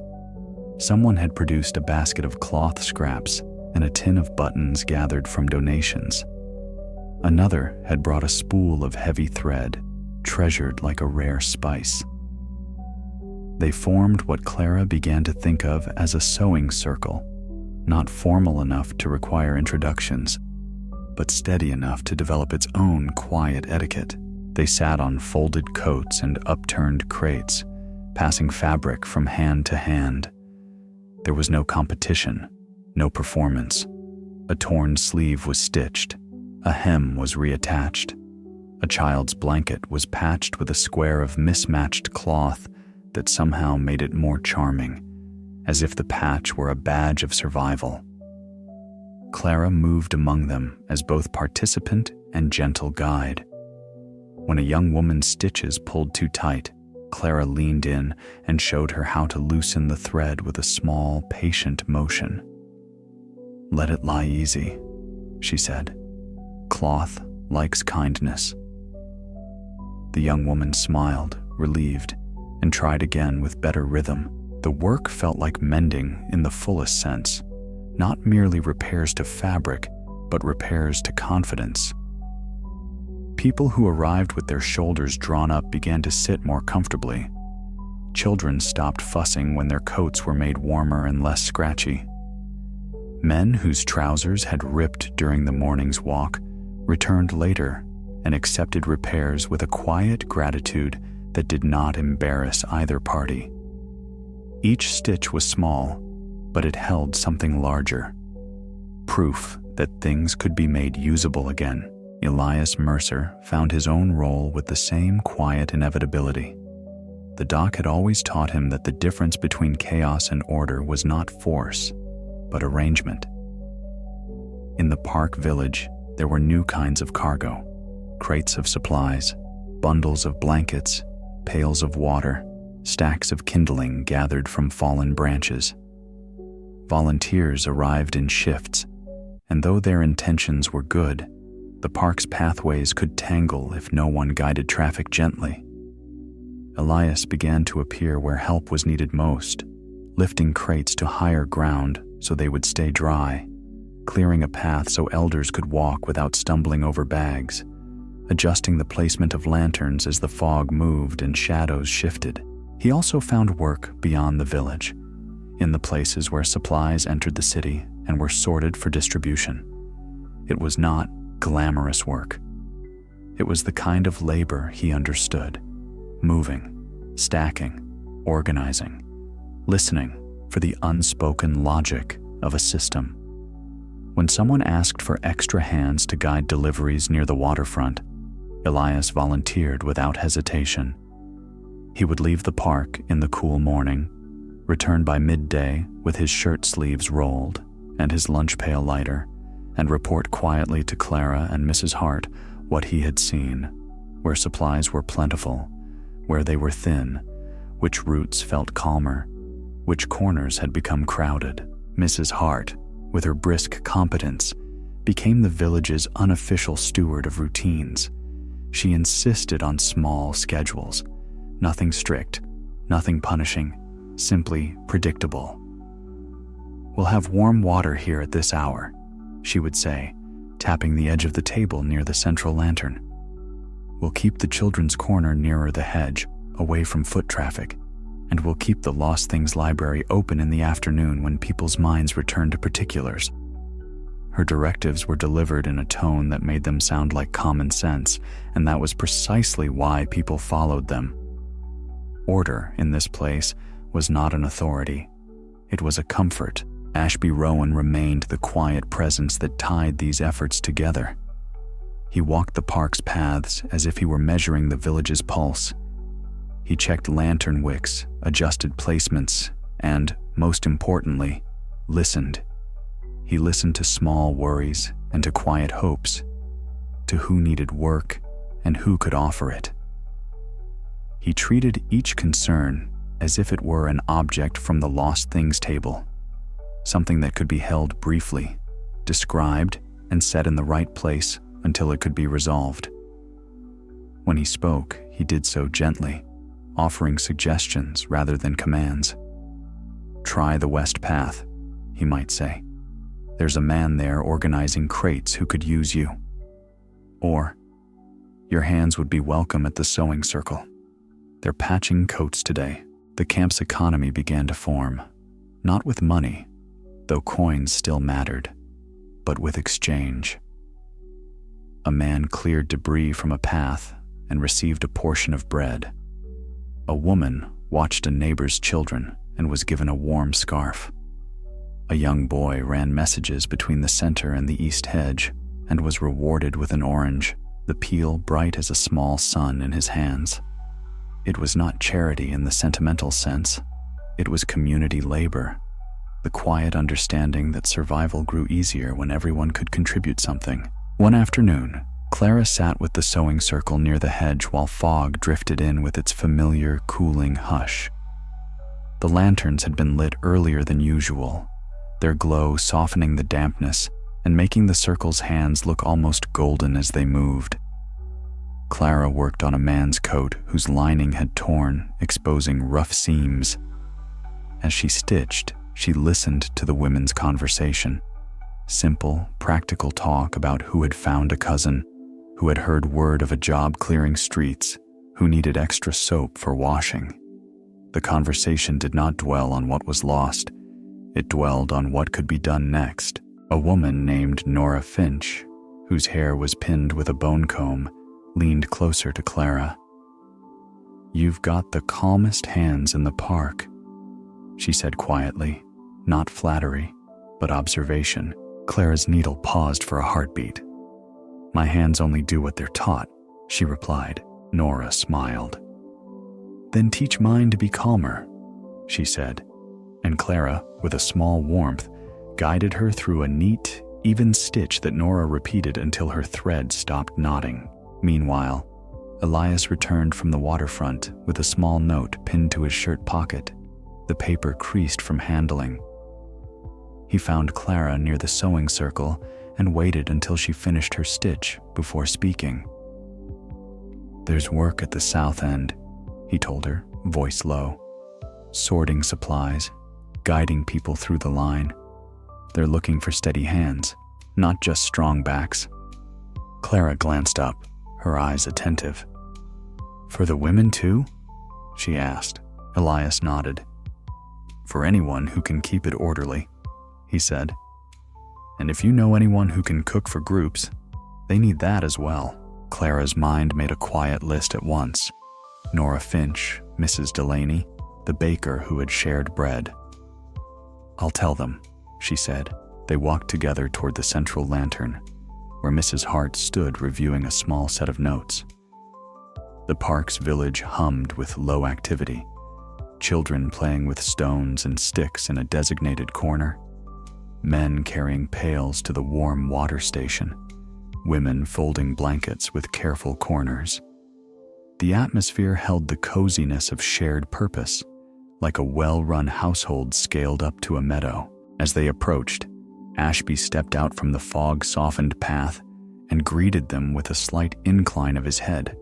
Speaker 1: Someone had produced a basket of cloth scraps and a tin of buttons gathered from donations. Another had brought a spool of heavy thread, treasured like a rare spice. They formed what Clara began to think of as a sewing circle, not formal enough to require introductions, but steady enough to develop its own quiet etiquette. They sat on folded coats and upturned crates, passing fabric from hand to hand. There was no competition, no performance. A torn sleeve was stitched, a hem was reattached. A child's blanket was patched with a square of mismatched cloth that somehow made it more charming, as if the patch were a badge of survival. Clara moved among them as both participant and gentle guide. When a young woman's stitches pulled too tight, Clara leaned in and showed her how to loosen the thread with a small, patient motion. "Let it lie easy," she said. "Cloth likes kindness." The young woman smiled, relieved, and tried again with better rhythm. The work felt like mending in the fullest sense, not merely repairs to fabric, but repairs to confidence. People who arrived with their shoulders drawn up began to sit more comfortably. Children stopped fussing when their coats were made warmer and less scratchy. Men whose trousers had ripped during the morning's walk returned later and accepted repairs with a quiet gratitude that did not embarrass either party. Each stitch was small, but it held something larger. Proof that things could be made usable again. Elias Mercer found his own role with the same quiet inevitability. The doc had always taught him that the difference between chaos and order was not force, but arrangement. In the park village, there were new kinds of cargo: crates of supplies, bundles of blankets, pails of water, stacks of kindling gathered from fallen branches. Volunteers arrived in shifts, and though their intentions were good, the park's pathways could tangle if no one guided traffic gently. Elias began to appear where help was needed most, lifting crates to higher ground so they would stay dry, clearing a path so elders could walk without stumbling over bags, adjusting the placement of lanterns as the fog moved and shadows shifted. He also found work beyond the village, in the places where supplies entered the city and were sorted for distribution. It was not glamorous work. It was the kind of labor he understood: moving, stacking, organizing, listening for the unspoken logic of a system. When someone asked for extra hands to guide deliveries near the waterfront, Elias volunteered without hesitation. He would leave the park in the cool morning, return by midday with his shirt sleeves rolled and his lunch pail lighter, and report quietly to Clara and Mrs. Hart what he had seen, where supplies were plentiful, where they were thin, which routes felt calmer, which corners had become crowded. Mrs. Hart, with her brisk competence, became the village's unofficial steward of routines. She insisted on small schedules, nothing strict, nothing punishing, simply predictable. "We'll have warm water here at this hour," she would say, tapping the edge of the table near the central lantern. "We'll keep the children's corner nearer the hedge, away from foot traffic, and we'll keep the Lost Things library open in the afternoon when people's minds return to particulars." Her directives were delivered in a tone that made them sound like common sense, and that was precisely why people followed them. Order in this place was not an authority. It was a comfort. Ashby Rowan remained the quiet presence that tied these efforts together. He walked the park's paths as if he were measuring the village's pulse. He checked lantern wicks, adjusted placements, and, most importantly, listened. He listened to small worries and to quiet hopes, to who needed work and who could offer it. He treated each concern as if it were an object from the Lost Things table, something that could be held briefly, described, and set in the right place until it could be resolved. When he spoke, he did so gently, offering suggestions rather than commands. "Try the west path," he might say. "There's a man there organizing crates who could use you." Or, "Your hands would be welcome at the sewing circle. They're patching coats today." The camp's economy began to form, not with money, though coins still mattered, but with exchange. A man cleared debris from a path, and received a portion of bread. A woman watched a neighbor's children and was given a warm scarf. A young boy ran messages between the center and the east hedge and was rewarded with an orange, the peel bright as a small sun in his hands. It was not charity in the sentimental sense. It was community labor, the quiet understanding that survival grew easier when everyone could contribute something. One afternoon, Clara sat with the sewing circle near the hedge while fog drifted in with its familiar, cooling hush. The lanterns had been lit earlier than usual, their glow softening the dampness and making the circle's hands look almost golden as they moved. Clara worked on a man's coat whose lining had torn, exposing rough seams. As she stitched, she listened to the women's conversation. Simple, practical talk about who had found a cousin, who had heard word of a job clearing streets, who needed extra soap for washing. The conversation did not dwell on what was lost. It dwelled on what could be done next. A woman named Nora Finch, whose hair was pinned with a bone comb, leaned closer to Clara. "You've got the calmest hands in the park," she said quietly, not flattery, but observation. Clara's needle paused for a heartbeat. "My hands only do what they're taught," she replied. Nora smiled. "Then teach mine to be calmer," she said, and Clara, with a small warmth, guided her through a neat, even stitch that Nora repeated until her thread stopped knotting. Meanwhile, Elias returned from the waterfront with a small note pinned to his shirt pocket, the paper creased from handling. He found Clara near the sewing circle and waited until she finished her stitch before speaking. "There's work at the south end," he told her, voice low. "Sorting supplies, guiding people through the line. They're looking for steady hands, not just strong backs." Clara glanced up, her eyes attentive. "For the women too?" she asked. Elias nodded. "For anyone who can keep it orderly," he said. "And if you know anyone who can cook for groups, they need that as well." Clara's mind made a quiet list at once. Nora Finch, Mrs. Delaney, the baker who had shared bread. "I'll tell them," she said. They walked together toward the central lantern, where Mrs. Hart stood reviewing a small set of notes. The park's village hummed with low activity. Children playing with stones and sticks in a designated corner. Men carrying pails to the warm water station. Women folding blankets with careful corners. The atmosphere held the coziness of shared purpose, like a well-run household scaled up to a meadow. As they approached, Ashby stepped out from the fog-softened path and greeted them with a slight incline of his head.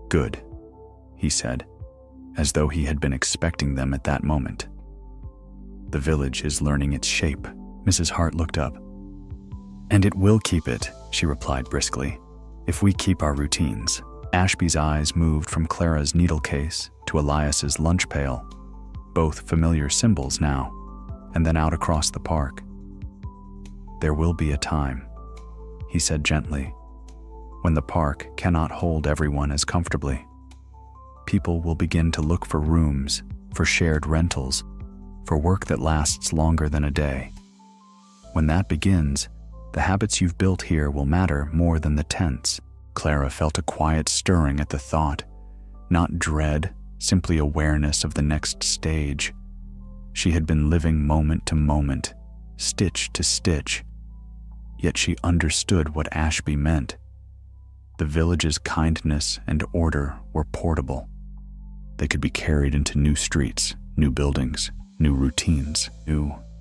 Speaker 1: "Good," he said, as though he had been expecting them at that moment. "The village is learning its shape." Mrs. Hart looked up. "And it will keep it," she replied briskly, "if we keep our routines." Ashby's eyes moved from Clara's needle case to Elias's lunch pail, both familiar symbols now, and then out across the park. "There will be a time," he said gently, "when the park cannot hold everyone as comfortably. People will begin to look for rooms, for shared rentals, for work that lasts longer than a day. When that begins, the habits you've built here will matter more than the tents." Clara felt a quiet stirring at the thought, not dread, simply awareness of the next stage. She had been living moment to moment, stitch to stitch, yet she understood what Ashby meant. The village's kindness and order were portable. They could be carried into new streets, new buildings, new routines,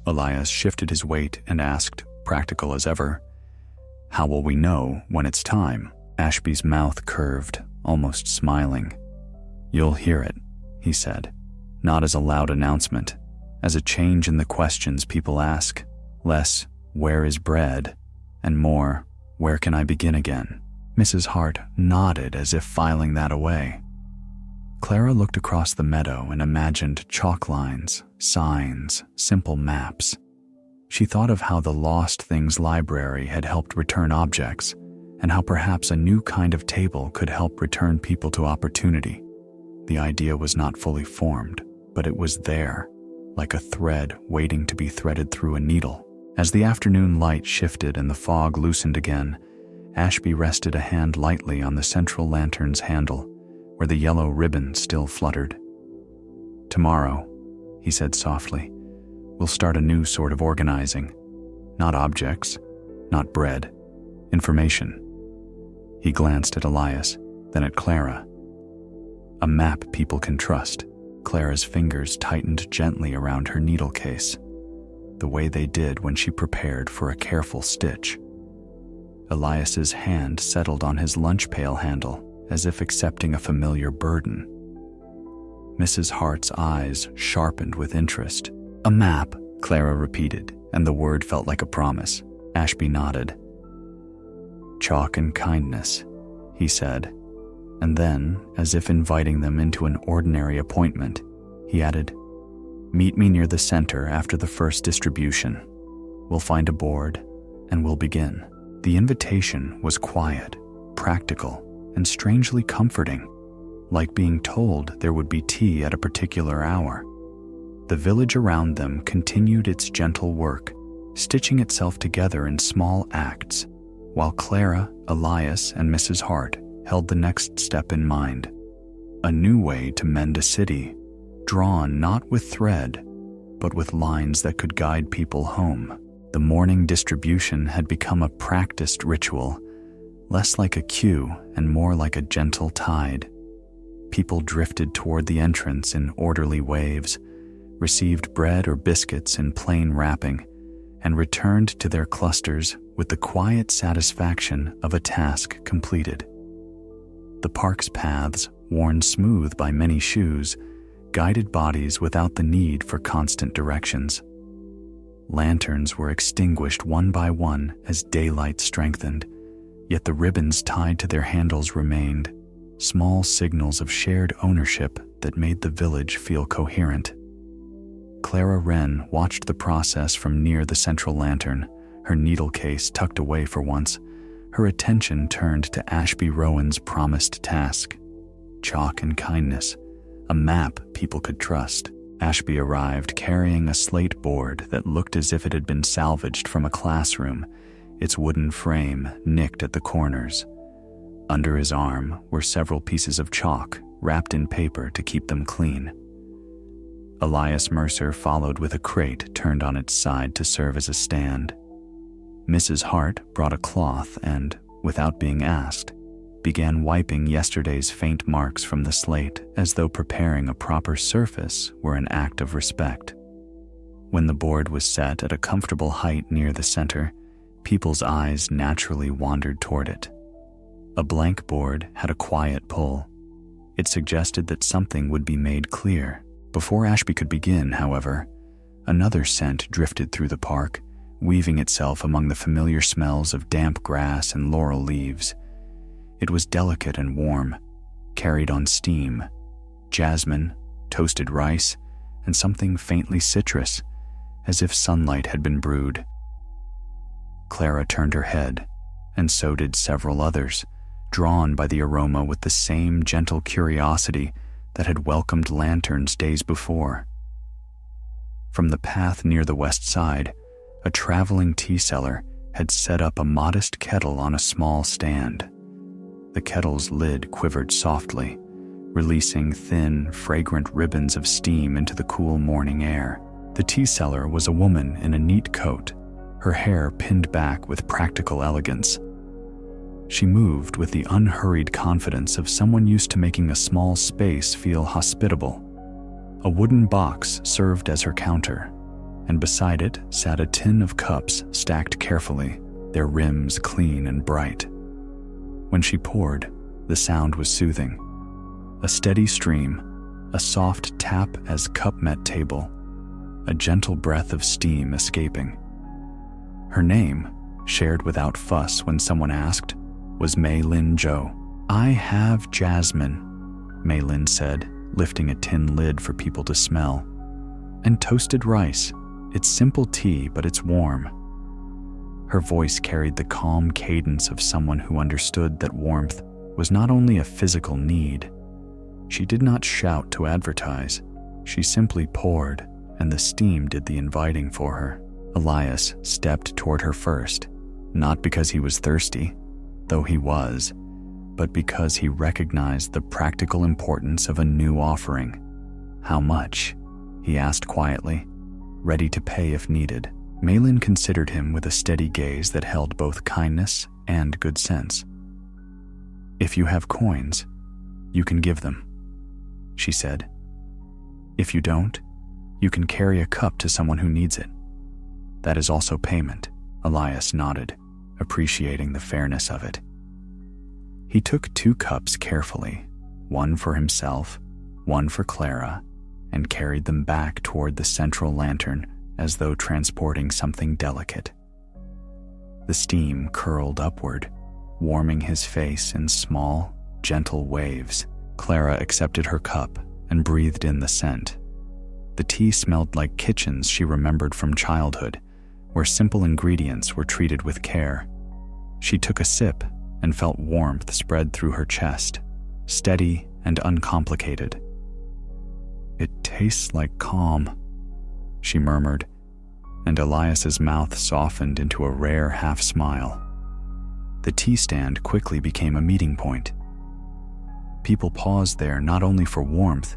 Speaker 1: Elias shifted his weight and asked, practical as ever, "How will we know when it's time?" Ashby's mouth curved, almost smiling. "You'll hear it," he said, not as a loud announcement, as a change in the questions people ask. Less, "Where is bread?" and more, "Where can I begin again?" Mrs. Hart nodded as if filing that away. Clara looked across the meadow and imagined chalk lines, signs, simple maps. She thought of how the Lost Things library had helped return objects, and how perhaps a new kind of table could help return people to opportunity. The idea was not fully formed, but it was there, like a thread waiting to be threaded through a needle. As the afternoon light shifted and the fog loosened again, Ashby rested a hand lightly on the central lantern's handle, where the yellow ribbon still fluttered. "Tomorrow," he said softly, "we'll start a new sort of organizing. Not objects, not bread, information." He glanced at Elias, then at Clara. "A map people can trust." Clara's fingers tightened gently around her needle case, the way they did when she prepared for a careful stitch. Elias's hand settled on his lunch pail handle, as if accepting a familiar burden. Mrs. Hart's eyes sharpened with interest. "A map," Clara repeated, and the word felt like a promise. Ashby nodded. "Chalk and kindness," he said, and then, as if inviting them into an ordinary appointment, he added, "Meet me near the center after the first distribution. We'll find a board, and we'll begin." The invitation was quiet, practical, and strangely comforting, like being told there would be tea at a particular hour. The village around them continued its gentle work, stitching itself together in small acts, while Clara, Elias, and Mrs. Hart held the next step in mind. A new way to mend a city, drawn not with thread, but with lines that could guide people home. The morning distribution had become a practiced ritual, less like a queue and more like a gentle tide. People drifted toward the entrance in orderly waves, received bread or biscuits in plain wrapping, and returned to their clusters with the quiet satisfaction of a task completed. The park's paths, worn smooth by many shoes, guided bodies without the need for constant directions. Lanterns were extinguished one by one as daylight strengthened, yet the ribbons tied to their handles remained, small signals of shared ownership that made the village feel coherent. Clara Wren watched the process from near the central lantern, her needle case tucked away for once. Her attention turned to Ashby Rowan's promised task: chalk and kindness, a map people could trust. Ashby arrived carrying a slate board that looked as if it had been salvaged from a classroom, its wooden frame nicked at the corners. Under his arm were several pieces of chalk wrapped in paper to keep them clean. Elias Mercer followed with a crate turned on its side to serve as a stand. Mrs. Hart brought a cloth and, without being asked, began wiping yesterday's faint marks from the slate as though preparing a proper surface were an act of respect. When the board was set at a comfortable height near the center, people's eyes naturally wandered toward it. A blank board had a quiet pull. It suggested that something would be made clear. Before Ashby could begin, however, another scent drifted through the park, weaving itself among the familiar smells of damp grass and laurel leaves. It was delicate and warm, carried on steam: jasmine, toasted rice, and something faintly citrus, as if sunlight had been brewed. Clara turned her head, and so did several others, drawn by the aroma with the same gentle curiosity that had welcomed lanterns days before. From the path near the west side, a traveling tea seller had set up a modest kettle on a small stand. The kettle's lid quivered softly, releasing thin, fragrant ribbons of steam into the cool morning air. The tea seller was a woman in a neat coat, her hair pinned back with practical elegance. She moved with the unhurried confidence of someone used to making a small space feel hospitable. A wooden box served as her counter, and beside it sat a tin of cups stacked carefully, their rims clean and bright. When she poured, the sound was soothing. A steady stream, a soft tap as cup met table, a gentle breath of steam escaping. Her name, shared without fuss when someone asked, was Mei Lin Zhou. "I have jasmine," Mei Lin said, lifting a tin lid for people to smell. "And toasted rice. It's simple tea, but it's warm." Her voice carried the calm cadence of someone who understood that warmth was not only a physical need. She did not shout to advertise. She simply poured, and the steam did the inviting for her. Elias stepped toward her first, not because he was thirsty, though he was, but because he recognized the practical importance of a new offering. "How much?" he asked quietly, ready to pay if needed. Malin considered him with a steady gaze that held both kindness and good sense. "If you have coins, you can give them," she said. "If you don't, you can carry a cup to someone who needs it. That is also payment." Elias nodded, appreciating the fairness of it. He took 2 cups carefully, one for himself, one for Clara, and carried them back toward the central lantern as though transporting something delicate. The steam curled upward, warming his face in small, gentle waves. Clara accepted her cup and breathed in the scent. The tea smelled like kitchens she remembered from childhood, where simple ingredients were treated with care. She took a sip and felt warmth spread through her chest, steady and uncomplicated. "It tastes like calm," she murmured, and Elias's mouth softened into a rare half-smile. The tea stand quickly became a meeting point. People paused there not only for warmth,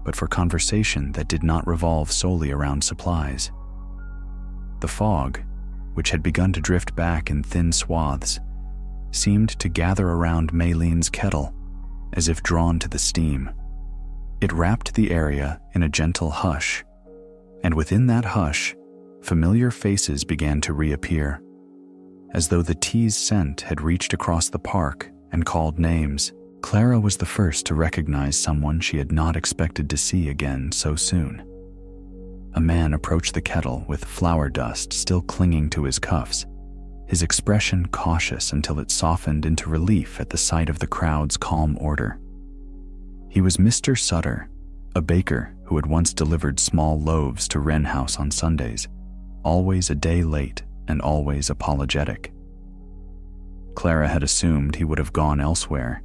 Speaker 1: but for conversation that did not revolve solely around supplies. The fog, which had begun to drift back in thin swaths, seemed to gather around Mayleen's kettle, as if drawn to the steam. It wrapped the area in a gentle hush, and within that hush, familiar faces began to reappear, as though the tea's scent had reached across the park and called names. Clara was the first to recognize someone she had not expected to see again so soon. A man approached the kettle with flour dust still clinging to his cuffs, his expression cautious until it softened into relief at the sight of the crowd's calm order. He was Mr. Sutter, a baker who had once delivered small loaves to Wren House on Sundays, always a day late and always apologetic. Clara had assumed he would have gone elsewhere,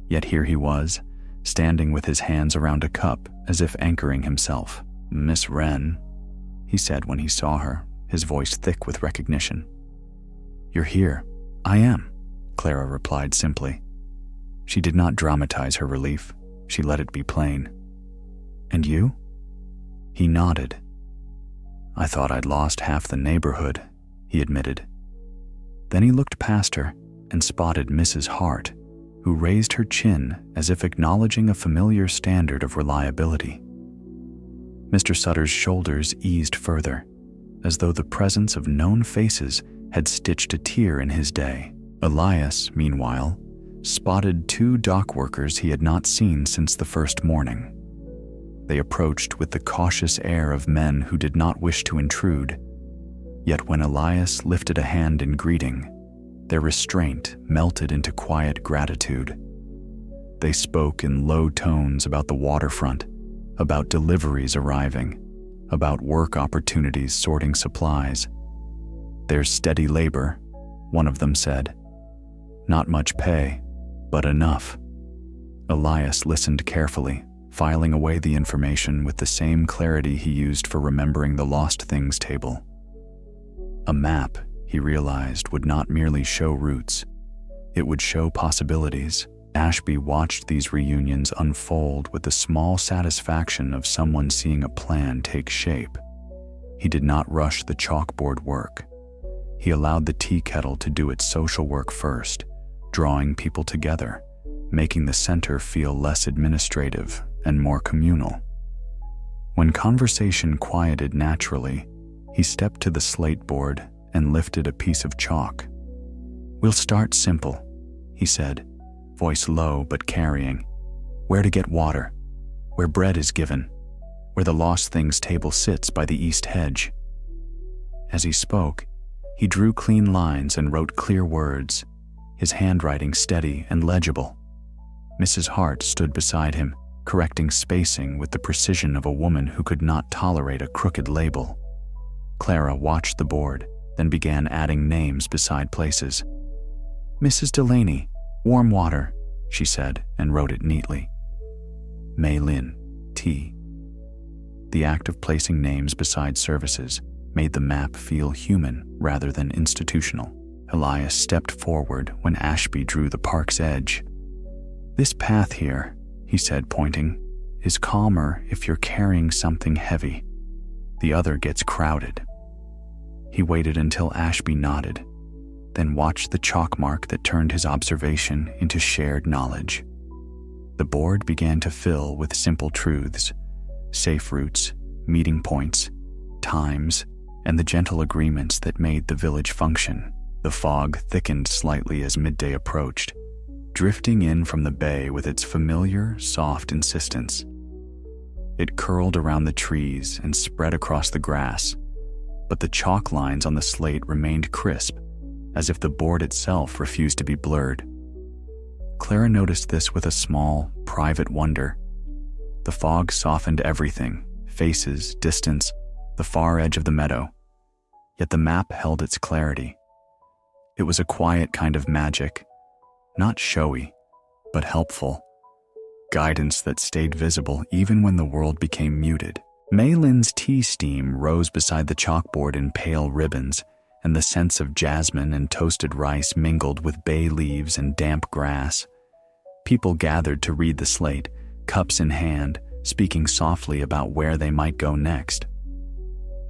Speaker 1: yet here he was, standing with his hands around a cup as if anchoring himself. "Miss Wren," he said when he saw her, his voice thick with recognition. "You're here." "I am," Clara replied simply. She did not dramatize her relief. She let it be plain. "And you?" He nodded. "I thought I'd lost half the neighborhood," he admitted. Then he looked past her and spotted Mrs. Hart, who raised her chin as if acknowledging a familiar standard of reliability. Mr. Sutter's shoulders eased further, as though the presence of known faces had stitched a tear in his day. Elias, meanwhile, spotted 2 dock workers he had not seen since the first morning. They approached with the cautious air of men who did not wish to intrude. Yet when Elias lifted a hand in greeting, their restraint melted into quiet gratitude. They spoke in low tones about the waterfront, about deliveries arriving, about work opportunities sorting supplies. "There's steady labor," one of them said. "Not much pay, but enough." Elias listened carefully, filing away the information with the same clarity he used for remembering the lost things table. A map, he realized, would not merely show routes. It would show possibilities. Ashby watched these reunions unfold with the small satisfaction of someone seeing a plan take shape. He did not rush the chalkboard work. He allowed the tea kettle to do its social work first, drawing people together, making the center feel less administrative and more communal. When conversation quieted naturally, he stepped to the slate board and lifted a piece of chalk. "We'll start simple," he said, voice low but carrying. "Where to get water, where bread is given, where the lost things table sits by the east hedge." As he spoke, he drew clean lines and wrote clear words, his handwriting steady and legible. Mrs. Hart stood beside him, correcting spacing with the precision of a woman who could not tolerate a crooked label. Clara watched the board, then began adding names beside places. "Mrs. Delaney, warm water," she said, and wrote it neatly. Mei Lin, tea. The act of placing names beside services made the map feel human rather than institutional. Elias stepped forward when Ashby drew the park's edge. "This path here," he said, pointing, "is calmer if you're carrying something heavy. The other gets crowded." He waited until Ashby nodded, then watched the chalk mark that turned his observation into shared knowledge. The board began to fill with simple truths: safe routes, meeting points, times, and the gentle agreements that made the village function. The fog thickened slightly as midday approached, drifting in from the bay with its familiar, soft insistence. It curled around the trees and spread across the grass, but the chalk lines on the slate remained crisp, as if the board itself refused to be blurred. Clara noticed this with a small, private wonder. The fog softened everything: faces, distance, the far edge of the meadow. Yet the map held its clarity. It was a quiet kind of magic, not showy, but helpful. Guidance that stayed visible even when the world became muted. Mei Lin's tea steam rose beside the chalkboard in pale ribbons, and the scents of jasmine and toasted rice mingled with bay leaves and damp grass. People gathered to read the slate, cups in hand, speaking softly about where they might go next.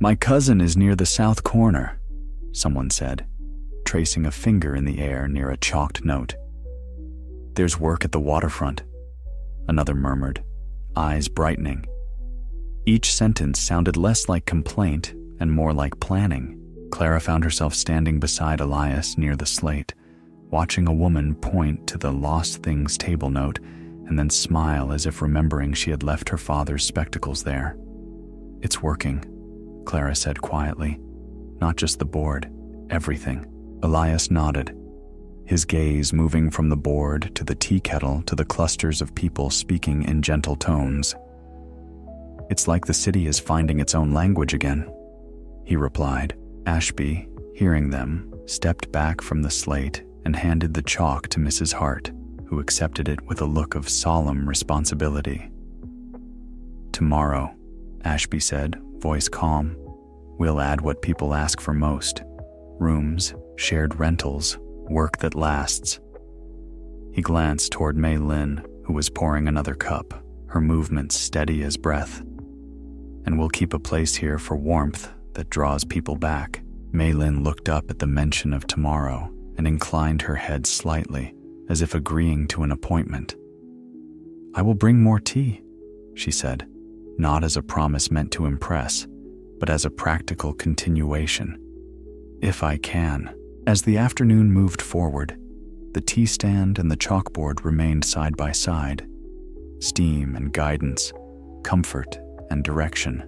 Speaker 1: "My cousin is near the south corner," someone said, tracing a finger in the air near a chalked note. "There's work at the waterfront," another murmured, eyes brightening. Each sentence sounded less like complaint and more like planning. Clara found herself standing beside Elias near the slate, watching a woman point to the lost things table note and then smile as if remembering she had left her father's spectacles there. "It's working," Clara said quietly. "Not just the board, everything." Elias nodded, his gaze moving from the board to the tea kettle to the clusters of people speaking in gentle tones. "It's like the city is finding its own language again," he replied. Ashby, hearing them, stepped back from the slate and handed the chalk to Mrs. Hart, who accepted it with a look of solemn responsibility. "Tomorrow," Ashby said, voice calm, "we'll add what people ask for most: rooms, shared rentals, work that lasts." He glanced toward Mei Lin, who was pouring another cup, her movements steady as breath. "And we'll keep a place here for warmth that draws people back." Mei Lin looked up at the mention of tomorrow and inclined her head slightly, as if agreeing to an appointment. "I will bring more tea," she said, not as a promise meant to impress, but as a practical continuation. "If I can." As the afternoon moved forward, the tea stand and the chalkboard remained side by side. Steam and guidance, comfort and direction.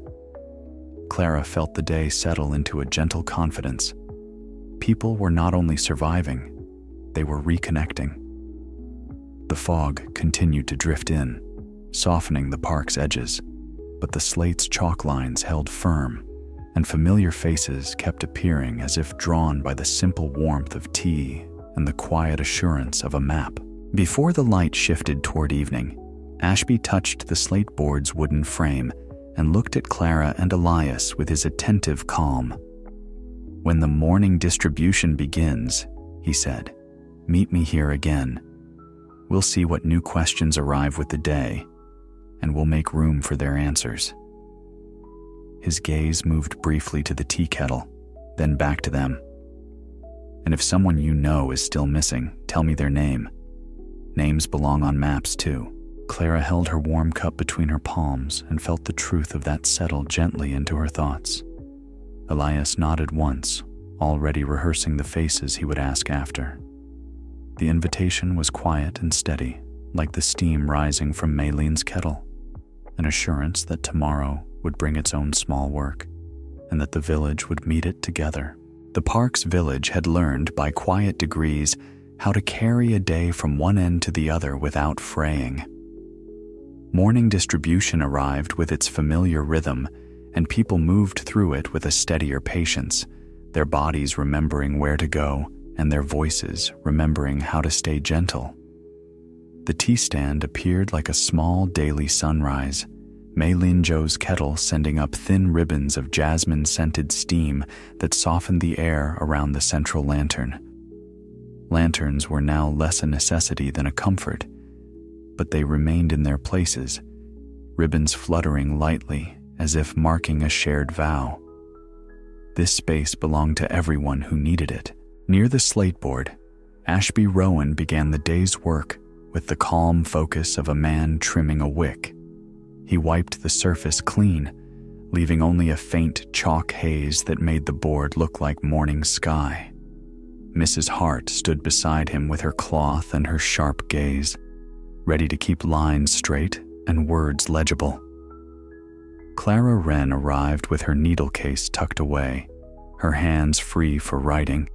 Speaker 1: Clara felt the day settle into a gentle confidence. People were not only surviving, they were reconnecting. The fog continued to drift in, softening the park's edges, but the slate's chalk lines held firm, and familiar faces kept appearing as if drawn by the simple warmth of tea and the quiet assurance of a map. Before the light shifted toward evening, Ashby touched the slate board's wooden frame and looked at Clara and Elias with his attentive calm. "When the morning distribution begins," he said, "meet me here again. We'll see what new questions arrive with the day, and we'll make room for their answers." His gaze moved briefly to the tea kettle, then back to them. "And if someone you know is still missing, tell me their name. Names belong on maps too." Clara held her warm cup between her palms and felt the truth of that settle gently into her thoughts. Elias nodded once, already rehearsing the faces he would ask after. The invitation was quiet and steady, like the steam rising from Mei Lin's kettle, an assurance that tomorrow would bring its own small work, and that the village would meet it together. The park's village had learned by quiet degrees how to carry a day from one end to the other without fraying. Morning distribution arrived with its familiar rhythm, and people moved through it with a steadier patience, their bodies remembering where to go and their voices remembering how to stay gentle. The tea stand appeared like a small daily sunrise, Mei Lin Zhou's kettle sending up thin ribbons of jasmine-scented steam that softened the air around the central lantern. Lanterns were now less a necessity than a comfort, but they remained in their places, ribbons fluttering lightly as if marking a shared vow. This space belonged to everyone who needed it. Near the slateboard, Ashby Rowan began the day's work with the calm focus of a man trimming a wick. He wiped the surface clean, leaving only a faint chalk haze that made the board look like morning sky. Mrs. Hart stood beside him with her cloth and her sharp gaze, ready to keep lines straight and words legible. Clara Wren arrived with her needle case tucked away, her hands free for writing,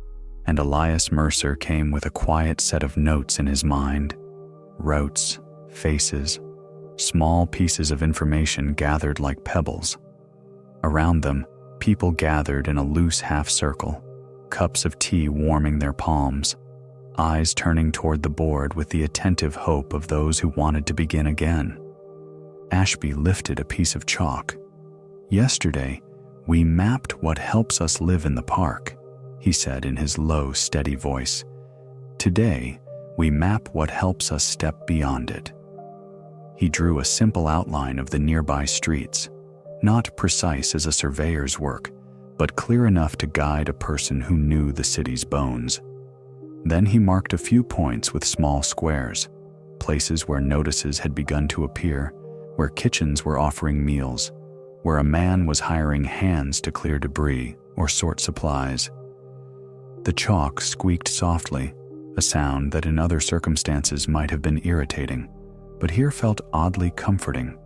Speaker 1: and Elias Mercer came with a quiet set of notes in his mind. Routes, faces, small pieces of information gathered like pebbles. Around them, people gathered in a loose half-circle, cups of tea warming their palms, eyes turning toward the board with the attentive hope of those who wanted to begin again. Ashby lifted a piece of chalk. "Yesterday, we mapped what helps us live in the park," he said in his low, steady voice. "Today, we map what helps us step beyond it." He drew a simple outline of the nearby streets, not precise as a surveyor's work, but clear enough to guide a person who knew the city's bones. Then he marked a few points with small squares, places where notices had begun to appear, where kitchens were offering meals, where a man was hiring hands to clear debris or sort supplies. The chalk squeaked softly, a sound that in other circumstances might have been irritating, but here felt oddly comforting.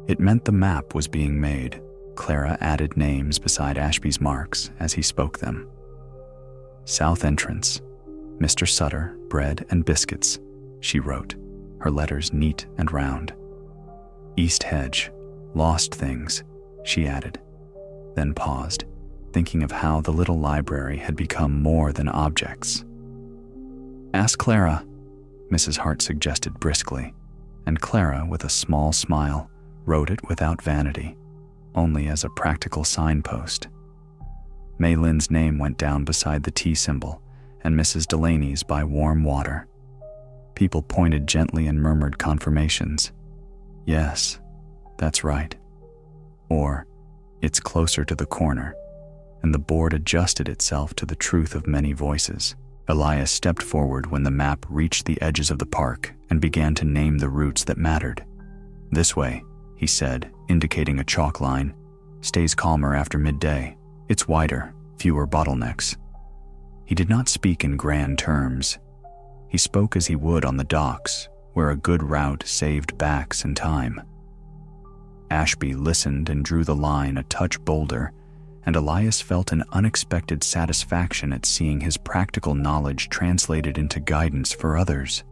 Speaker 1: It meant the map was being made. Clara added names beside Ashby's marks as he spoke them. "South entrance, Mr. Sutter, bread and biscuits," she wrote, her letters neat and round. "East hedge, lost things," she added, then paused, thinking of how the little library had become more than objects. "Ask Clara," Mrs. Hart suggested briskly, and Clara, with a small smile, wrote it without vanity, only as a practical signpost. Mei Lin's name went down beside the tea symbol, and Mrs. Delaney's by warm water. People pointed gently and murmured confirmations. "Yes, that's right." Or, "It's closer to the corner," and the board adjusted itself to the truth of many voices. Elias stepped forward when the map reached the edges of the park and began to name the routes that mattered. "This way," he said, indicating a chalk line. "Stays calmer after midday. It's wider, fewer bottlenecks." He did not speak in grand terms. He spoke as he would on the docks, where a good route saved backs and time. Ashby listened and drew the line a touch bolder, and Elias felt an unexpected satisfaction at seeing his practical knowledge translated into guidance for others.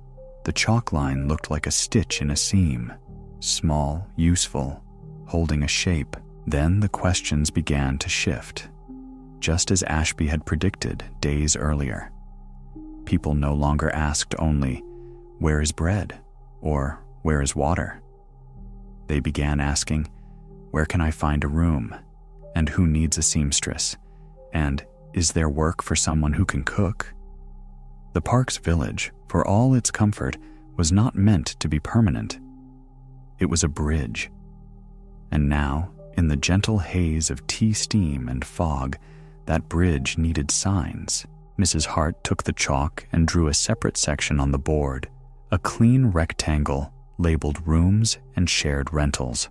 Speaker 1: The chalk line looked like a stitch in a seam, small, useful, holding a shape. Then the questions began to shift, just as Ashby had predicted days earlier. People no longer asked only, "Where is bread?" or "Where is water?" They began asking, "Where can I find a room?" and "Who needs a seamstress?" and "Is there work for someone who can cook?" The park's village, for all its comfort, was not meant to be permanent. It was a bridge. And now, in the gentle haze of tea steam and fog, that bridge needed signs. Mrs. Hart took the chalk and drew a separate section on the board, a clean rectangle labeled rooms and shared rentals.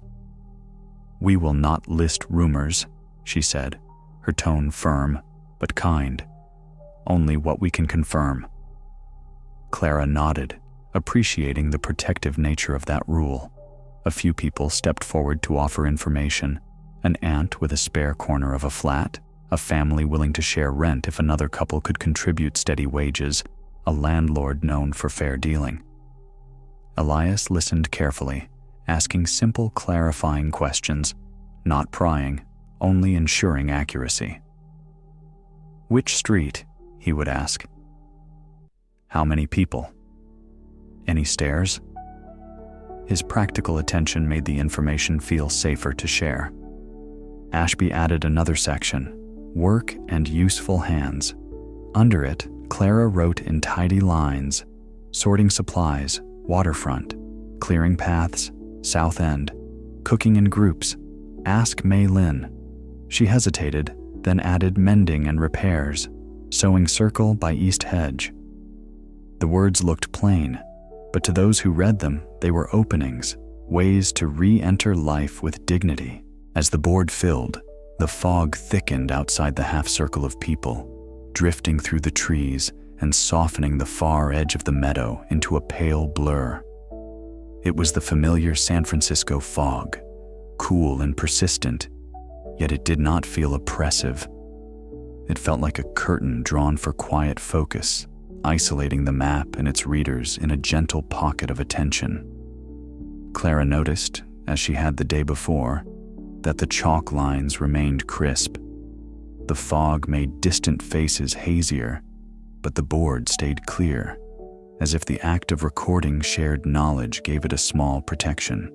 Speaker 1: "We will not list rumors," she said, her tone firm but kind. "Only what we can confirm." Clara nodded, appreciating the protective nature of that rule. A few people stepped forward to offer information: an aunt with a spare corner of a flat, a family willing to share rent if another couple could contribute steady wages, a landlord known for fair dealing. Elias listened carefully, asking simple, clarifying questions, not prying, only ensuring accuracy. Which street? He would ask. How many people? Any stairs? His practical attention made the information feel safer to share. Ashby added another section, work and useful hands. Under it, Clara wrote in tidy lines, sorting supplies, waterfront, clearing paths, South End, cooking in groups, ask Mei Lin. She hesitated, then added mending and repairs, sewing circle by East Hedge. The words looked plain, but to those who read them, they were openings, ways to re-enter life with dignity. As the board filled, the fog thickened outside the half-circle of people, drifting through the trees and softening the far edge of the meadow into a pale blur. It was the familiar San Francisco fog, cool and persistent, yet it did not feel oppressive. It felt like a curtain drawn for quiet focus, isolating the map and its readers in a gentle pocket of attention. Clara noticed, as she had the day before, that the chalk lines remained crisp. The fog made distant faces hazier, but the board stayed clear, as if the act of recording shared knowledge gave it a small protection.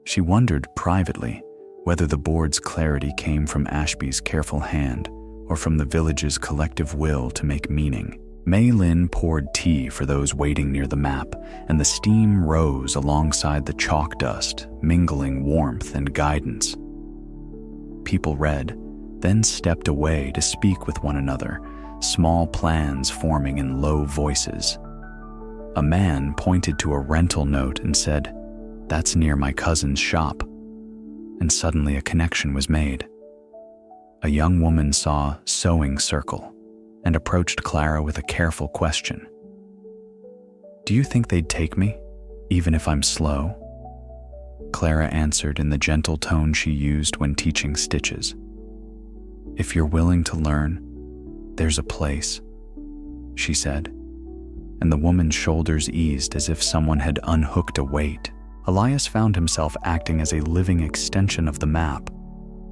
Speaker 1: She wondered privately whether the board's clarity came from Ashby's careful hand or from the village's collective will to make meaning. Mei Lin poured tea for those waiting near the map, and the steam rose alongside the chalk dust, mingling warmth and guidance. People read, then stepped away to speak with one another, small plans forming in low voices. A man pointed to a rental note and said, "That's near my cousin's shop." And suddenly a connection was made. A young woman saw sewing circle and approached Clara with a careful question. "Do you think they'd take me, even if I'm slow?" Clara answered in the gentle tone she used when teaching stitches. "If you're willing to learn, there's a place," she said, and the woman's shoulders eased as if someone had unhooked a weight. Elias found himself acting as a living extension of the map.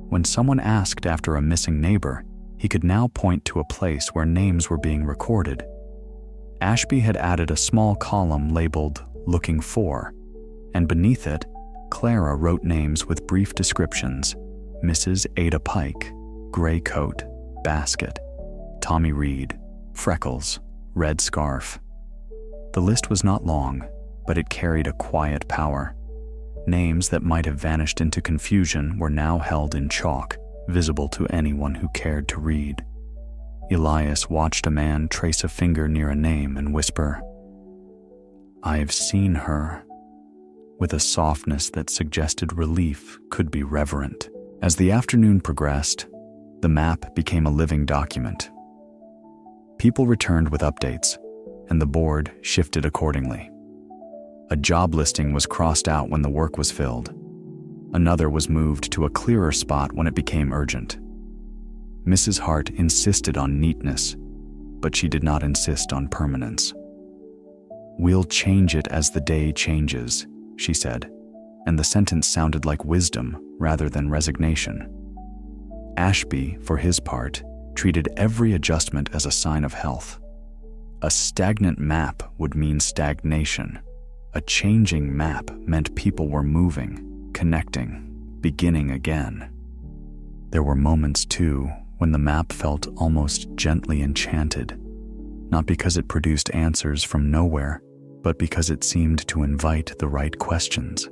Speaker 1: When someone asked after a missing neighbor, he could now point to a place where names were being recorded. Ashby had added a small column labeled "Looking For," and beneath it, Clara wrote names with brief descriptions: Mrs. Ada Pike, gray coat, basket, Tommy Reed, freckles, red scarf. The list was not long, but it carried a quiet power. Names that might have vanished into confusion were now held in chalk, visible to anyone who cared to read. Elias watched a man trace a finger near a name and whisper, "I've seen her," with a softness that suggested relief could be reverent. As the afternoon progressed, the map became a living document. People returned with updates, and the board shifted accordingly. A job listing was crossed out when the work was filled. Another was moved to a clearer spot when it became urgent. Mrs. Hart insisted on neatness, but she did not insist on permanence. "We'll change it as the day changes," she said, and the sentence sounded like wisdom rather than resignation. Ashby, for his part, treated every adjustment as a sign of health. A stagnant map would mean stagnation. A changing map meant people were moving, connecting, beginning again. There were moments, too, when the map felt almost gently enchanted, not because it produced answers from nowhere, but because it seemed to invite the right questions.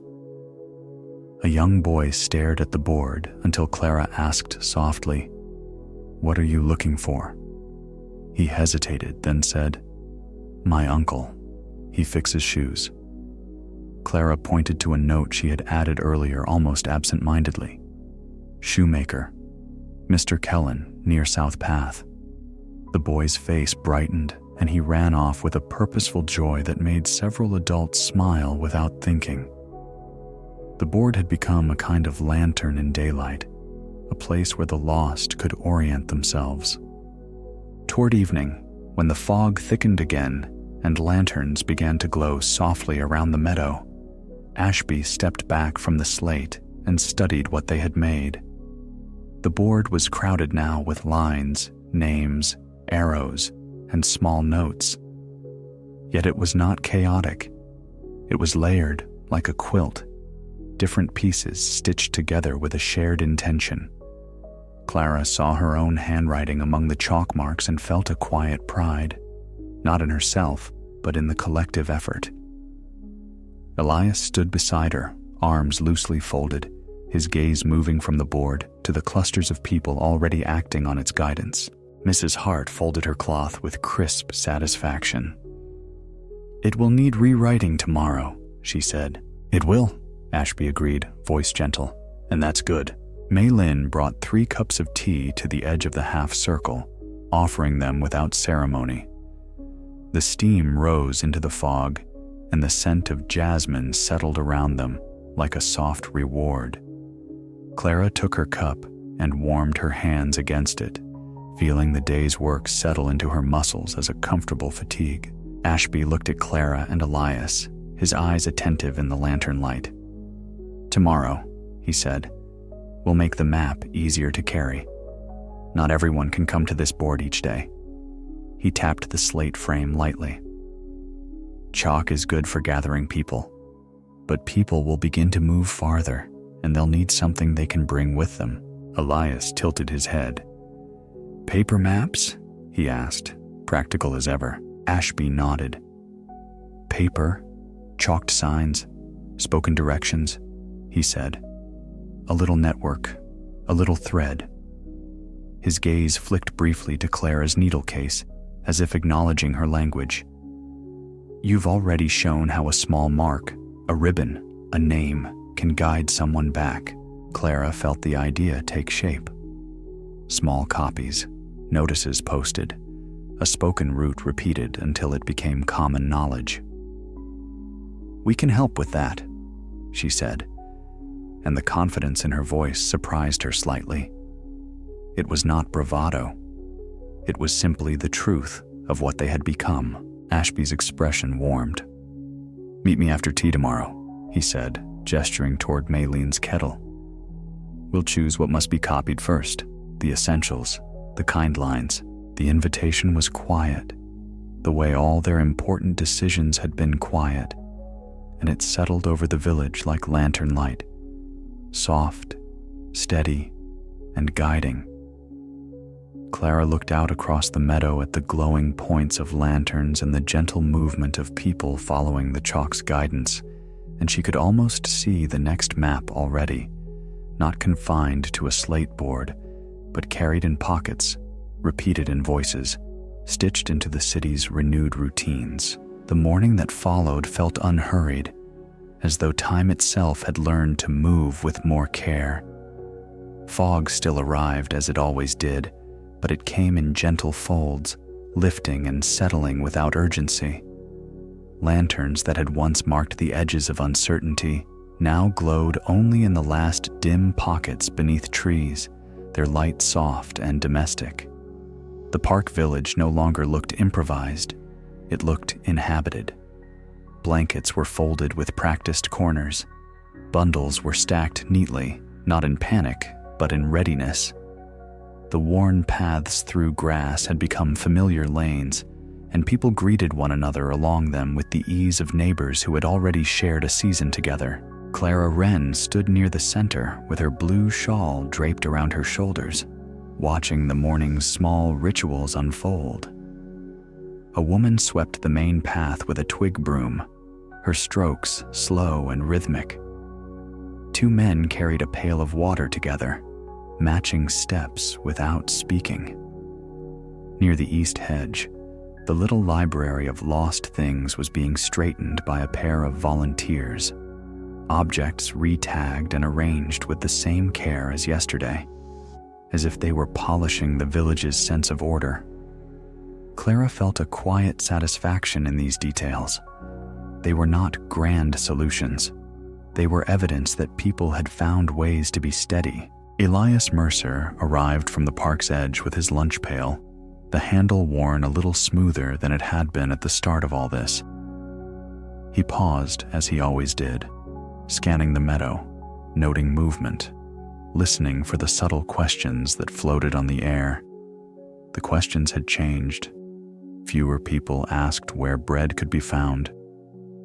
Speaker 1: A young boy stared at the board until Clara asked softly, "What are you looking for?" He hesitated, then said, "My uncle. He fixes shoes." Clara pointed to a note she had added earlier almost absent-mindedly. "Shoemaker. Mr. Kellen, near South Path." The boy's face brightened, and he ran off with a purposeful joy that made several adults smile without thinking. The board had become a kind of lantern in daylight, a place where the lost could orient themselves. Toward evening, when the fog thickened again and lanterns began to glow softly around the meadow, Ashby stepped back from the slate and studied what they had made. The board was crowded now with lines, names, arrows, and small notes. Yet it was not chaotic. It was layered like a quilt, different pieces stitched together with a shared intention. Clara saw her own handwriting among the chalk marks and felt a quiet pride, not in herself, but in the collective effort. Elias stood beside her, arms loosely folded, his gaze moving from the board to the clusters of people already acting on its guidance. Mrs. Hart folded her cloth with crisp satisfaction. "It will need rewriting tomorrow," she said. "It will," Ashby agreed, voice gentle, "and that's good." Mei Lin brought 3 cups of tea to the edge of the half circle, offering them without ceremony. The steam rose into the fog, and the scent of jasmine settled around them like a soft reward. Clara took her cup and warmed her hands against it, feeling the day's work settle into her muscles as a comfortable fatigue. Ashby looked at Clara and Elias, his eyes attentive in the lantern light. "Tomorrow," he said, "we'll make the map easier to carry. Not everyone can come to this board each day." He tapped the slate frame lightly. "Chalk is good for gathering people, but people will begin to move farther, and they'll need something they can bring with them." Elias tilted his head. "Paper maps?" he asked, practical as ever. Ashby nodded. "Paper, chalked signs, spoken directions," he said. "A little network, a little thread." His gaze flicked briefly to Clara's needle case, as if acknowledging her language. "You've already shown how a small mark, a ribbon, a name, can guide someone back." Clara felt the idea take shape. Small copies, notices posted, a spoken route repeated until it became common knowledge. "We can help with that," she said, and the confidence in her voice surprised her slightly. It was not bravado. It was simply the truth of what they had become. Ashby's expression warmed. "Meet me after tea tomorrow," he said, gesturing toward Maylene's kettle. "We'll choose what must be copied first, the essentials, the kind lines." The invitation was quiet, the way all their important decisions had been quiet, and it settled over the village like lantern light, soft, steady, and guiding. Clara looked out across the meadow at the glowing points of lanterns and the gentle movement of people following the chalk's guidance, and she could almost see the next map already, not confined to a slate board, but carried in pockets, repeated in voices, stitched into the city's renewed routines. The morning that followed felt unhurried, as though time itself had learned to move with more care. Fog still arrived as it always did, but it came in gentle folds, lifting and settling without urgency. Lanterns that had once marked the edges of uncertainty now glowed only in the last dim pockets beneath trees, their light soft and domestic. The park village no longer looked improvised, it looked inhabited. Blankets were folded with practiced corners. Bundles were stacked neatly, not in panic, but in readiness. The worn paths through grass had become familiar lanes, and people greeted one another along them with the ease of neighbors who had already shared a season together. Clara Wren stood near the center with her blue shawl draped around her shoulders, watching the morning's small rituals unfold. A woman swept the main path with a twig broom, her strokes slow and rhythmic. 2 men carried a pail of water together, matching steps without speaking. Near the east hedge, the little library of lost things was being straightened by a pair of volunteers, objects re-tagged and arranged with the same care as yesterday, as if they were polishing the village's sense of order. Clara felt a quiet satisfaction in these details. They were not grand solutions. They were evidence that people had found ways to be steady. Elias Mercer arrived from the park's edge with his lunch pail, the handle worn a little smoother than it had been at the start of all this. He paused, as he always did, scanning the meadow, noting movement, listening for the subtle questions that floated on the air. The questions had changed. Fewer people asked where bread could be found.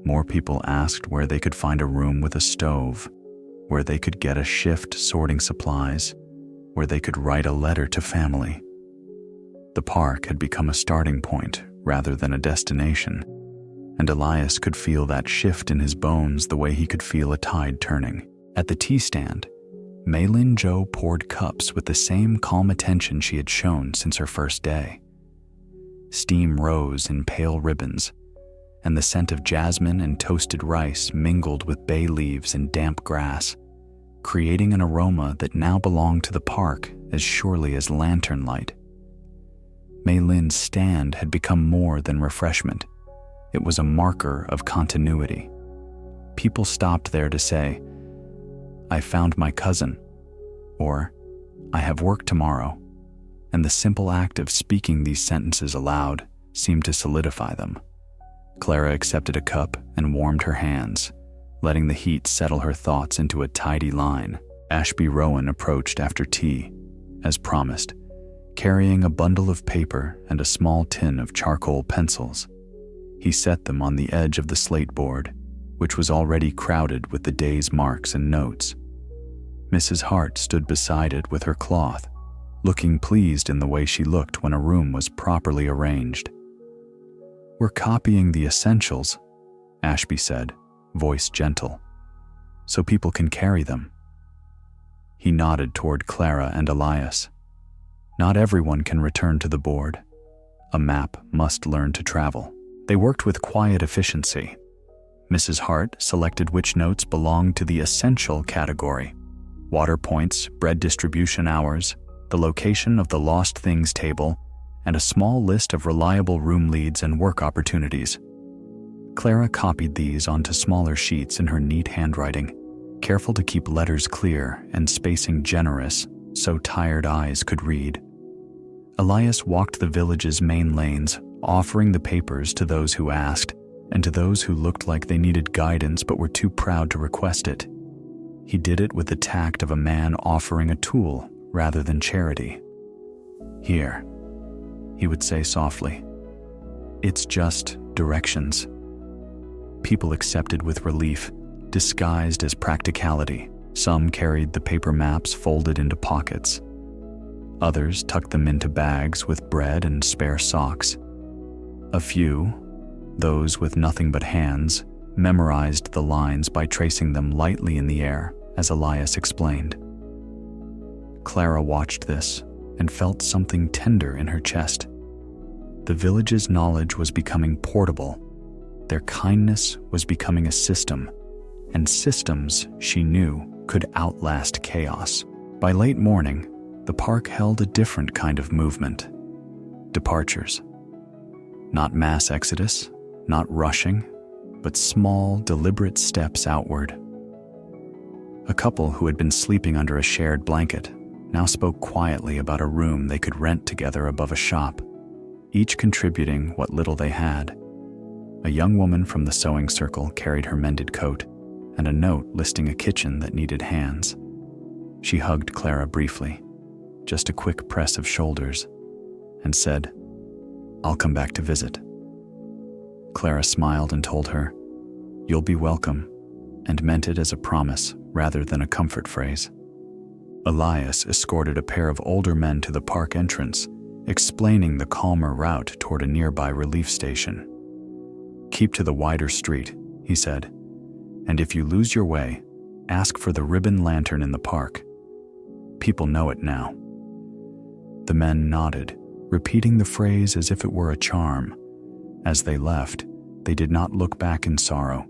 Speaker 1: More people asked where they could find a room with a stove, where they could get a shift sorting supplies, where they could write a letter to family. The park had become a starting point rather than a destination, and Elias could feel that shift in his bones the way he could feel a tide turning. At the tea stand, Maylin Jo poured cups with the same calm attention she had shown since her first day. Steam rose in pale ribbons, and the scent of jasmine and toasted rice mingled with bay leaves and damp grass, creating an aroma that now belonged to the park as surely as lantern light. Maylin's stand had become more than refreshment. It was a marker of continuity. People stopped there to say, "I found my cousin," or "I have work tomorrow," and the simple act of speaking these sentences aloud seemed to solidify them. Clara accepted a cup and warmed her hands, letting the heat settle her thoughts into a tidy line. Ashby Rowan approached after tea, as promised, carrying a bundle of paper and a small tin of charcoal pencils. He set them on the edge of the slate board, which was already crowded with the day's marks and notes. Mrs. Hart stood beside it with her cloth, looking pleased in the way she looked when a room was properly arranged. "We're copying the essentials," Ashby said, voice gentle, "so people can carry them." He nodded toward Clara and Elias. Not everyone can return to the board. A map must learn to travel. They worked with quiet efficiency. Mrs. Hart selected which notes belonged to the essential category: water points, bread distribution hours, the location of the lost things table, and a small list of reliable room leads and work opportunities. Clara copied these onto smaller sheets in her neat handwriting, careful to keep letters clear and spacing generous so tired eyes could read. Elias walked the village's main lanes, offering the papers to those who asked and to those who looked like they needed guidance but were too proud to request it. He did it with the tact of a man offering a tool rather than charity. "Here," he would say softly. "It's just directions." People accepted with relief, disguised as practicality. Some carried the paper maps folded into pockets. Others tucked them into bags with bread and spare socks. A few, those with nothing but hands, memorized the lines by tracing them lightly in the air, as Elias explained. Clara watched this and felt something tender in her chest. The village's knowledge was becoming portable. Their kindness was becoming a system, and systems, she knew, could outlast chaos. By late morning, the park held a different kind of movement. Departures. Not mass exodus, not rushing, but small, deliberate steps outward. A couple who had been sleeping under a shared blanket now spoke quietly about a room they could rent together above a shop, each contributing what little they had. A young woman from the sewing circle carried her mended coat and a note listing a kitchen that needed hands. She hugged Clara briefly, just a quick press of shoulders, and said, "I'll come back to visit." Clara smiled and told her, "You'll be welcome," and meant it as a promise rather than a comfort phrase. Elias escorted a pair of older men to the park entrance, explaining the calmer route toward a nearby relief station. "Keep to the wider street," he said, "and if you lose your way, ask for the ribbon lantern in the park. People know it now." The men nodded, repeating the phrase as if it were a charm. As they left, they did not look back in sorrow.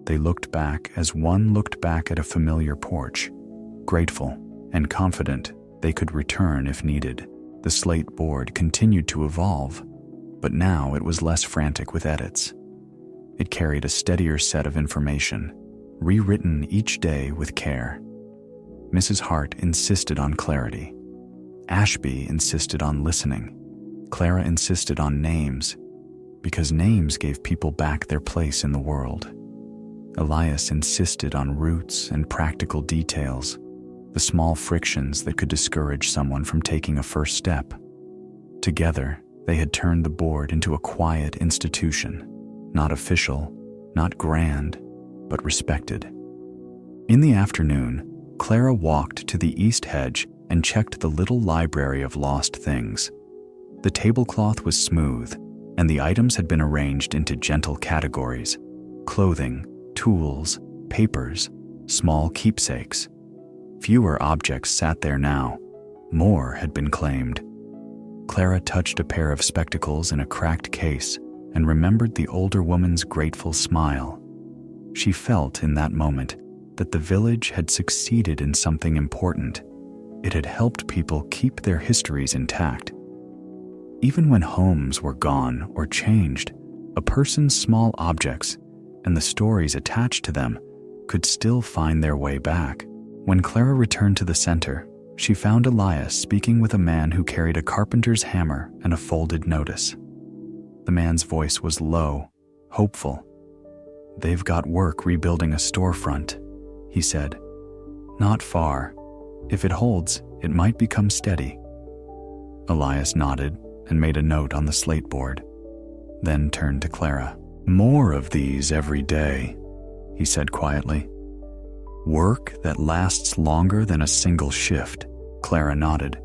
Speaker 1: They looked back as one looked back at a familiar porch, grateful and confident they could return if needed. The slate board continued to evolve, but now it was less frantic with edits. It carried a steadier set of information, rewritten each day with care. Mrs. Hart insisted on clarity. Ashby insisted on listening. Clara insisted on names, because names gave people back their place in the world. Elias insisted on roots and practical details, the small frictions that could discourage someone from taking a first step. Together, they had turned the board into a quiet institution, not official, not grand, but respected. In the afternoon, Clara walked to the east hedge and checked the little library of lost things. The tablecloth was smooth, and the items had been arranged into gentle categories: clothing, tools, papers, small keepsakes. Fewer objects sat there now. More had been claimed. Clara touched a pair of spectacles in a cracked case and remembered the older woman's grateful smile. She felt in that moment that the village had succeeded in something important. It had helped people keep their histories intact. Even when homes were gone or changed, a person's small objects and the stories attached to them could still find their way back. When Clara returned to the center, she found Elias speaking with a man who carried a carpenter's hammer and a folded notice. The man's voice was low, hopeful. "They've got work rebuilding a storefront," he said. "Not far. If it holds, it might become steady." Elias nodded and made a note on the slate board, then turned to Clara. "More of these every day," he said quietly. "Work that lasts longer than a single shift," Clara nodded.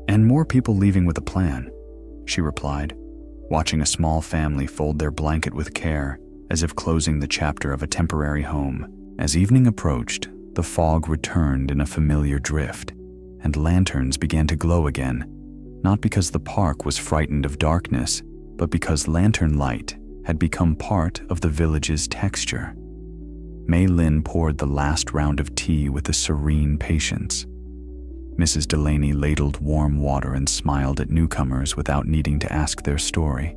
Speaker 1: "And more people leaving with a plan," she replied, watching a small family fold their blanket with care, as if closing the chapter of a temporary home. As evening approached, the fog returned in a familiar drift, and lanterns began to glow again, not because the park was frightened of darkness, but because lantern light had become part of the village's texture. Mei Lin poured the last round of tea with a serene patience. Mrs. Delaney ladled warm water and smiled at newcomers without needing to ask their story.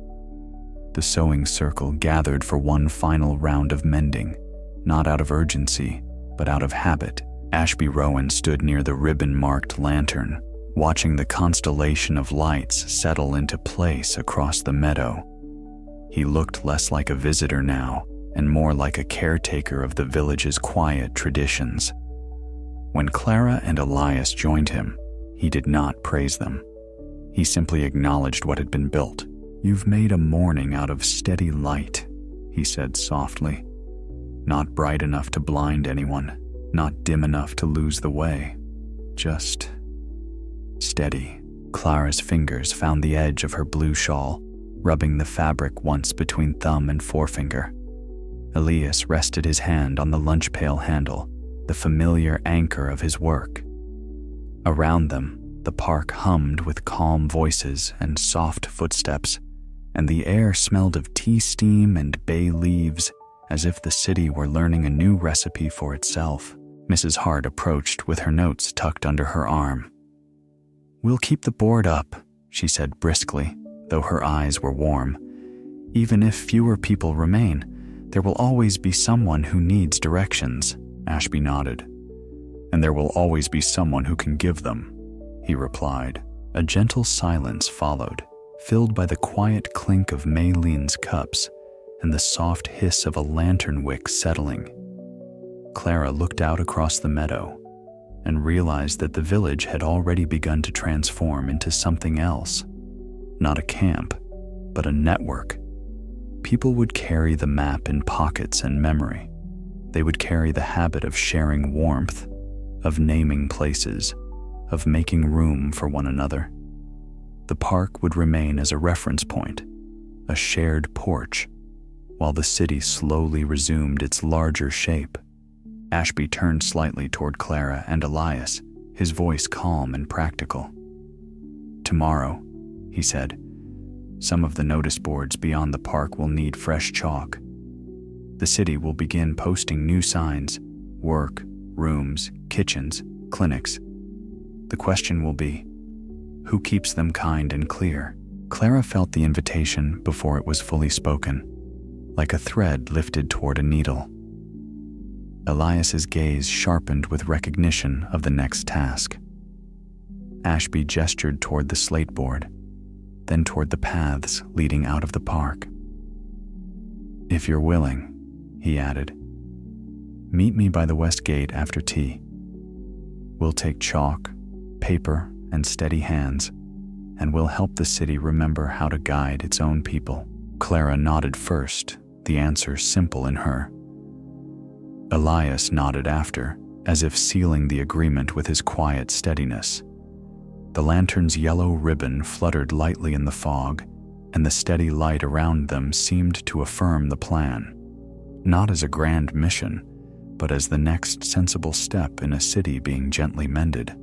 Speaker 1: The sewing circle gathered for one final round of mending, not out of urgency, but out of habit. Ashby Rowan stood near the ribbon-marked lantern, watching the constellation of lights settle into place across the meadow. He looked less like a visitor now, and more like a caretaker of the village's quiet traditions. When Clara and Elias joined him, he did not praise them. He simply acknowledged what had been built. "You've made a morning out of steady light," he said softly. "Not bright enough to blind anyone, not dim enough to lose the way. Just steady." Clara's fingers found the edge of her blue shawl, rubbing the fabric once between thumb and forefinger. Elias rested his hand on the lunch pail handle, the familiar anchor of his work. Around them, the park hummed with calm voices and soft footsteps, and the air smelled of tea steam and bay leaves, as if the city were learning a new recipe for itself. Mrs. Hart approached with her notes tucked under her arm. "We'll keep the board up," she said briskly, though her eyes were warm. "Even if fewer people remain, there will always be someone who needs directions." Ashby nodded. "And there will always be someone who can give them," he replied. A gentle silence followed, filled by the quiet clink of Mei Lin's cups and the soft hiss of a lantern wick settling. Clara looked out across the meadow and realized that the village had already begun to transform into something else. Not a camp, but a network. People would carry the map in pockets and memory. They would carry the habit of sharing warmth, of naming places, of making room for one another. The park would remain as a reference point, a shared porch, while the city slowly resumed its larger shape. Ashby turned slightly toward Clara and Elias, his voice calm and practical. "Tomorrow," he said, "some of the notice boards beyond the park will need fresh chalk. The city will begin posting new signs: work, rooms, kitchens, clinics. The question will be, who keeps them kind and clear?" Clara felt the invitation before it was fully spoken, like a thread lifted toward a needle. Elias's gaze sharpened with recognition of the next task. Ashby gestured toward the slate board, then toward the paths leading out of the park. "If you're willing," he added, "meet me by the west gate after tea. We'll take chalk, paper, and steady hands, and will help the city remember how to guide its own people. Clara nodded first, the answer simple in her. Elias nodded after, as if sealing the agreement with his quiet steadiness. The lantern's yellow ribbon fluttered lightly in the fog, and the steady light around them seemed to affirm the plan, not as a grand mission, but as the next sensible step in a city being gently mended.